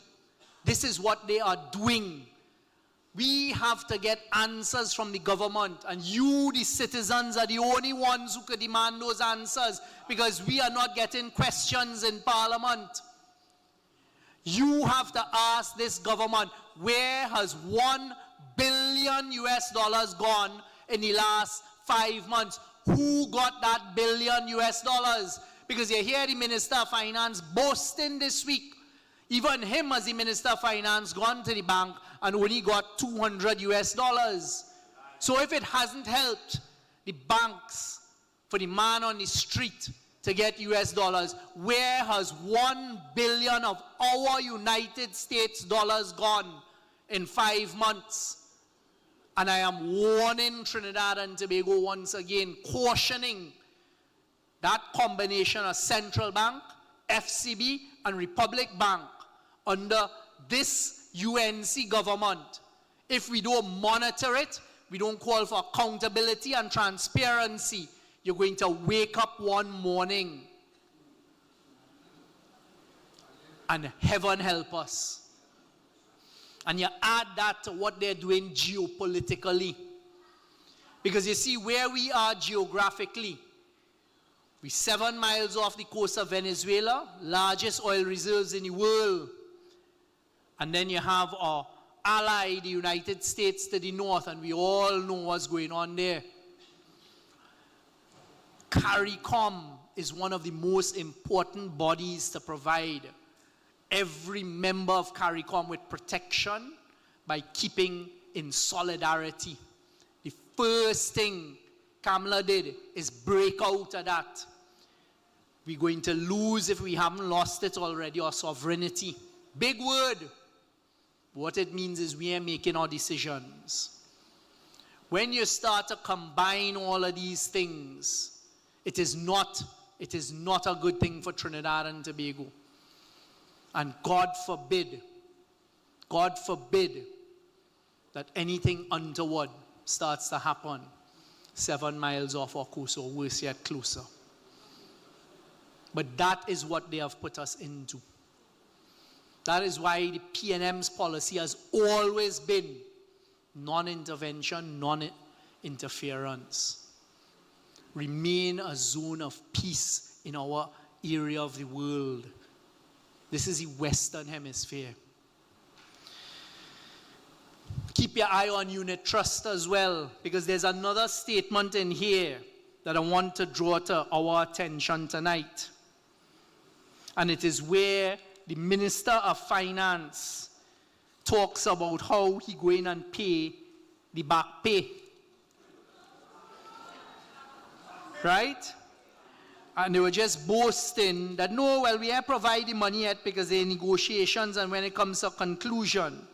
This is what they are doing. We have to get answers from the government, and you, the citizens, are the only ones who could demand those answers, because we are not getting questions in Parliament. You have to ask this government, where has $1 billion US dollars gone in the last 5 months? Who got that billion US dollars? Because you hear the Minister of Finance boasting this week. Even him, as the Minister of Finance, gone to the bank and only got 200 US dollars. So if it hasn't helped the banks for the man on the street to get US dollars, where has 1 billion of our United States dollars gone in 5 months? And I am warning Trinidad and Tobago once again, cautioning that combination of central bank, FCB, and Republic Bank under this UNC government. If we don't monitor it, we don't call for accountability and transparency, you're going to wake up one morning and heaven help us. And you add that to what they're doing geopolitically. Because you see where we are geographically. We're 7 miles off the coast of Venezuela, largest oil reserves in the world. And then you have our ally, the United States, to the north, and we all know what's going on there. CARICOM is one of the most important bodies to provide every member of CARICOM with protection by keeping in solidarity. The first thing Kamala did is break out of that. We're going to lose, if we haven't lost it already, our sovereignty. Big word. What it means is we are making our decisions. When you start to combine all of these things, it is not a good thing for Trinidad and Tobago. And God forbid that anything untoward starts to happen 7 miles off our coast, or worse yet, closer. But that is what they have put us into. That is why the PNM's policy has always been non-intervention, non-interference. Remain a zone of peace in our area of the world. This is the Western Hemisphere. Keep your eye on unit trust as well, because there's another statement in here that I want to draw to our attention tonight. And it is where the Minister of Finance talks about how he going and pay the back pay. Right? And they were just boasting that, no, well, we are providing money yet because there are negotiations and when it comes to a conclusion.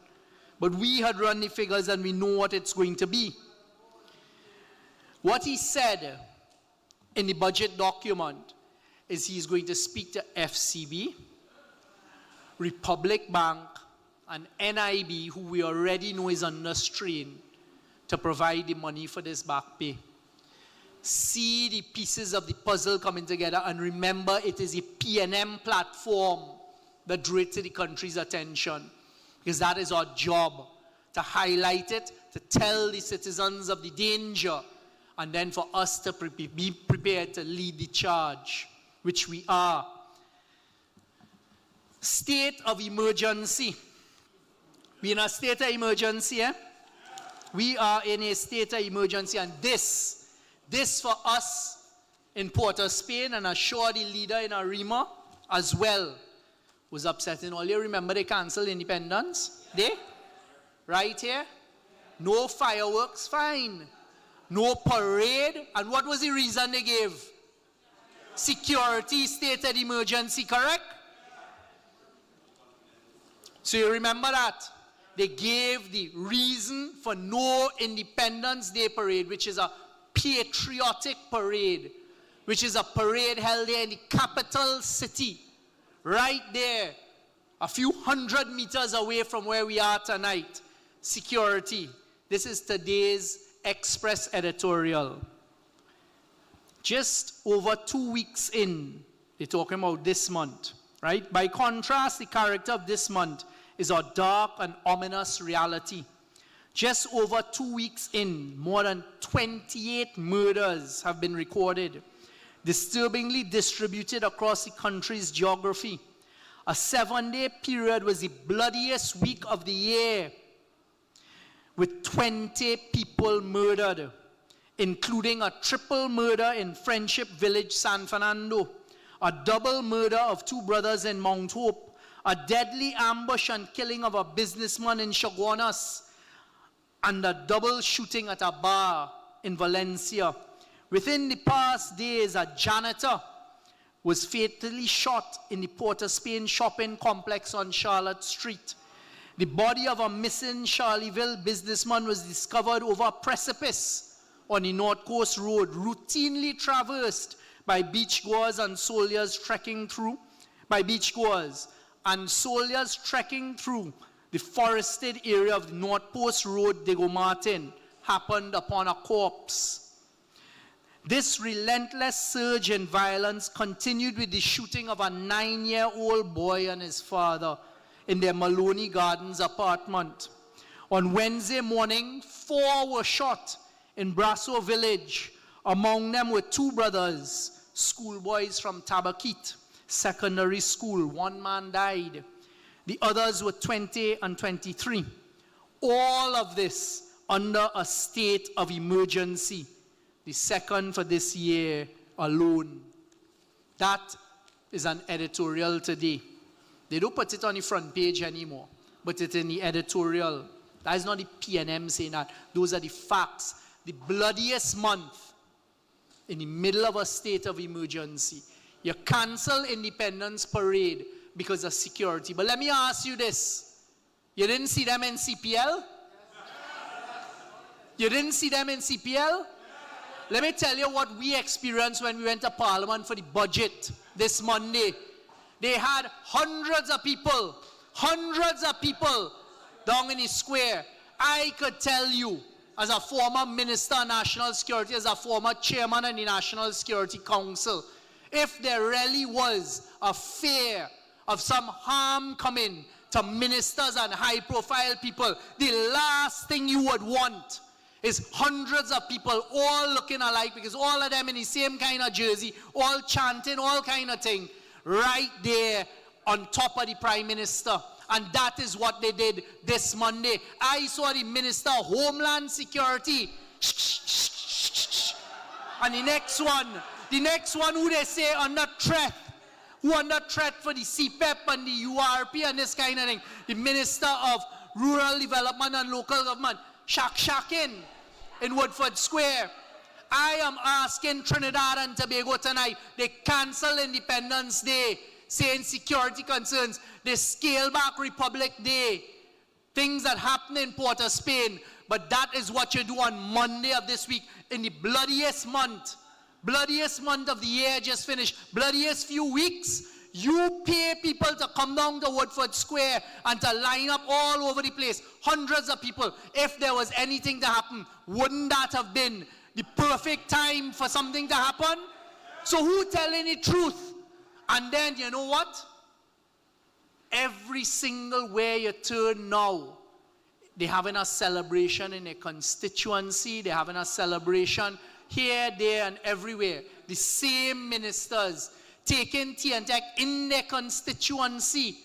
But we had run the figures and we know what it's going to be. What he said in the budget document is he's going to speak to FCB, Republic Bank, and NIB, who we already know is under strain, to provide the money for this back pay. See the pieces of the puzzle coming together, and remember it is a PNM platform that drew it to the country's attention, because that is our job, to highlight it, to tell the citizens of the danger, and then for us to be prepared to lead the charge, which we are. State of emergency. We're in a state of emergency, eh? We are in a state of emergency, and this for us in Port of Spain, and I'm sure the leader in Arima as well, was upsetting. All you remember they canceled Independence Day? Right here? No fireworks, fine. No parade. And what was the reason they gave? security state of emergency, correct? So you remember that? They gave the reason for no Independence Day parade, which is a patriotic parade, which is a parade held there in the capital city, right there, a few hundred meters away from where we are tonight. Security. This is today's Express editorial. Just over 2 weeks in, they're talking about this month, right? By contrast, the character of this month is a dark and ominous reality. Just over 2 weeks in, more than 28 murders have been recorded, disturbingly distributed across the country's geography. A 7-day period was the bloodiest week of the year, with 20 people murdered, including a triple murder in Friendship Village, San Fernando, a double murder of 2 brothers in Mount Hope, a deadly ambush and killing of a businessman in Chaguanas, and a double shooting at a bar in Valencia. Within the past days, a janitor was fatally shot in the Port of Spain shopping complex on Charlotte Street. The body of a missing Charleville businessman was discovered over a precipice on the North Coast Road, routinely traversed by beachgoers and soldiers trekking through, the forested area of the North Post Road, Diego Martin, happened upon a corpse. This relentless surge in violence continued with the shooting of a 9-year-old boy and his father in their Maloney Gardens apartment. On Wednesday morning, 4 were shot in Brasso Village. Among them were 2 brothers, schoolboys from Tabakit Secondary School. 1 man died. The others were 20 and 23. All of this under a state of emergency, the second for this year alone. That is an editorial today. They don't put it on the front page anymore, but it's in the editorial. That is not the PNM saying that. Those are the facts. The bloodiest month in the middle of a state of emergency. You cancel Independence Parade because of security. But let me ask you this. You didn't see them in CPL? You didn't see them in CPL? Let me tell you what we experienced when we went to Parliament for the budget this Monday. They had hundreds of people down in the square. I could tell you, as a former Minister of National Security, as a former Chairman of the National Security Council, if there really was a fear of some harm coming to ministers and high-profile people, the last thing you would want is hundreds of people all looking alike, because all of them in the same kind of jersey, all chanting, all kind of thing, right there on top of the Prime Minister. And that is what they did this Monday. I saw the Minister of Homeland Security. And the next one who they say under threat, who under threat for the CPEP and the URP and this kind of thing, the Minister of Rural Development and Local Government, shacking in Woodford Square. I am asking Trinidad and Tobago tonight, they cancel Independence Day, saying security concerns. They scale back Republic Day, things that happen in Port of Spain. But that is what you do on Monday of this week, in the bloodiest month of the year just finished, bloodiest few weeks. You pay people to come down to Woodford Square and to line up all over the place, hundreds of people. If there was anything to happen, wouldn't that have been the perfect time for something to happen? So who telling the truth? And then, you know what? Every single way you turn now, they're having a celebration in a constituency, they're having a celebration here, there, and everywhere. The same ministers taking tea and tech in their constituency.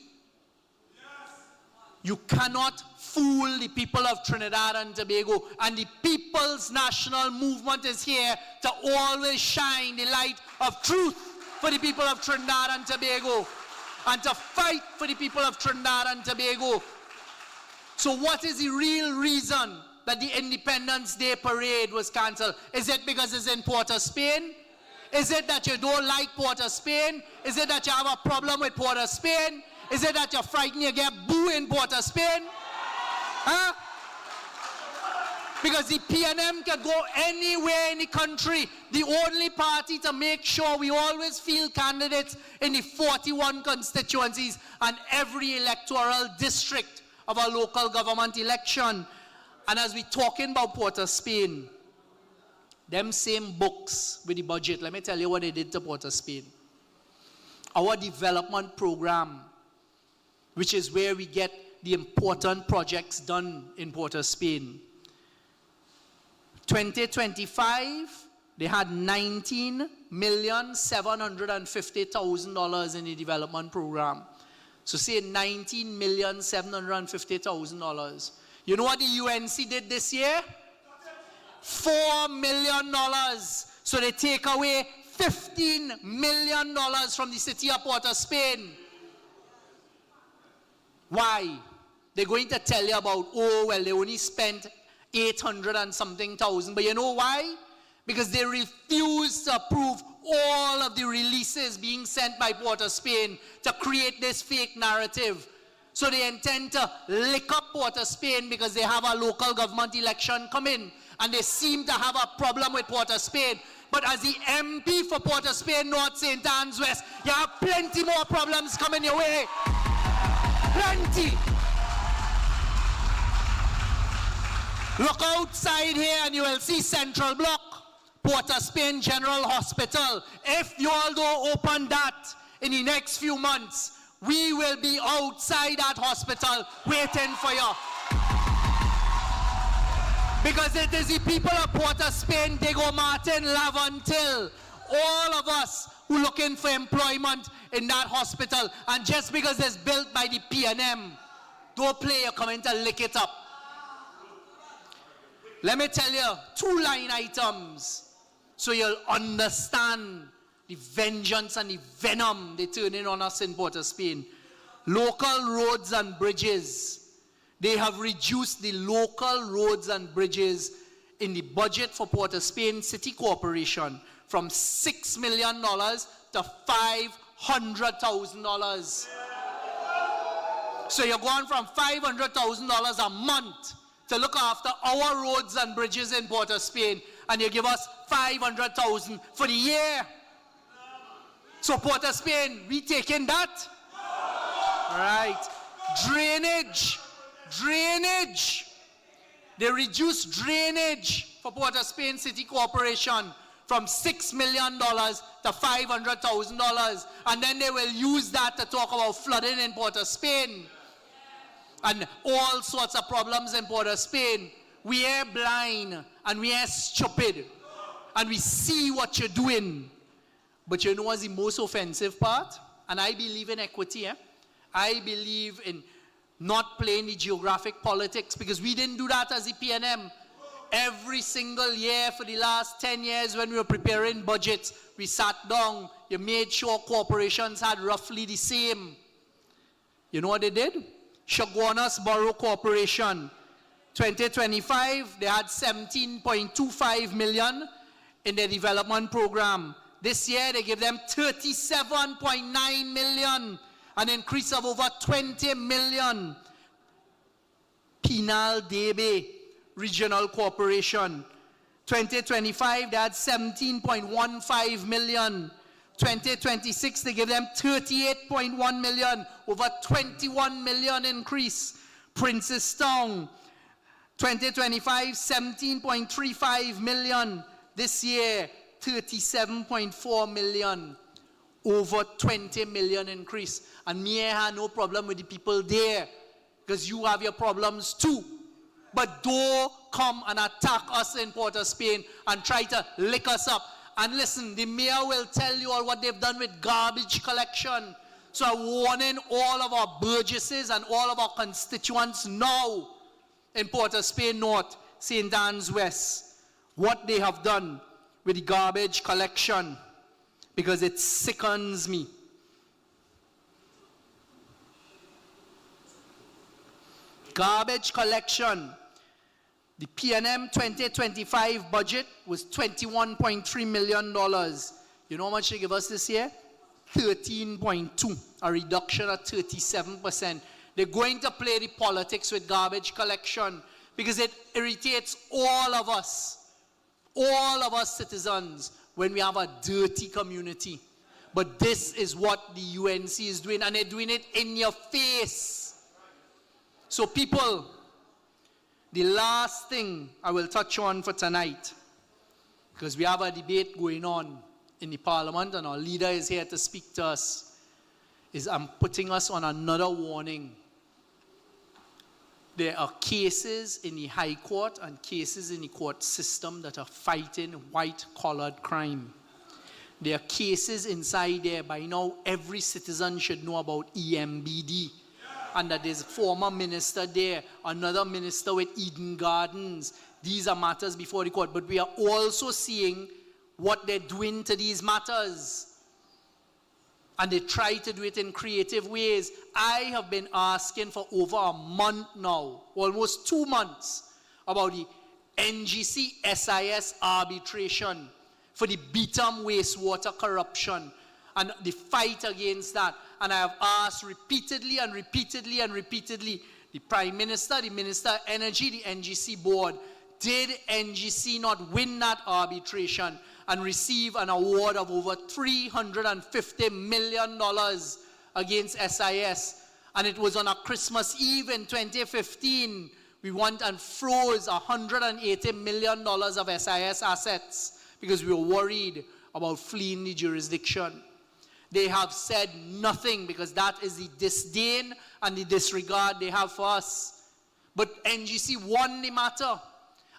You cannot fool the people of Trinidad and Tobago. And the People's National Movement is here to always shine the light of truth for the people of Trinidad and Tobago, and to fight for the people of Trinidad and Tobago. So what is the real reason that the Independence Day parade was cancelled? Is it because it's in Port of Spain? Is it that you don't like Port of Spain? Is it that you have a problem with Port of Spain? Is it that you're frightened you get boo in Port of Spain? Huh? Because the PNM can go anywhere in the country. The only party to make sure we always field candidates in the 41 constituencies and every electoral district of a local government election. And as we're talking about Port of Spain, them same books with the budget, let me tell you what they did to Port of Spain. Our development program, which is where we get the important projects done in Port of Spain. 2025, they had $19,750,000 in the development program. So say $19,750,000. You know what the UNC did this year? $4 million. So they take away $15 million from the city of Port of Spain. Why? They're going to tell you about, oh, well, they only spent 800 and something thousand. But you know why? Because they refuse to approve all of the releases being sent by Port of Spain to create this fake narrative. So they intend to lick up Port of Spain because they have a local government election coming. And they seem to have a problem with Port of Spain. But as the MP for Port of Spain, North St. Anne's West, you have plenty more problems coming your way. Plenty. Look outside here and you will see Central Block, Port of Spain General Hospital. If you all don't open that in the next few months, we will be outside that hospital waiting for you. Because it is the people of Port of Spain, Diego Martin, Lavantil, all of us who are looking for employment in that hospital. And just because it's built by the PNM, don't play, you're coming to lick it up. Let me tell you, 2 line items so you'll understand the vengeance and the venom they turn in on us in Port of Spain. Local roads and bridges. They have reduced the local roads and bridges in the budget for Port of Spain City Corporation from $6 million to $500,000. So you're going from $500,000 a month to look after our roads and bridges in Port of Spain, and you give us $500,000 for the year. So Port of Spain, we taking that? Right. Drainage. They reduced drainage for Port of Spain City Corporation from $6 million to $500,000. And then they will use that to talk about flooding in Port of Spain. And all sorts of problems in Port of Spain. We are blind and we are stupid. And we see what you're doing. But you know what's the most offensive part? And I believe in equity. I believe in not playing the geographic politics, because we didn't do that as the PNM. Every single year for the last 10 years when we were preparing budgets, we sat down, you made sure corporations had roughly the same. You know what they did? Chaguanas Borough Corporation, 2025, they had 17.25 million in their development program. This year, they give them 37.9 million, an increase of over 20 million. Penal Debe Regional Corporation, 2025, they had 17.15 million. 2026, they give them 38.1 million, over 21 million increase. Princestown, 2025, 17.35 million. This year, 37.4 million, over 20 million increase. And me, I have no problem with the people there, because you have your problems too. But don't come and attack us in Port of Spain and try to lick us up. And listen, the mayor will tell you all what they've done with garbage collection. So I'm warning all of our burgesses and all of our constituents now in Port of Spain North, St. Anne's West, what they have done with the garbage collection, because it sickens me. Garbage collection. The PNM 2025 budget was $21.3 million. You know how much they give us this year? 13.2, a reduction of 37%. They're going to play the politics with garbage collection because it irritates all of us citizens, when we have a dirty community. But this is what the UNC is doing, and they're doing it in your face. So people, the last thing I will touch on for tonight, because we have a debate going on in the parliament and our leader is here to speak to us, is I'm putting us on another warning. There are cases in the High Court and cases in the court system that are fighting white-collared crime. There are cases inside there. By now, every citizen should know about EMBD. And that there's a former minister there, another minister with Eden Gardens. These are matters before the court. But we are also seeing what they're doing to these matters. And they try to do it in creative ways. I have been asking for over a month now, almost 2 months, about the NGC SIS arbitration for the Beetham wastewater corruption and the fight against that. And I have asked repeatedly and repeatedly and repeatedly, the Prime Minister, the Minister of Energy, the NGC board, did NGC not win that arbitration and receive an award of over $350 million against SIS? And it was on a Christmas Eve in 2015. We went and froze $180 million of SIS assets because we were worried about fleeing the jurisdiction. They have said nothing because that is the disdain and the disregard they have for us. But NGC won the matter.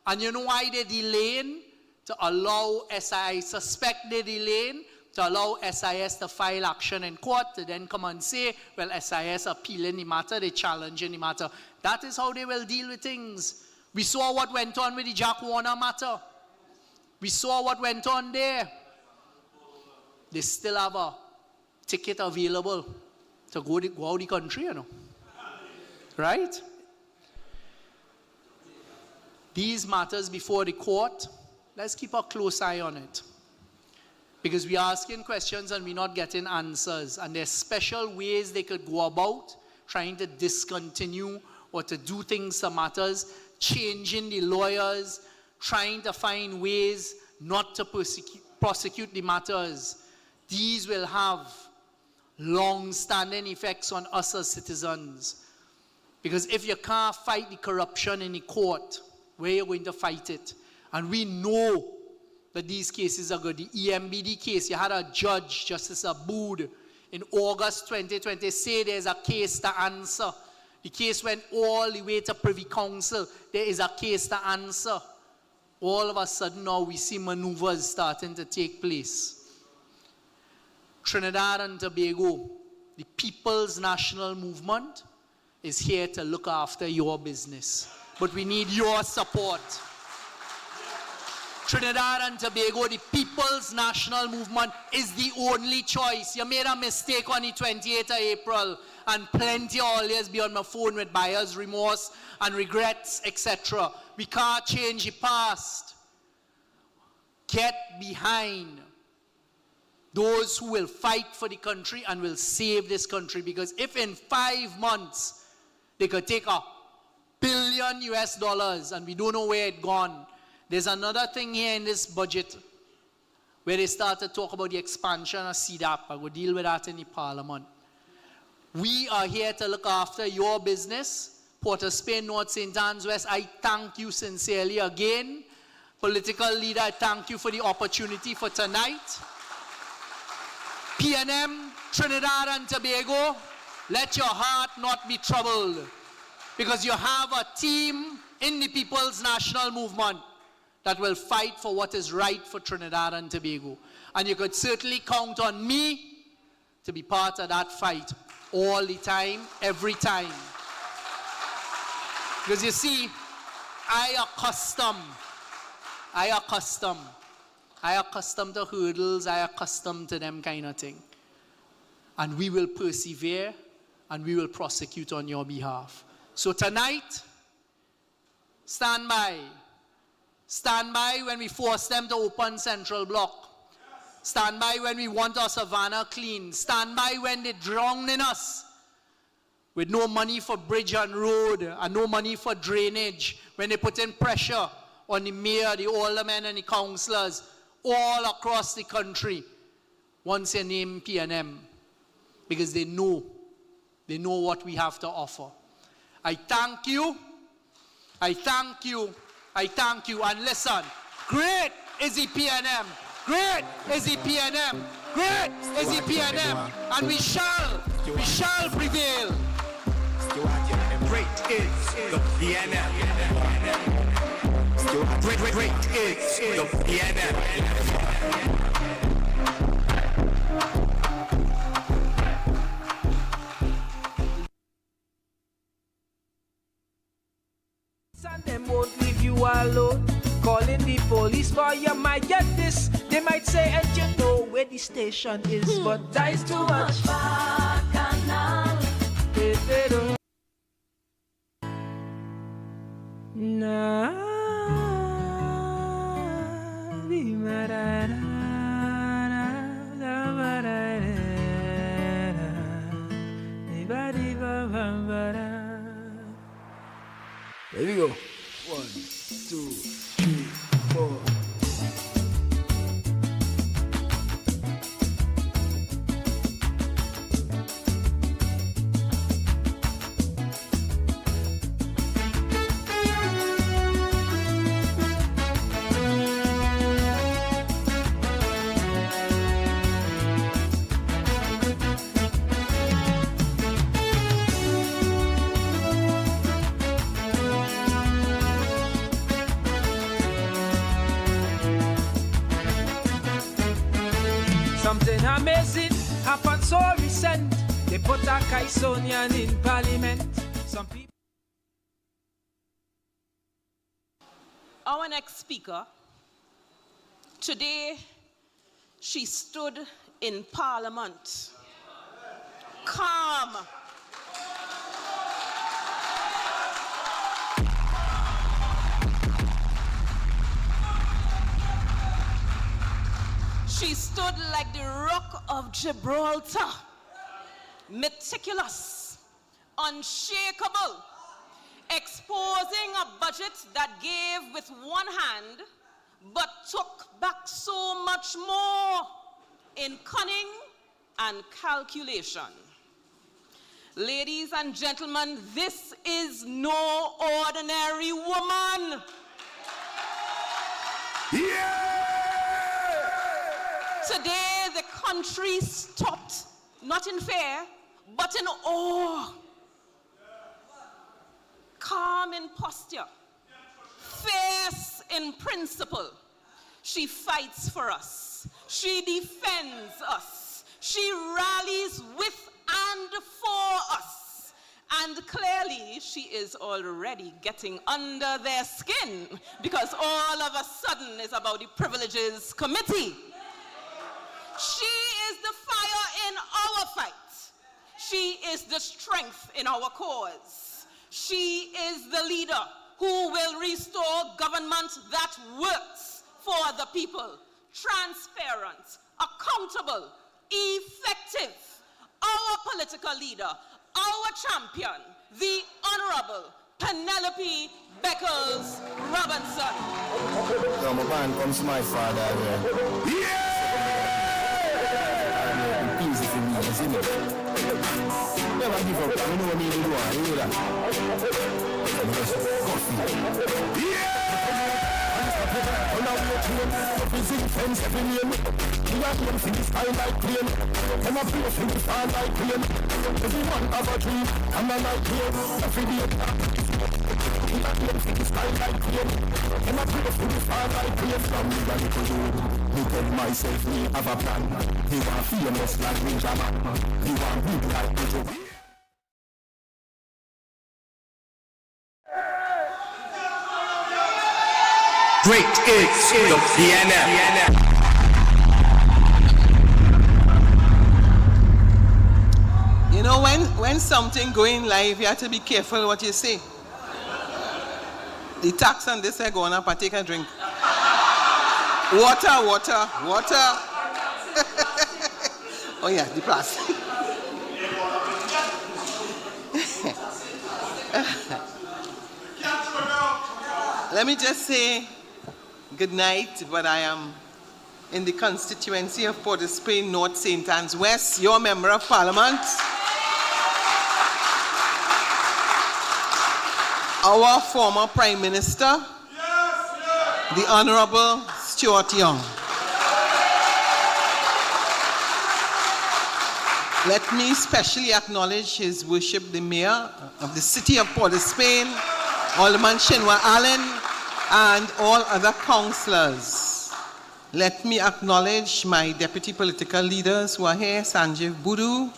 And you know why they're delaying? To allow SIS, I suspect they're delaying to allow SIS to file action in court, to then come and say, well, SIS appealing the matter, they challenging the matter. That is how they will deal with things. We saw what went on with the Jack Warner matter. We saw what went on there. They still have a ticket available to go out the country, you know. Right? These matters before the court, let's keep a close eye on it. Because we're asking questions and we're not getting answers. And there's special ways they could go about trying to discontinue or to do things to matters, changing the lawyers, trying to find ways not to prosecute the matters. These will have long-standing effects on us as citizens. Because if you can't fight the corruption in the court, where you're going to fight it? And we know that these cases are good. The EMBD case, you had a judge, Justice Abood, in August 2020 say there's a case to answer. The case went all the way to Privy Council. There is a case to answer. All of a sudden now we see maneuvers starting to take place. Trinidad and Tobago, the People's National Movement, is here to look after your business. But we need your support. Trinidad and Tobago, the People's National Movement is the only choice. You made a mistake on the 28th of April, and plenty always be on my phone with buyer's remorse and regrets, etc. We can't change the past. Get behind those who will fight for the country and will save this country. Because if in 5 months they could take $1 billion and we don't know where it's gone. There's another thing here in this budget where they start to talk about the expansion of CDAP. I will deal with that in the parliament. We are here to look after your business. Port of Spain, North St. Anne's West, I thank you sincerely again. Political leader, I thank you for the opportunity for tonight. PNM, Trinidad and Tobago, let your heart not be troubled. Because you have a team in the People's National Movement that will fight for what is right for Trinidad and Tobago. And you could certainly count on me to be part of that fight all the time, every time. Because you see, I accustomed to hurdles, I accustomed to them kind of thing. And we will persevere and we will prosecute on your behalf. So tonight, stand by. Stand by when we force them to open Central Block. Stand by when we want our savannah clean. Stand by when they drown in us. With no money for bridge and road and no money for drainage. When they put in pressure on the mayor, the aldermen and the councillors all across the country. Once you name PNM. Because they know what we have to offer. I thank you. I thank you. I thank you. And listen, great is the PNM. Great is the PNM. Great is the PNM. And we shall prevail. Great is the PNM. Great is the PNM. And them won't leave you alone. Calling the police for you might get this. They might say, and you know where the station is, but that is too much. They don't. There we go. 1, 2, 3, 4. Something amazing happened so recent. They put a Kaisonian in parliament. Some people. Our next speaker, today she stood in Parliament, calm, she stood like the Rock of Gibraltar, meticulous, unshakable, exposing a budget that gave with one hand, but took back so much more in cunning and calculation. Ladies and gentlemen, this is no ordinary woman. Today, the country stopped, not in fear, but in awe. Calm in posture, fierce in principle. She fights for us. She defends us. She rallies with and for us. And clearly, she is already getting under their skin because all of a sudden it's about the Privileges Committee. She is the fire in our fight. She is the strength in our cause. She is the leader who will restore government that works for the people, transparent, accountable, effective. Our political leader, our champion, the Honorable Penelope Beckles Robinson. Now my man comes to my father here. Yeah! Easy for me, isn't it? Never give up. You know what I mean? You know that. Yeah! Fence every name. We are going to this high like plane. And I feel from this high like plane. Everyone have a dream. I'm a like plane. Every day. We are going to this high like plane. And I feel from this high like plane. From me a little road. Look at myself, me have a plan. He want famous like Ninja Man. He want big like Little. Great is the PNM. You know, when something going live, you have to be careful what you say. The tax on this, I go on up and take a drink. Water. Oh yeah, the plastic. Let me just say good night, but I am in the constituency of Port of Spain, North St. Anne's West, your Member of Parliament. Our former Prime Minister, the Honorable Stuart Young. Let me specially acknowledge His Worship the Mayor of the City of Port of Spain, Alderman Shinwa Allen, and all other councillors. Let me acknowledge my deputy political leaders who are here, Sanjeev Boodoo,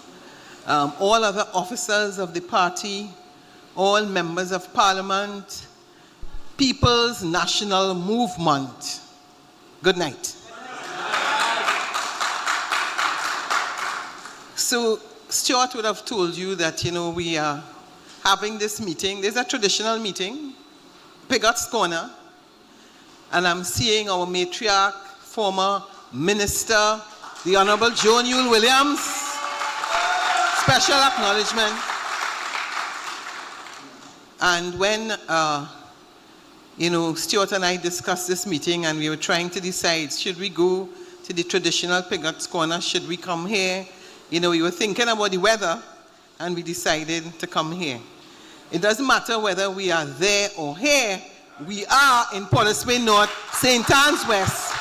all other officers of the party, all members of Parliament, People's National Movement. Good night. So Stuart would have told you that, we are having this meeting. There's a traditional meeting, Pigot's Corner, and I'm seeing our matriarch, former minister, the Honorable Joan Yule Williams. Special acknowledgement. And when, Stuart and I discussed this meeting and we were trying to decide, should we go to the traditional Pigot's Corner? Should we come here? We were thinking about the weather and we decided to come here. It doesn't matter whether we are there or here, we are in Port of Spain North, St. Anne's West,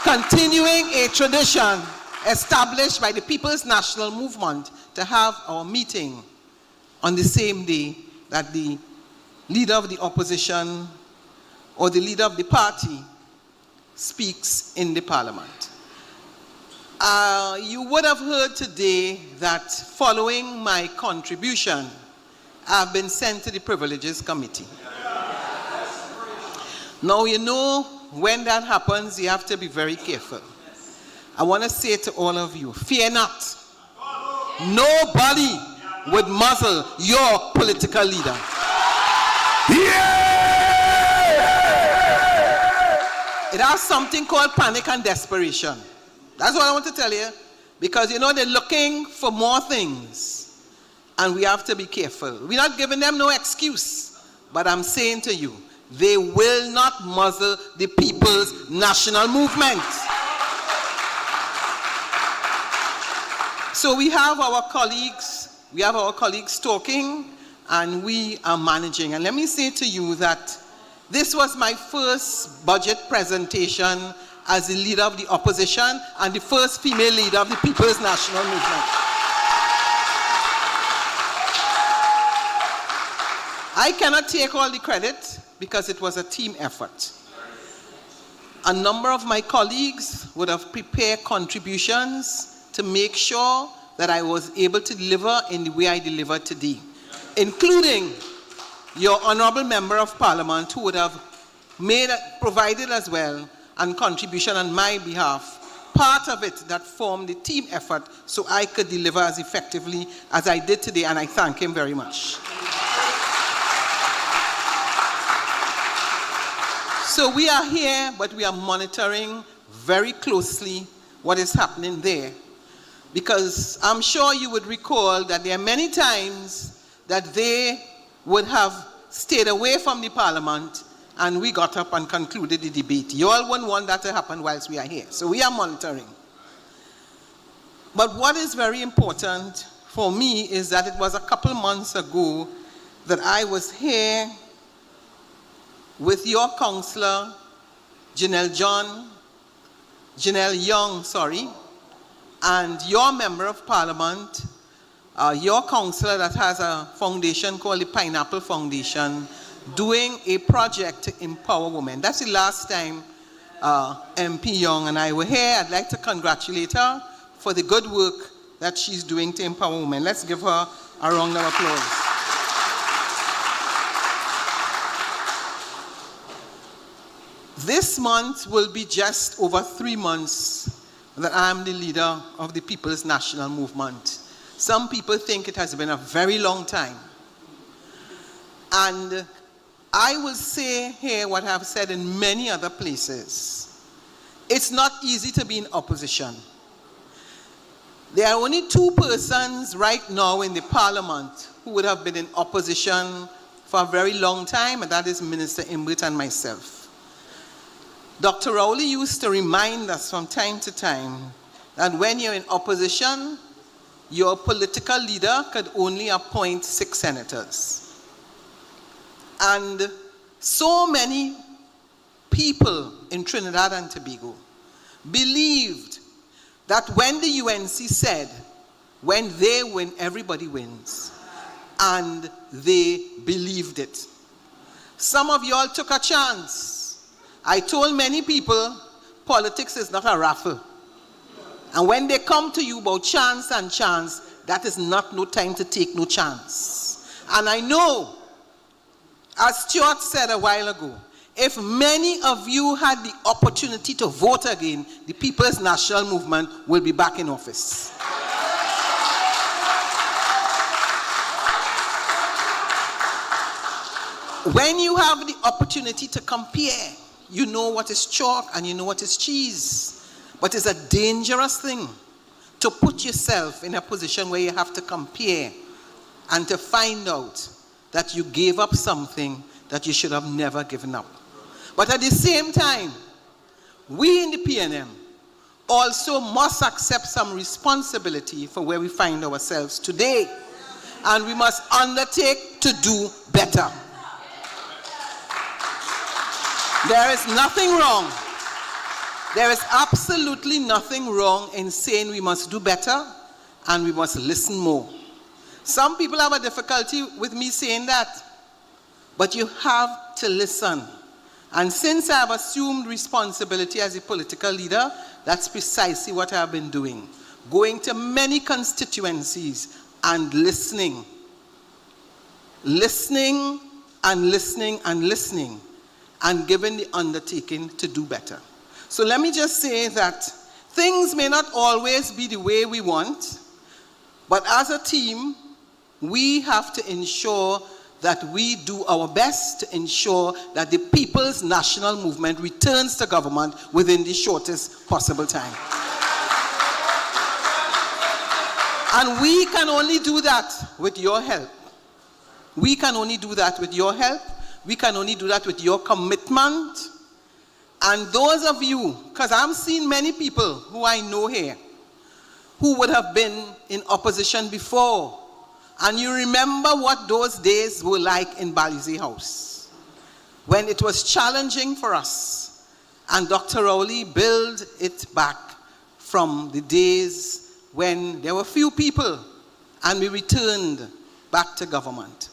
continuing a tradition established by the People's National Movement to have our meeting on the same day that the leader of the opposition or the leader of the party speaks in the Parliament. You would have heard today that following my contribution, I've been sent to the Privileges Committee. Now, when that happens, you have to be very careful. I want to say to all of you, fear not. Nobody would muzzle your political leader. It has something called panic and desperation. That's what I want to tell you. Because, they're looking for more things. And we have to be careful. We're not giving them no excuse. But I'm saying to you, they will not muzzle the People's National Movement. So we have our colleagues talking, and we are managing. And let me say to you that this was my first budget presentation as the leader of the opposition and the first female leader of the People's National Movement. I cannot take all the credit because it was a team effort. A number of my colleagues would have prepared contributions to make sure that I was able to deliver in the way I delivered today, including your Honorable Member of Parliament, who would have provided as well a contribution on my behalf, part of it that formed the team effort so I could deliver as effectively as I did today, and I thank him very much. So we are here, but we are monitoring very closely what is happening there. Because I'm sure you would recall that there are many times that they would have stayed away from the Parliament and we got up and concluded the debate. You all wouldn't want that to happen whilst we are here. So we are monitoring. But what is very important for me is that it was a couple months ago that I was here with your councillor, Janelle Young, and your Member of Parliament, your councillor that has a foundation called the Pineapple Foundation, doing a project to empower women. That's the last time MP Young and I were here. I'd like to congratulate her for the good work that she's doing to empower women. Let's give her a round of applause. This month will be just over 3 months that I'm the leader of the People's National Movement. Some people think it has been a very long time. And I will say here what I've said in many other places. It's not easy to be in opposition. There are only two persons right now in the parliament who would have been in opposition for a very long time, and that is Minister Imbert and myself. Dr. Rowley used to remind us from time to time that when you're in opposition, your political leader could only appoint 6 senators. And so many people in Trinidad and Tobago believed that when the UNC said, when they win, everybody wins, and they believed it. Some of y'all took a chance. I told many people, politics is not a raffle. And when they come to you about chance and chance, that is not no time to take no chance. And I know, as Stuart said a while ago, if many of you had the opportunity to vote again, the People's National Movement will be back in office. When you have the opportunity to compare, you know what is chalk and you know what is cheese. But it's a dangerous thing to put yourself in a position where you have to compare and to find out that you gave up something that you should have never given up. But at the same time, we in the PNM also must accept some responsibility for where we find ourselves today. And we must undertake to do better. There is nothing wrong. There is absolutely nothing wrong in saying we must do better and we must listen more. Some people have a difficulty with me saying that, but you have to listen. And since I have assumed responsibility as a political leader, that's precisely what I've been doing. Going to many constituencies and listening. Listening and listening and listening, and giving the undertaking to do better. So let me just say that things may not always be the way we want, but as a team, we have to ensure that we do our best to ensure that the People's National Movement returns to government within the shortest possible time. And we can only do that with your help. We can only do that with your help. We can only do that with your commitment. And those of you, because I'm seeing many people who I know here, who would have been in opposition before, and you remember what those days were like in Balize House, when it was challenging for us, and Dr. Rowley built it back from the days when there were few people, and we returned back to government.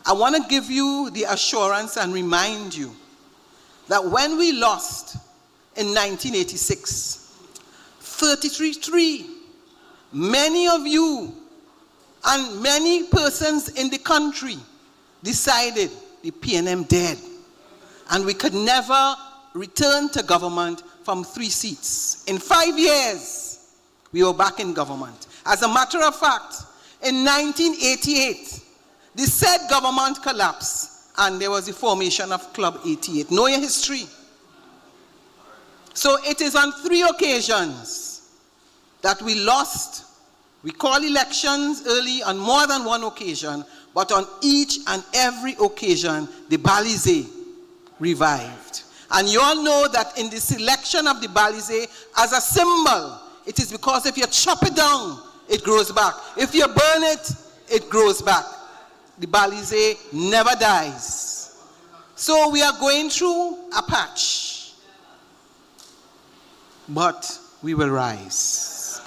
I want to give you the assurance and remind you that when we lost in 1986, 33-3, many of you and many persons in the country decided the PNM dead. And we could never return to government from 3 seats. In 5 years, we were back in government. As a matter of fact, in 1988, the said government collapsed and there was the formation of Club 88. Know your history. So it is on 3 occasions that we lost. We call elections early on more than 1 occasion, but on each and every occasion, the Balize revived. And you all know that in the selection of the Balize as a symbol, it is because if you chop it down, it grows back. If you burn it, it grows back. The Balize never dies. So we are going through a patch, but we will rise.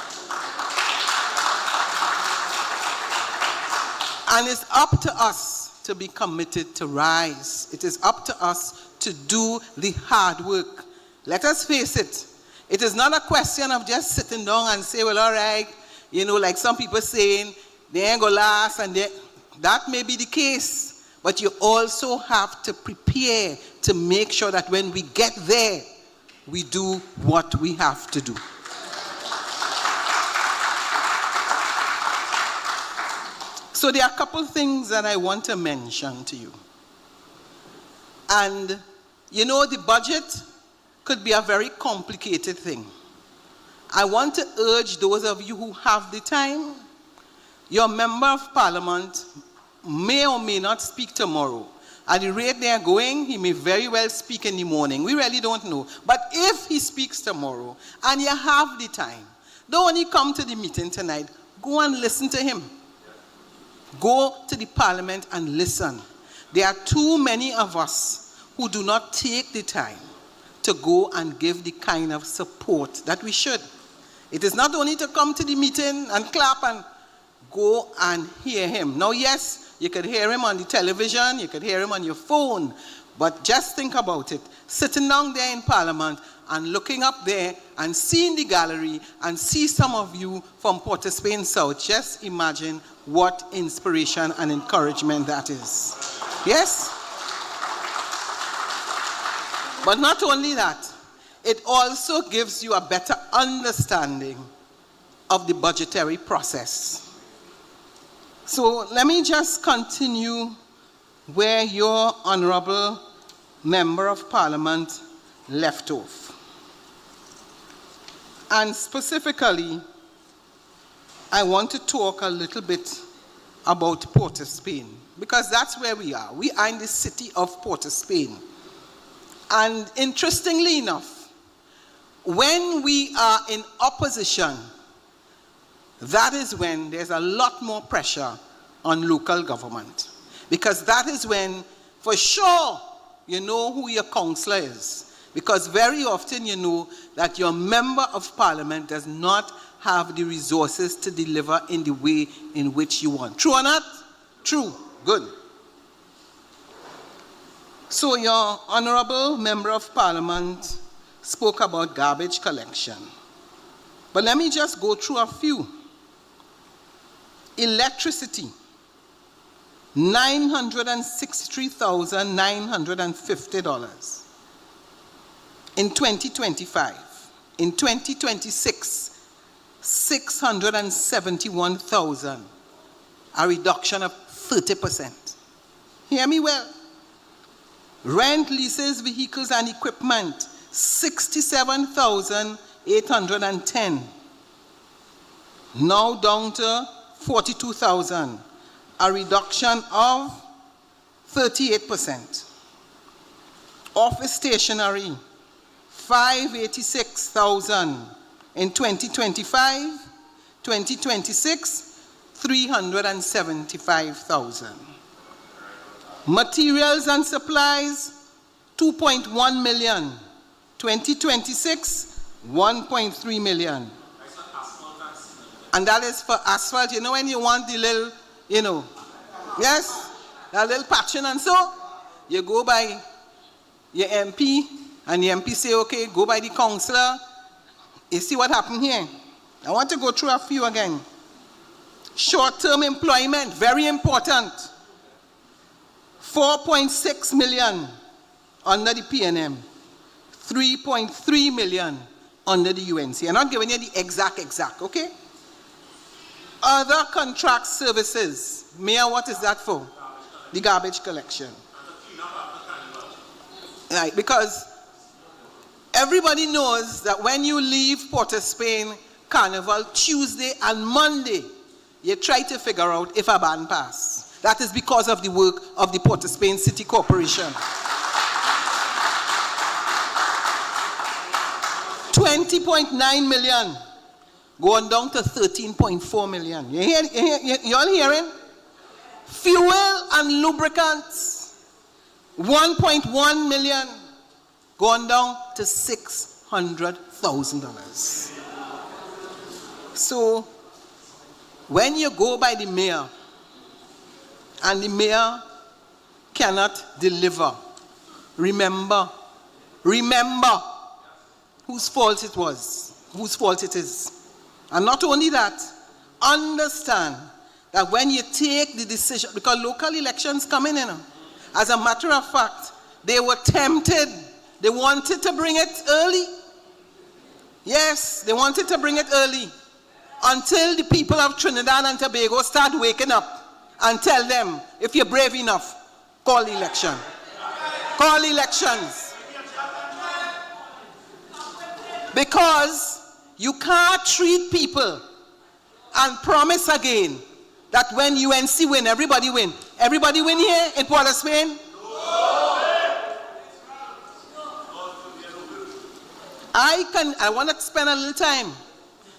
And it's up to us to be committed to rise. It is up to us to do the hard work. Let us face it. It is not a question of just sitting down and say, well, all right, you know, like some people saying, they ain't gonna last, and that may be the case, but you also have to prepare to make sure that when we get there, we do what we have to do. So there are a couple things that I want to mention to you. And you know, the budget could be a very complicated thing. I want to urge those of you who have the time, your member of parliament may or may not speak tomorrow. At the rate they are going, he may very well speak in the morning. We really don't know. But if he speaks tomorrow and you have the time, don't only come to the meeting tonight, go and listen to him. Go to the parliament and listen. There are too many of us who do not take the time to go and give the kind of support that we should. It is not only to come to the meeting and clap and go and hear him. Now, yes, you could hear him on the television, you could hear him on your phone, but just think about it. Sitting down there in Parliament and looking up there and seeing the gallery and see some of you from Port of Spain South, just imagine what inspiration and encouragement that is. Yes? But not only that, it also gives you a better understanding of the budgetary process. So let me just continue where your honorable member of parliament left off. And specifically, I want to talk a little bit about Port of Spain, because that's where we are. We are in the city of Port of Spain. And interestingly enough, when we are in opposition, that is when there's a lot more pressure on local government. Because that is when, for sure, you know who your councillor is. Because very often you know that your member of parliament does not have the resources to deliver in the way in which you want. True or not? True. Good. So your honorable member of parliament spoke about garbage collection. But let me just go through a few. Electricity, $963,950 in 2025. In 2026, $671,000, a reduction of 30%. Hear me well. Rent, leases, vehicles, and equipment, $67,810. Now down to $42,000, a reduction of 38%. Office stationery, $586,000 in 2025, 2026, $375,000. Materials and supplies, $2.1 million, 2026, $1.3 million. And that is for asphalt. You know when you want the little, yes, that little patching and so, you go by your MP, and the MP say, okay, go by the councillor. You see what happened here? I want to go through a few again. Short-term employment, very important. 4.6 million under the PNM, 3.3 million under the UNC. I'm not giving you the exact, okay? Other contract services. Mayor, what is that for? The garbage collection. Right, because everybody knows that when you leave Port of Spain Carnival Tuesday and Monday, you try to figure out if a ban pass. That is because of the work of the Port of Spain City Corporation. 20.9 million. Going down to 13.4 million. You all hearing? Fuel and lubricants, $1.1 million, going down to $600,000. So, when you go by the mayor, and the mayor cannot deliver, remember whose fault it was, whose fault it is. And not only that, understand that when you take the decision, because local elections coming in, as a matter of fact, they were tempted. They wanted to bring it early. Yes, they wanted to bring it early until the people of Trinidad and Tobago start waking up and tell them, if you're brave enough, call election. Call elections. Because You can't treat people and promise again that when UNC win, everybody win. Everybody win here in Port of Spain? I want to spend a little time,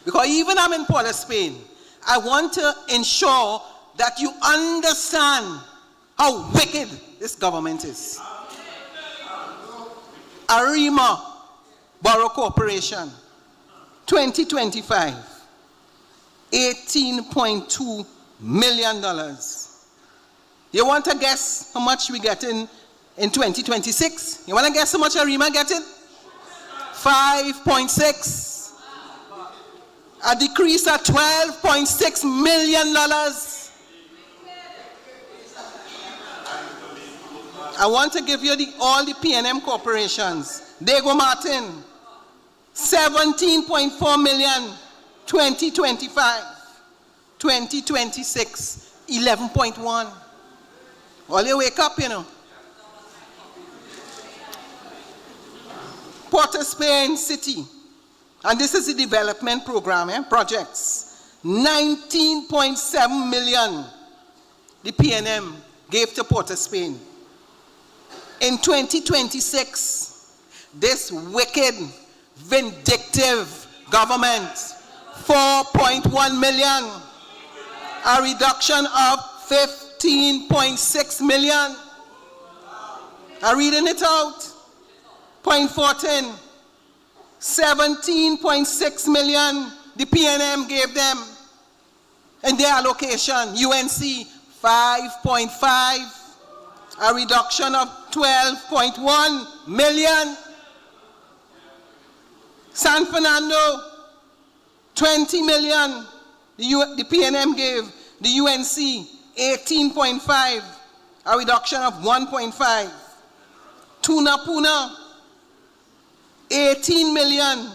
because even I'm in Port of Spain, I want to ensure that you understand how wicked this government is. Arima Borough Corporation, 2025, $18.2 million. You want to guess how much we get in 2026? You want to guess how much Arima getting? 5.6. A decrease of $12.6 million. I want to give you all the PNM corporations. Dago Martin, 17.4 million, 2025. 2026, 11.1. All you wake up, you know. Port of Spain City, and this is the development program, projects, 19.7 million the PNM gave to Port of Spain. In 2026, this wicked, vindictive government, 4.1 million, a reduction of 15.6 million. I'm reading it out. Point 14, 17.6 million the PNM gave them in their allocation. UNC 5.5, a reduction of 12.1 million. San Fernando, 20 million the PNM gave the UNC, 18.5, a reduction of 1.5. Tunapuna, 18 million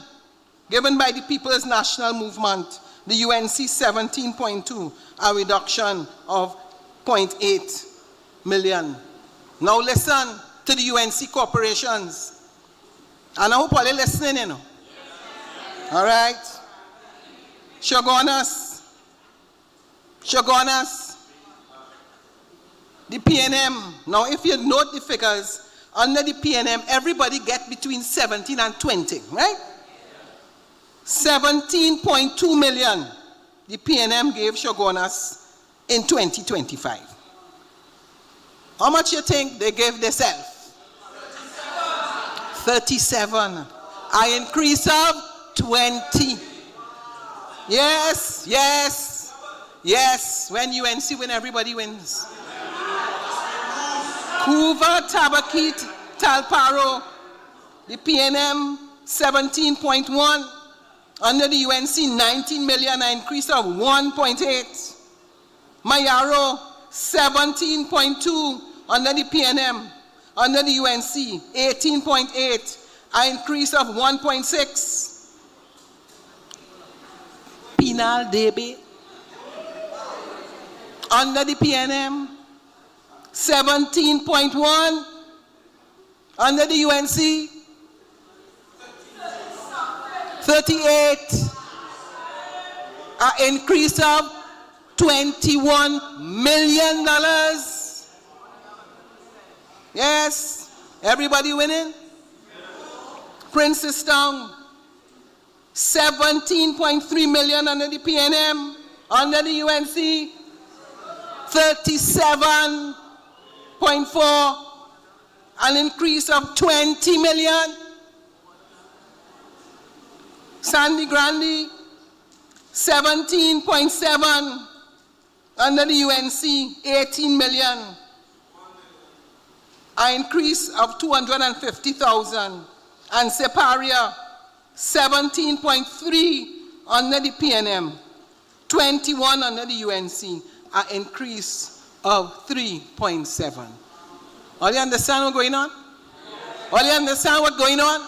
given by the People's National Movement, the UNC 17.2, a reduction of 0.8 million. Now listen to the UNC corporations. And I hope all are listening, you know. All right. Shogunas. The PNM. Now if you note the figures, under the PNM, everybody get between 17 and 20, right? 17.2 million the PNM gave Shogunas in 2025. How much you think they gave themselves? 37. An increase of 20. Yes, yes, yes. When UNC win, everybody wins. Cuba, Tabakit, Talparo, the PNM 17.1, under the UNC 19 million, an increase of 1.8. Mayaro 17.2 under the PNM, under the UNC 18.8, an increase of 1.6. Penal DB under the PNM 17.1, under the UNC 38, an increase of $21 million. Yes, everybody winning? Princestown, 17.3 million under the PNM, under the UNC 37.4, an increase of 20 million. Sandy Grande, 17.7, under the UNC, 18 million, an increase of 250,000. And Separia, 17.3 under the PNM, 21 under the UNC, an increase of 3.7. All you understand what's going on? All you understand what's going on?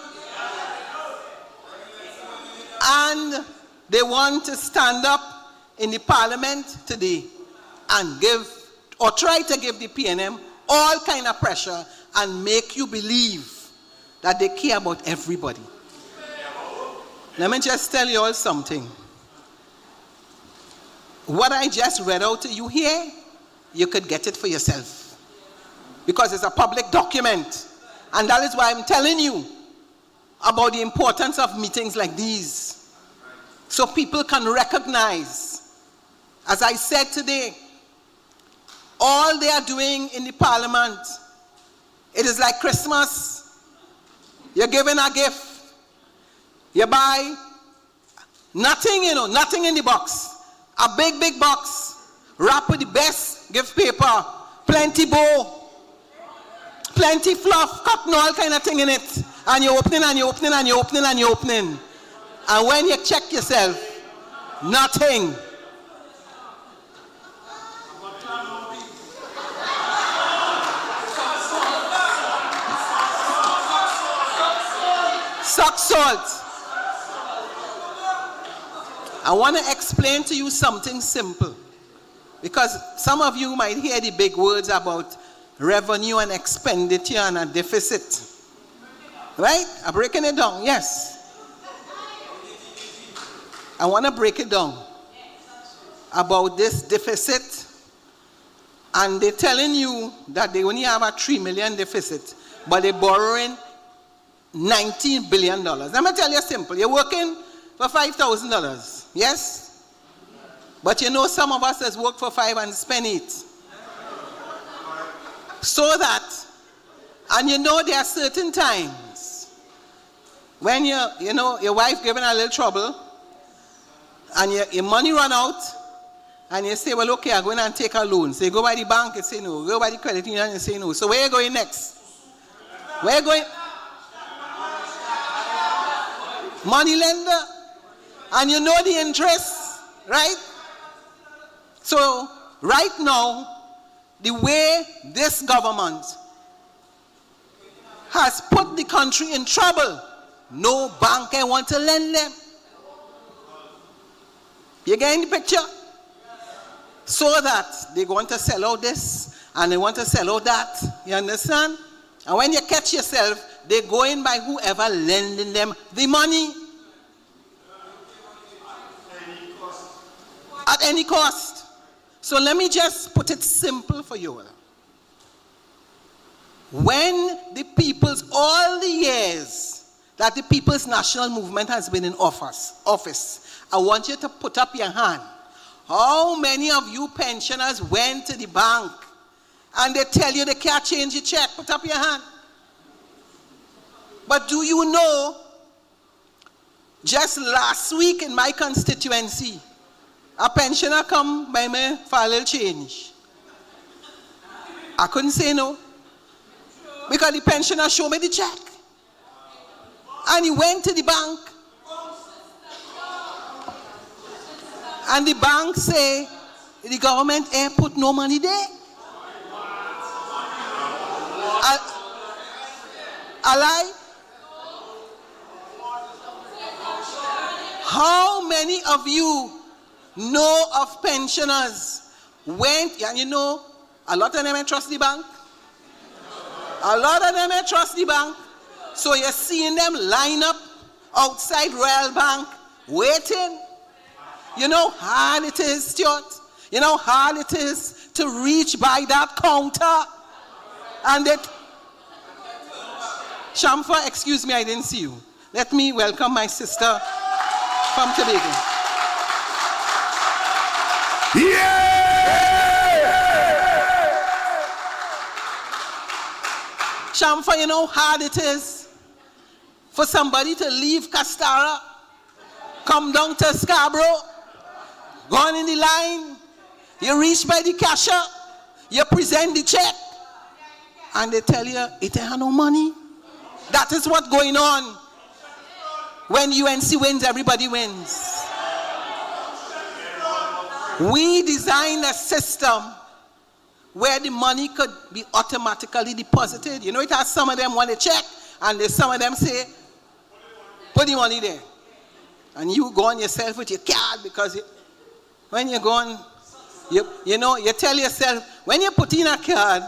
And they want to stand up in the parliament today and give, or try to give the PNM all kind of pressure and make you believe that they care about everybody. Let me just tell you all something. What I just read out to you here, you could get it for yourself. Because it's a public document. And that is why I'm telling you about the importance of meetings like these. So people can recognize, as I said today, all they are doing in the parliament, it is like Christmas. You're giving a gift. You buy nothing, nothing in the box. A big, big box, wrapped with the best gift paper, plenty bow, plenty fluff, cotton, all kind of thing in it. And you're opening, and you're opening, and you're opening, and you're opening. And when you check yourself, nothing. Suck salt. I want to explain to you something simple. Because some of you might hear the big words about revenue and expenditure and a deficit. Right? I'm breaking it down, yes. I want to break it down about this deficit. And they're telling you that they only have a 3 million deficit, but they're borrowing $19 billion. Let me tell you simple. You're working for $5,000. Yes? But you know some of us has worked for 5 and spent it. So that, and you know there are certain times when your wife giving a little trouble and your money run out and you say, well, okay, I'm going to take a loan. So you go by the bank, you say no. Go by the credit union, you say no. So where are you going next? Where are you going? Money lender. And you know the interest, right? So, right now, the way this government has put the country in trouble, no bank can want to lend them. You getting the picture? So that they want to sell out this and they want to sell out that. You understand? And when you catch yourself, they go in by whoever lending them the money. At any cost. So let me just put it simple for you. When the people's, all the years that the People's National Movement has been in office, I want you to put up your hand. How many of you pensioners went to the bank and they tell you they can't change your check? Put up your hand. But do you know, just last week in my constituency, a pensioner come by me for a little change. I couldn't say no. Because the pensioner showed me the check. And he went to the bank. And the bank say, the government ain't put no money there. A lie? How many of you know of pensioners went, and you know, a lot of them ain't trust the bank. A lot of them ain't trust the bank. So you're seeing them line up outside Royal Bank, waiting. You know how hard it is, Stuart? You know how hard it is to reach by that counter? And that... Shamfa, excuse me, I didn't see you. Let me welcome my sister from Tobago. Shamfa, you know how hard it is for somebody to leave Castara, come down to Scarborough, go on in the line, you reach by the cashier, you present the check, and they tell you, it ain't no money. That is what's going on. When UNC wins, everybody wins. We designed a system where the money could be automatically deposited. You know, it has some of them want to check, and there's some of them say, put the money there. And you go on yourself with your card, because when you go on, you know, you tell yourself, when you put in a card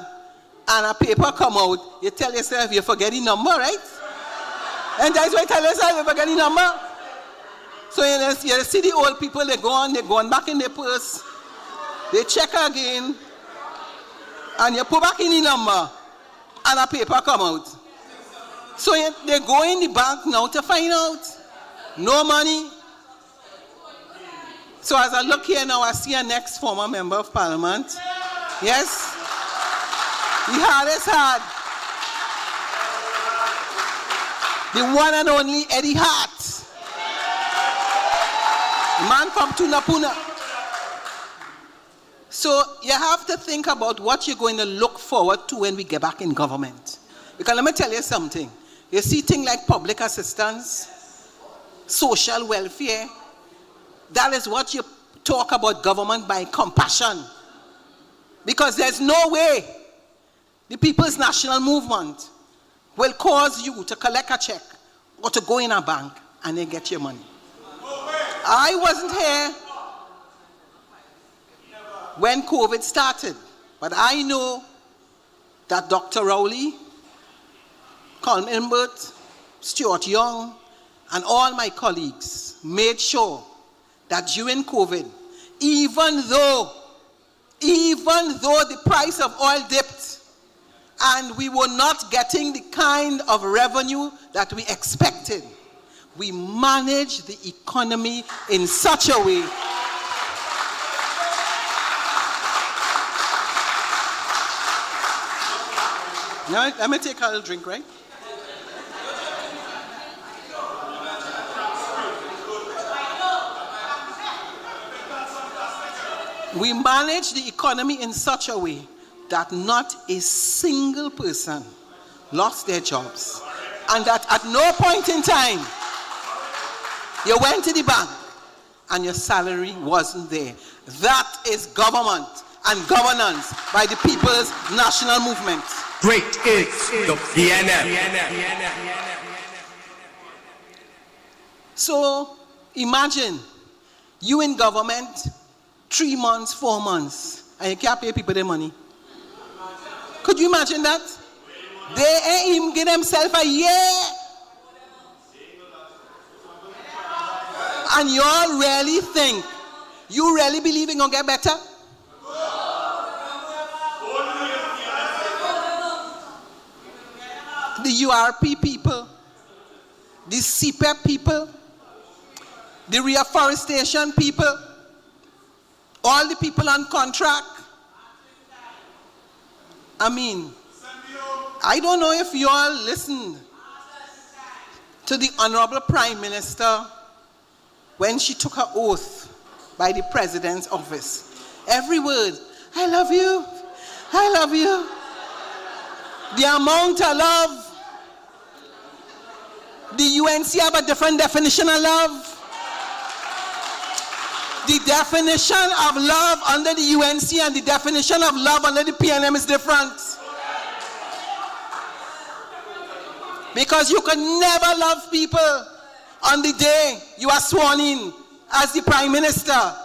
and a paper come out, you tell yourself you forget the number, right? And that's why you tell yourself you forget the number. So you see the old people, they're going back in their purse. They check again. And you put back in the number. And a paper come out. So they go in the bank now to find out. No money. So as I look here now, I see a next former member of parliament. Yes. The hardest hard. The one and only Eddie Hart. The man from Tunapuna. So you have to think about what you're going to look forward to when we get back in government. Because let me tell you something. You see things like public assistance, social welfare. That is what you talk about government by compassion. Because there's no way the People's National Movement will cause you to collect a check or to go in a bank and then get your money. I wasn't here when COVID started, but I know that Dr. Rowley, Colm Imbert, Stuart Young, and all my colleagues made sure that during COVID, even though the price of oil dipped and we were not getting the kind of revenue that we expected, we managed the economy in such a way now, let me take a little drink, right? We managed the economy in such a way that not a single person lost their jobs. And that at no point in time, you went to the bank and your salary wasn't there. That is government and governance by the People's National Movement. Great is the PNM. So imagine you in government 3 months, 4 months, and you can't pay people their money. Could you imagine that? They ain't even give themselves a year. And you all really think, you really believe it's going to get better? The URP people, the CPEP people, the reforestation people, all the people on contract. I mean, I don't know if you all listened to the Honorable Prime Minister when she took her oath by the President's office. Every word, I love you, I love you. The amount of love. The UNC have a different definition of love. The definition of love under the UNC and the definition of love under the PNM is different. Because you can never love people on the day you are sworn in as the Prime Minister,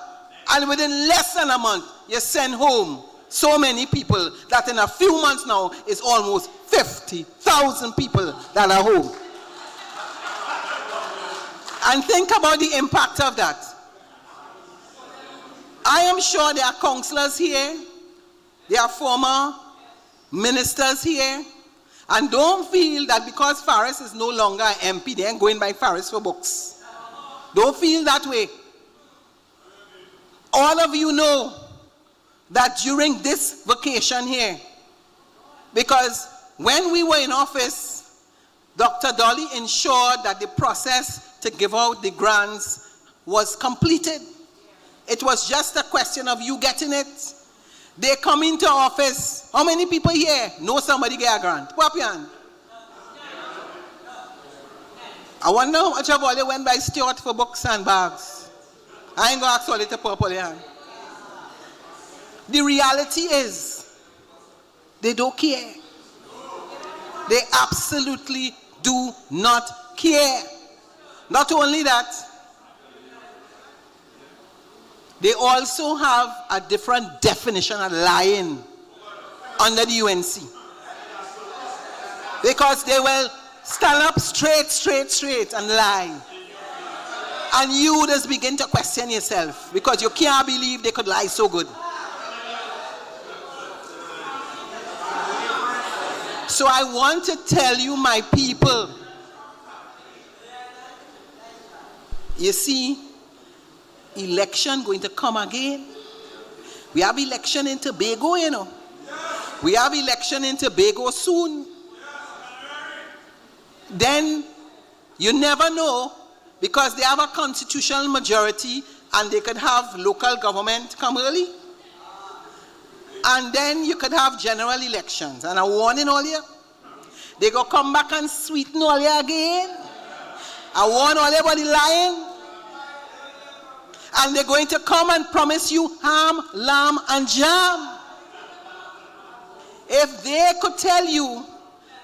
and within less than a month you send home so many people that in a few months now is almost 50,000 people that are home. And think about the impact of that. I am sure there are councillors here, there are former ministers here, and don't feel that because Faris is no longer an MP, they ain't going by Faris for books. Don't feel that way. All of you know that during this vacation here, because when we were in office, Dr. Dolly ensured that the process to give out the grants was completed. It was just a question of you getting it. They come into office. How many people here know somebody get a grant? Put up your hand. I wonder how much of all they went by Stuart for books and bags. I ain't going to ask all it to put up all your hand. The reality is, they don't care. They absolutely do not care. Not only that, they also have a different definition of lying under the UNC. Because they will stand up straight and lie. And you just begin to question yourself because you can't believe they could lie so good. So I want to tell you, my people, you see, election going to come again. We have election in Tobago, you know. We have election in Tobago soon. Then you never know, because they have a constitutional majority and they could have local government come early. And then you could have general elections. And I'm warning all you, they go come back and sweeten all you again. I warn all you about the lying. And they're going to come and promise you ham, lamb, and jam. If they could tell you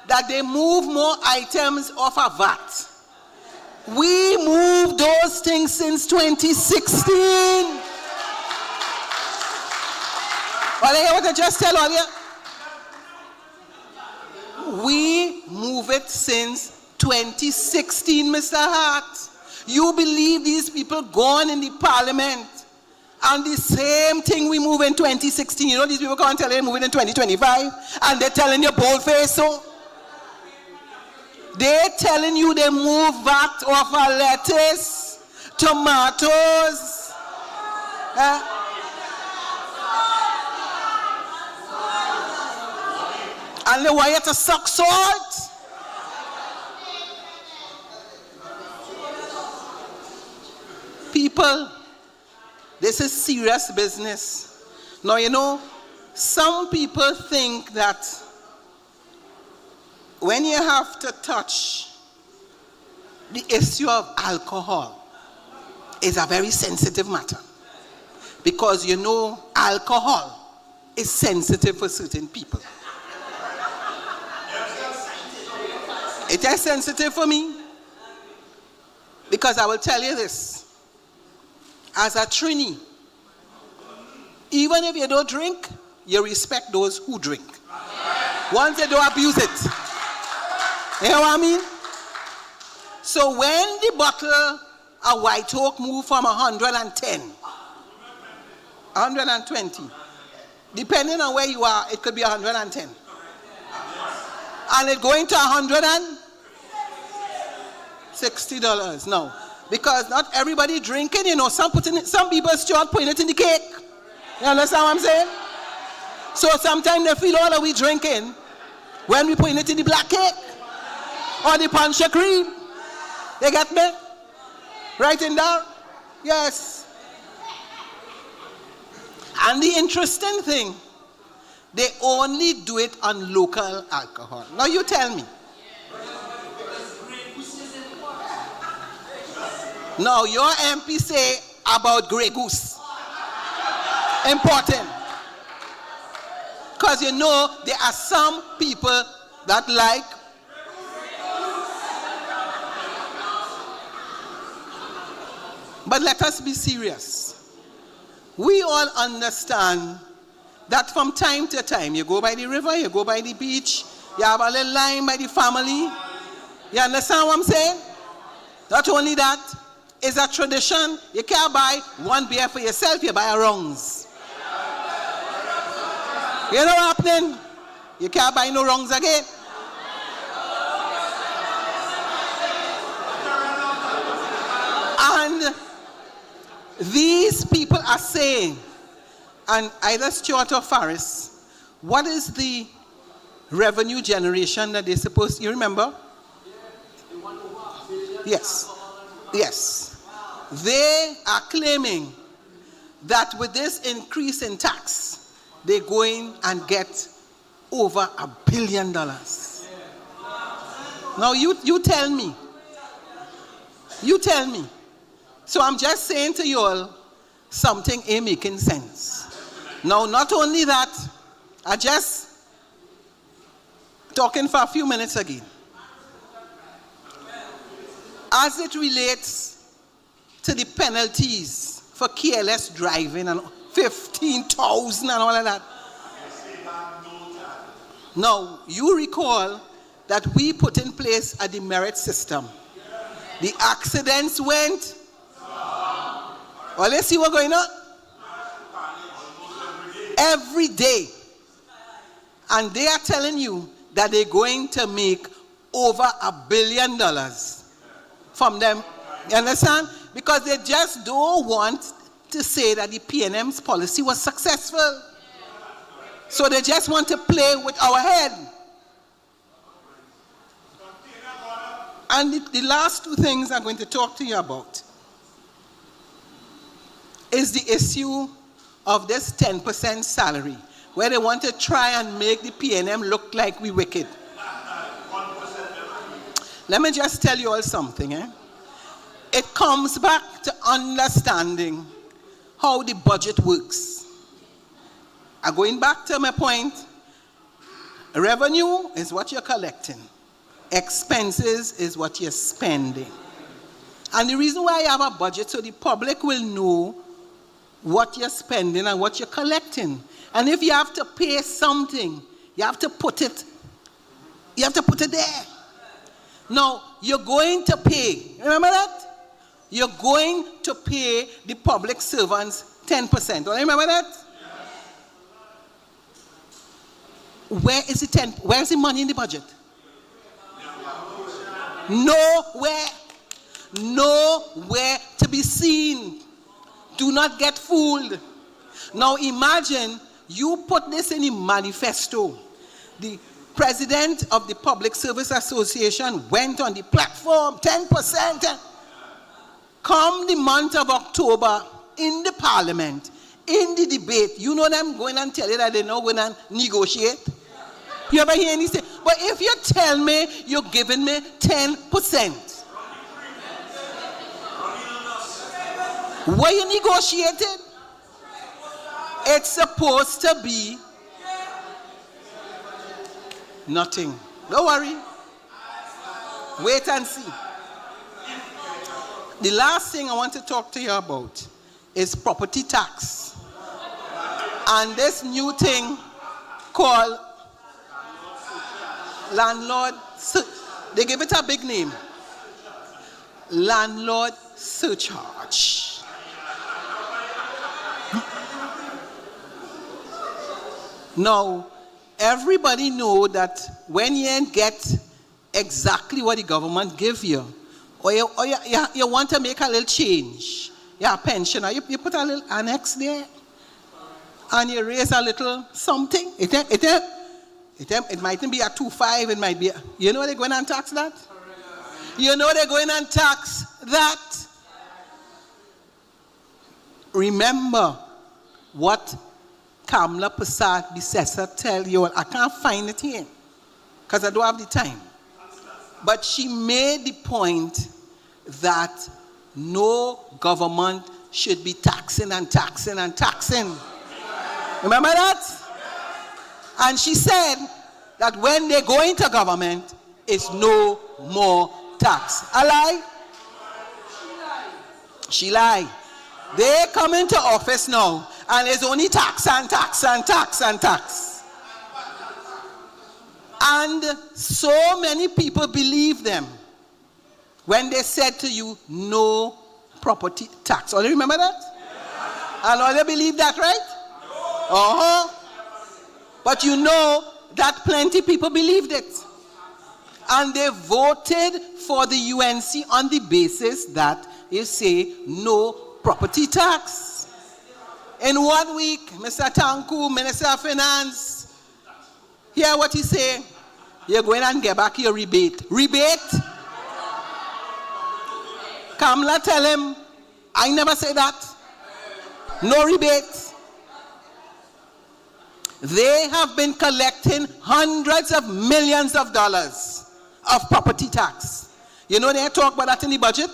that they move more items off a VAT, we moved those things since 2016. But I want to just tell all you, we move it since 2016, Mr. Hart. You believe these people gone in the parliament and the same thing we move in 2016. You know these people come and tell you they move it in 2025 and they're telling you bold-faced so. They're telling you they move VAT off of lettuce, tomatoes. And they want you to suck salt. People, this is serious business. Now, you know, some people think that when you have to touch the issue of alcohol, it's a very sensitive matter. Because, you know, alcohol is sensitive for certain people. It is sensitive for me. Because I will tell you this. As a Trini, even if you don't drink, you respect those who drink. Once they don't abuse it. You know what I mean? So when the bottle of White Oak moved from 110, 120, depending on where you are, it could be 110. And it going to $160 now. Because not everybody drinking, you know, some people start putting it in the cake. You understand what I'm saying? So sometimes they feel all that we drinking when we putting it in the black cake or the punch cream. They get me? Writing down? Yes. And the interesting thing, they only do it on local alcohol. Now you tell me. Now, your MP say about Grey Goose. Important. Because you know, there are some people that like. But let us be serious. We all understand that from time to time, you go by the river, you go by the beach, you have a little line by the family. You understand what I'm saying? Not only that, it's a tradition. You can't buy one beer for yourself, you buy a rungs. You know what's happening? You can't buy no rungs again. And these people are saying, and either Stuart or Faris, what is the revenue generation that they're supposed to, you remember? Yes. Yes. They are claiming that with this increase in tax, they're going and get over $1 billion. Now you tell me. You tell me. So I'm just saying to you all, something ain't making sense. Now, not only that, I just talking for a few minutes again. As it relates to the penalties for careless driving and 15,000 and all of that. Now, you recall that we put in place a demerit system. The accidents went Well, let's see what's going on. Every day. And they are telling you that they're going to make over $1 billion from them. You understand? Because they just don't want to say that the PNM's policy was successful. So they just want to play with our head. And the last two things I'm going to talk to you about is the issue of this 10% salary, where they want to try and make the PNM look like we wicked. Let me just tell you all something. It comes back to understanding how the budget works. Going back to my point, revenue is what you're collecting. Expenses is what you're spending. And the reason why I have a budget, so the public will know what you're spending and what you're collecting. And if you have to pay something, you have to put it there. Now, you're going to pay, remember that? You're going to pay the public servants 10%. Do you remember that? Where is the money in the budget? Nowhere. Nowhere to be seen. Do not get fooled. Now imagine you put this in a manifesto. The president of the Public Service Association went on the platform, 10%. Come the month of October, in the parliament, in the debate, you know them going and tell you that they're not going to negotiate? You ever hear anything? But if you tell me you're giving me 10%, what you negotiated? It's supposed to be nothing. Don't worry. Wait and see. The last thing I want to talk to you about is property tax. And this new thing called landlord, they give it a big name. Landlord surcharge. Now, everybody know that when you get exactly what the government give you, or you want to make a little change, your pensioner, you put a little annex there, and you raise a little something. It mightn't be a 2.5, it might be, you know they're going and tax that? You know they're going and tax that? Remember what Kamla Prasad Bisesa tell you. I can't find it here because I don't have the time. But she made the point that no government should be taxing and taxing and taxing. Remember that? And she said that when they go into government, it's no more tax. A lie? She lied. They come into office now, and it's only tax and tax and tax and tax. And so many people believe them when they said to you, no property tax. All you remember that? And all they believe that, right? But you know that plenty people believed it. And they voted for the UNC on the basis that you say no property tax. In 1 week, Mr. Tanku, Minister of Finance, hear what he say. You're going and get back your rebate. Rebate? Kamla tell him, I never say that. No rebate. They have been collecting hundreds of millions of dollars of property tax. You know they talk about that in the budget?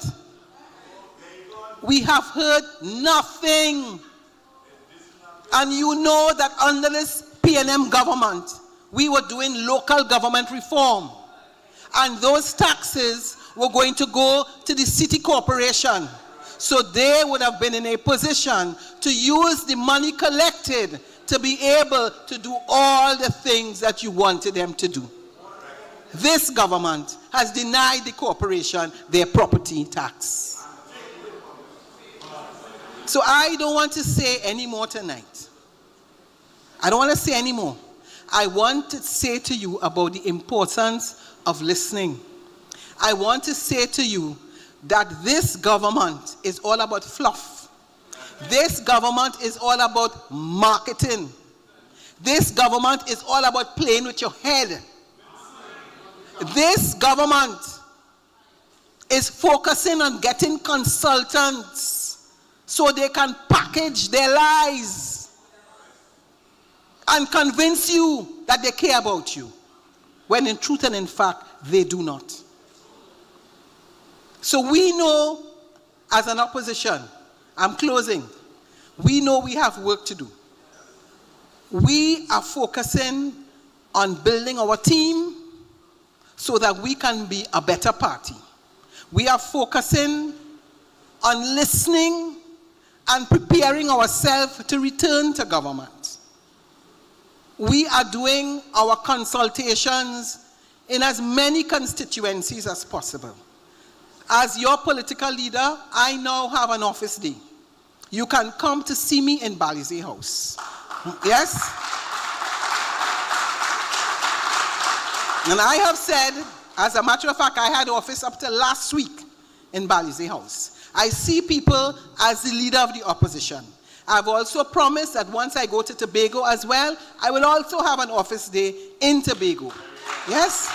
We have heard nothing. And you know that under this PNM government, we were doing local government reform. And those taxes were going to go to the city corporation. So they would have been in a position to use the money collected to be able to do all the things that you wanted them to do. This government has denied the corporation their property tax. So I don't want to say any more tonight. I don't want to say any more. I want to say to you about the importance of listening. I want to say to you that this government is all about fluff. This government is all about marketing. This government is all about playing with your head. This government is focusing on getting consultants so they can package their lies and convince you that they care about you, when in truth and in fact, they do not. So we know, as an opposition, I'm closing, we know we have work to do. We are focusing on building our team so that we can be a better party. We are focusing on listening and preparing ourselves to return to government. We are doing our consultations in as many constituencies as possible. As your political leader, I now have an office day. You can come to see me in Balizé House. Yes? And I have said, as a matter of fact, I had office up till last week in Balizé House. I see people as the leader of the opposition. I've also promised that once I go to Tobago as well, I will also have an office day in Tobago. Yes?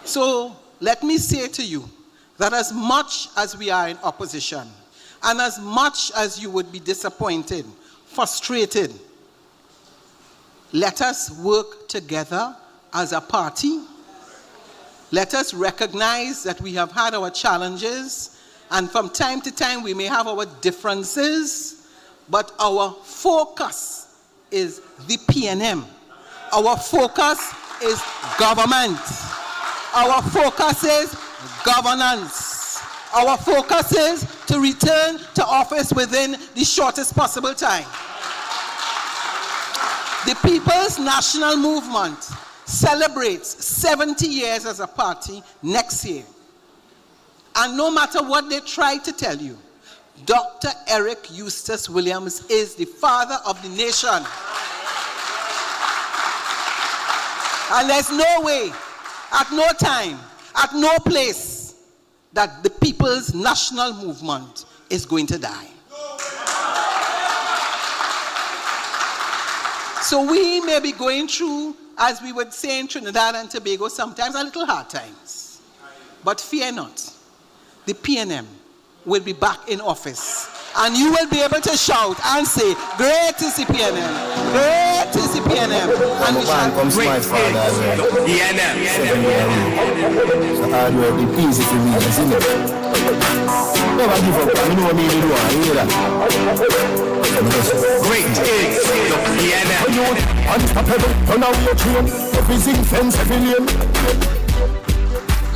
So let me say to you that as much as we are in opposition, and as much as you would be disappointed, frustrated, let us work together as a party. Let us recognize that we have had our challenges, and from time to time we may have our differences, but our focus is the PNM. Our focus is government. Our focus is governance. Our focus is to return to office within the shortest possible time. The People's National Movement celebrates 70 years as a party next year. And no matter what they try to tell you, Dr. Eric Eustace Williams is the father of the nation. And there's no way, at no time, at no place, that the People's National Movement is going to die. So we may be going through, as we would say in Trinidad and Tobago, sometimes a little hard times. But fear not, the PNM will be back in office. And you will be able to shout and say, great is the PNM, great is the PNM. And we shall Great is the PNM. So hard work, the peace if you mean, isn't it? Never give up, I know what I do, I hear that. Great is the PNM. Unstoppable, turn out your train, every zinc fence, every lane.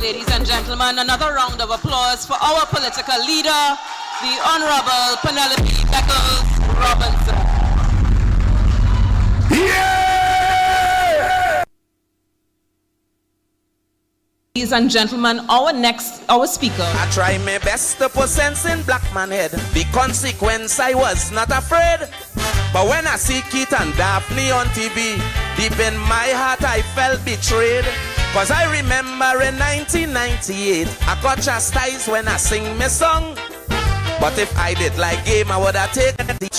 Ladies and gentlemen, another round of applause for our political leader, the Honorable Penelope Beckles Robinson. Yeah! Ladies and gentlemen, our speaker. I try my best to put sense in black man head. The consequence I was not afraid. But when I see Keith and Daphne on TV, deep in my heart I felt betrayed. Cause I remember in 1998, I got chastised when I sing my song. But if I did like game, I would have taken the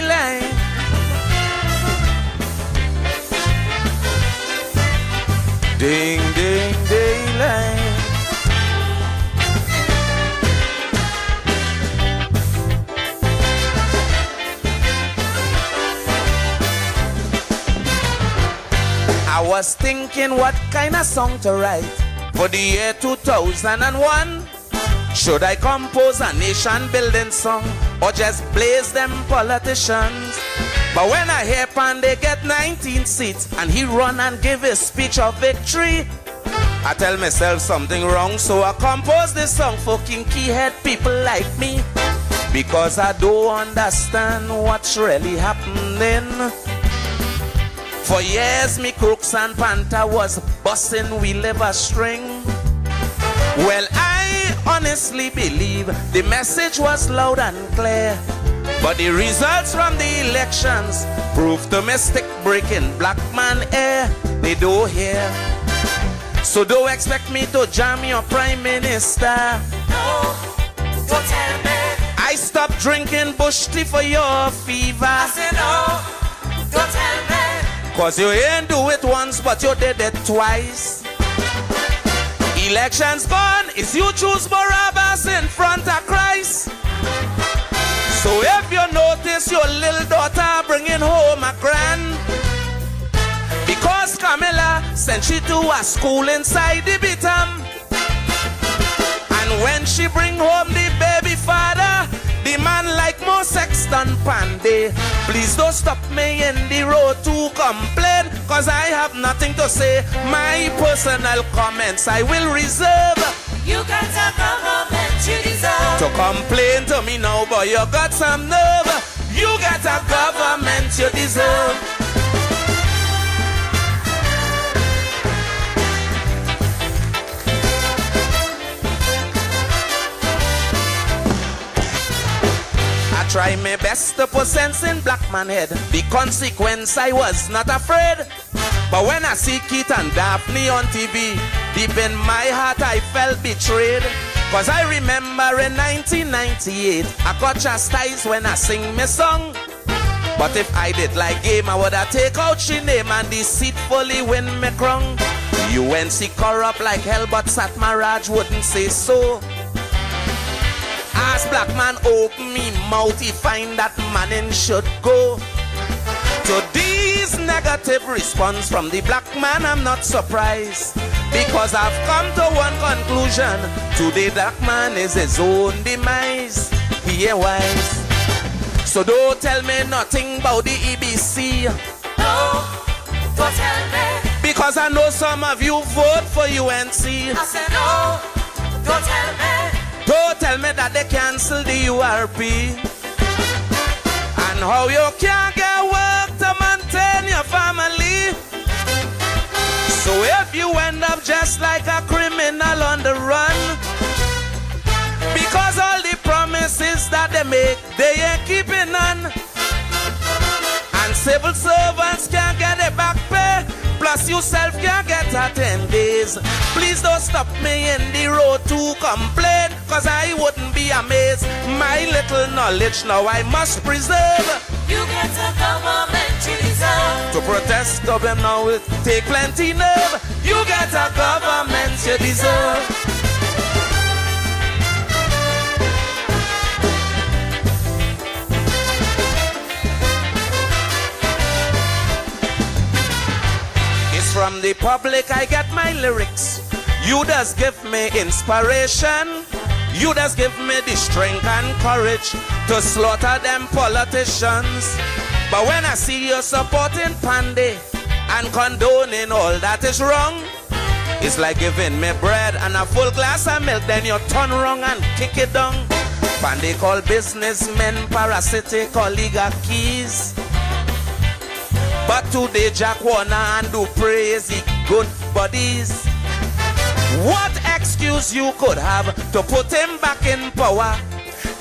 line. Ding, ding, ding, line. I was thinking what kind of song to write for the year 2001. Should I compose a nation building song or just blaze them politicians? But when I hear Pan they get 19 seats and he run and give a speech of victory, I tell myself something wrong, so I compose this song for kinky head people like me, because I don't understand what's really happening. For years, me crooks and panther was busting we liver string. Well, I honestly believe the message was loud and clear. But the results from the elections proved the mistake breaking black man air. They don't hear. So don't expect me to jam your prime minister. No, don't tell me. I stopped drinking bush tea for your fever. I said no, don't tell me. Cause you ain't do it once, but you did it twice. Elections gone, it's you choose Barabbas in front of Christ. So if you notice your little daughter bringing home a grand, because Camilla sent she to a school inside the Bitam. And when she bring home the baby father, the man like more sex than Panday. Please don't stop me in the road to complain, cause I have nothing to say. My personal comments I will reserve. You got a government you deserve. To complain to me now, but you got some nerve. You got a government you deserve. I try my best to put sense in black man head. The consequence I was not afraid. But when I see Keith and Daphne on TV, deep in my heart I felt betrayed. Cause I remember in 1998, I got chastised when I sing my song. But if I did like game, I would have take out she name and deceitfully win me crown. UNC corrupt like hell, but Satmaraj wouldn't say so. As black man open me mouth, he find that man should go. To these negative response from the black man, I'm not surprised. Because I've come to one conclusion. Today black man is his own demise. He ain't wise. So don't tell me nothing about the EBC. No, don't tell me. Because I know some of you vote for UNC. I said no, don't tell me. Don't tell me that they cancel the URP. And how you can't get work to maintain your family. So if you end up just like a criminal on the run, because all the promises that they make, they ain't keeping none. And civil servants can't get a back pay, plus yourself can't get a 10 days. Please don't stop me in the road to complain, cause I wouldn't be amazed. My little knowledge now I must preserve. You get a government you deserve. To protest of them now will take plenty nerve. You get a government you deserve. It's from the public I get my lyrics. You just give me inspiration. You just give me the strength and courage to slaughter them politicians. But when I see you supporting Panday and condoning all that is wrong, it's like giving me bread and a full glass of milk, then you turn wrong and kick it down. Panday call businessmen parasitic oligarchies. But today Jack Warner and do praise the good buddies. What excuse you could have to put him back in power?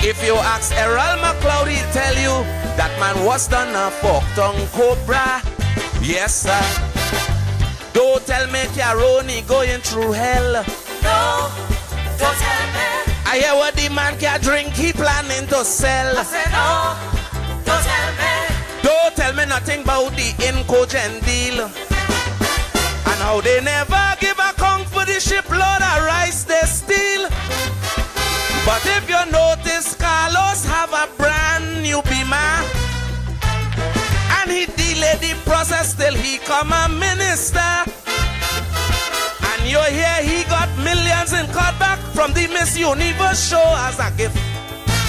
If you ask Errol McLeod, he'll tell you that man was done a fork-tongue cobra. Yes, sir. Don't tell me Caroni going through hell. No, don't tell me. I hear what the man can drink, he planning to sell. I said no, don't tell me. Don't tell me nothing about the Incogen deal. And how they never give account for the shipload of rice they steal. But if you notice, Carlos have a brand new Beamer, and he delayed the process till he come a minister. And you hear he got millions in cutback from the Miss Universe show as a gift.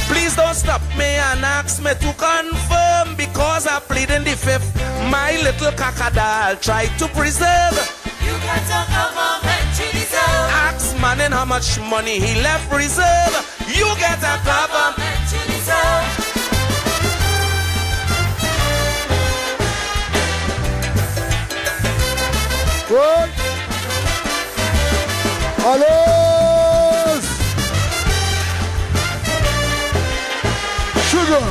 Please don't stop me and ask me to confirm, because I plead in the fifth. My little cacada I'll try to preserve. You got a government you deserve. Ask Manning how much money he left reserve. You get a government you deserve. What? Allos! Sugar!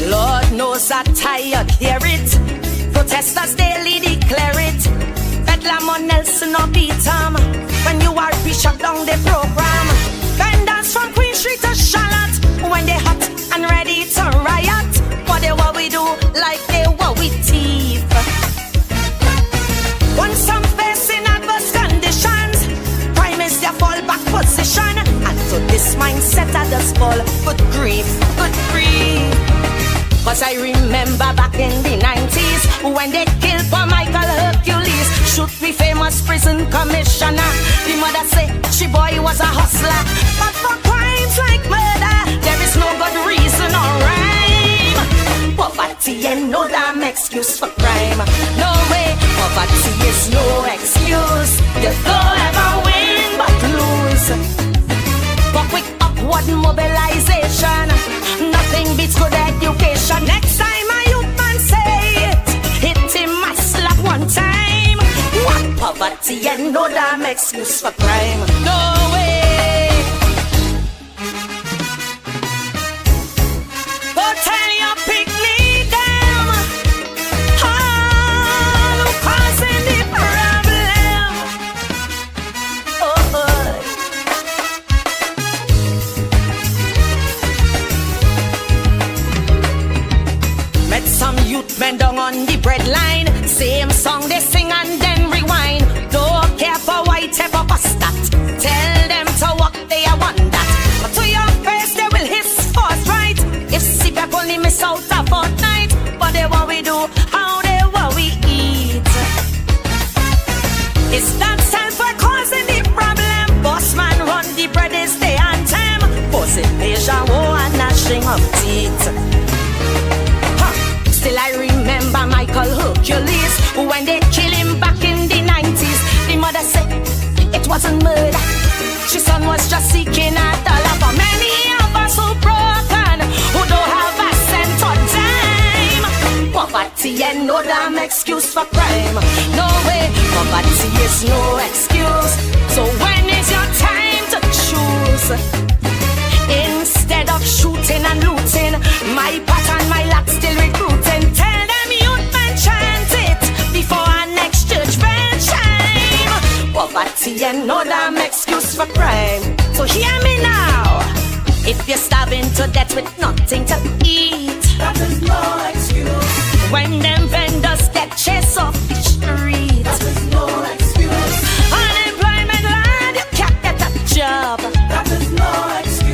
Lord knows I'm tired, hear it. Protesters daily declare it. Bedlam on Nelson or Beatam. When you are shut down the program. Vendors from Queen Street to Charlotte. When they hot and ready to riot. What they what we do like they what we thief. Once some facing adverse conditions, prime is their fallback position. And to this mindset I just fall. Good grief, good grief. Cause I remember back in the 90s when they killed for Michael Hercules. Shoot the famous prison commissioner. The mother say she boy was a hustler. But for crimes like murder, there is no good reason or rhyme. Poverty ain't no damn excuse for crime. No way, poverty is no excuse. You don't ever win but lose. For quick upward mobilization, nothing beats good education. Next time a youth man say it, hit him a slap one time. What poverty and no damn excuse for crime. No way. Go tell your picnic them, all who causing the problem. Oh. Met some youth men down on the breadline. Same song they sing and then rewind. Don't care for white pepper stat. Tell them to walk they want that. But to your face they will hiss first right. If CPAP only miss out a fortnight. But they what we do, how they what we eat. It's that self we're causing the problem. Boss man run the bread is the anthem. Posing measure war and gnashing of teeth. Still I remember Michael Hercules when they killed him back in the 90s. The mother said it wasn't murder. She son was just seeking a dollar. For many of us who broken, who don't have a cent or dime. Poverty and no damn excuse for crime. No way, poverty is no excuse. So when is your time to choose? Instead of shooting and looting, my pattern, my lack still recruiting. Tell them youth man chant it before our next judgment time. Poverty and no damn excuse for crime. So hear me now. If you're starving to death with nothing to eat, that is no excuse. When them vendors get chased off the street, that is no excuse. Unemployment land, you can't get a job, that is no excuse.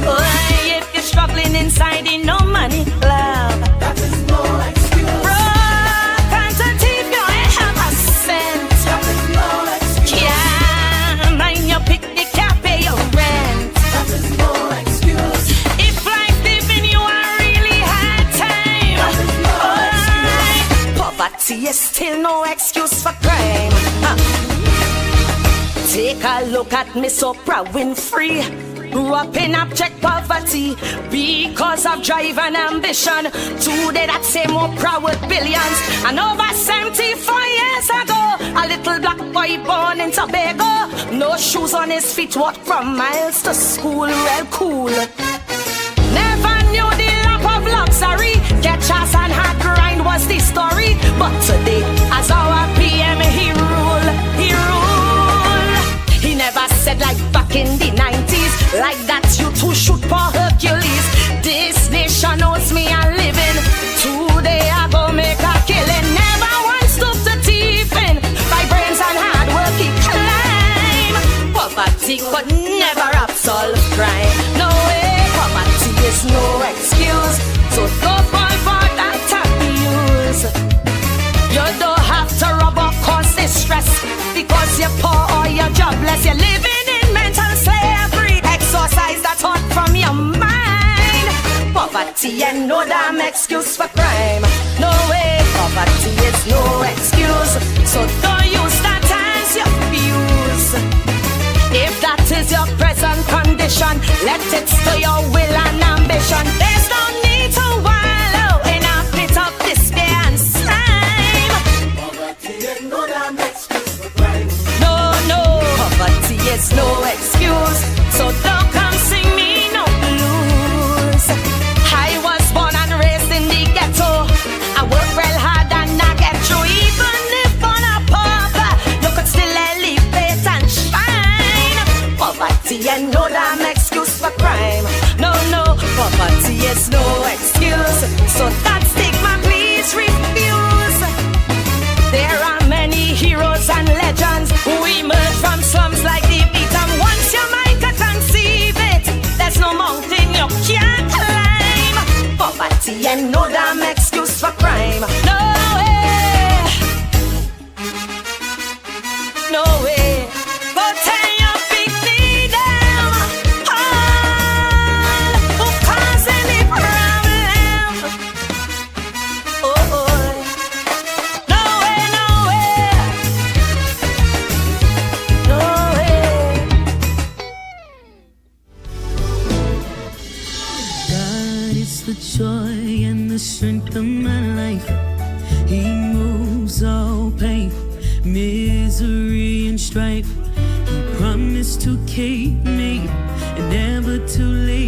If you're struggling inside in no money club, that is no excuse. Broke and to thief, you ain't have a cent, that is no excuse. Yeah, mind your picnic, can't pay your rent, that is no excuse. If life giving you a really hard time, that is no excuse. Poverty is still no excuse for crime. Take a look at Miss Oprah Winfrey. Grew up in abject poverty because of drive and ambition. Today that same Oprah with billions. And over 74 years ago, a little black boy born in Tobago. No shoes on his feet, walked from miles to school, real cool. Never knew the lap of luxury. Get chance and hard grind was the story. But today, as our PM, he rule, he rule. He never said like back in the 90s, like that you two shoot for Hercules. This nation knows me and living. Today I go make a killing. Never once stoop to thieving. By brains and hard work he climb. Poverty So don't fall for that abuse. You don't have to rub or cause distress because you're poor or you're jobless. You're living in mental slavery. Exorcise that thought from your mind. Poverty ain't no damn excuse for crime. No way, poverty is no excuse. So don't use that as your fuse. If that is your present condition, let it to your will and ambition. There's no need to wallow in a pit of despair and slime. Poverty is no damn excuse for crime. No, no, poverty is no excuse. So don't come sing me no blues. I was born and raised in the ghetto. I work real hard and I get through. Even if on a pauper, you could still elevate and shine. Poverty ain't no damn excuse for crime. No, no, poverty is no excuse. So that stigma, please refuse. There are many heroes and legends who emerge from slums like the beaten. Once your mind can conceive it, there's no mountain you can't climb. Poverty ain't no damn excuse for crime. No way. No way. Go tell your big leader, all who cause any problem. Oh, oh. No way, no way. No way. God is the joy and the strength of my life. He moves all pain, misery, and strife. He promised to keep me and never to leave.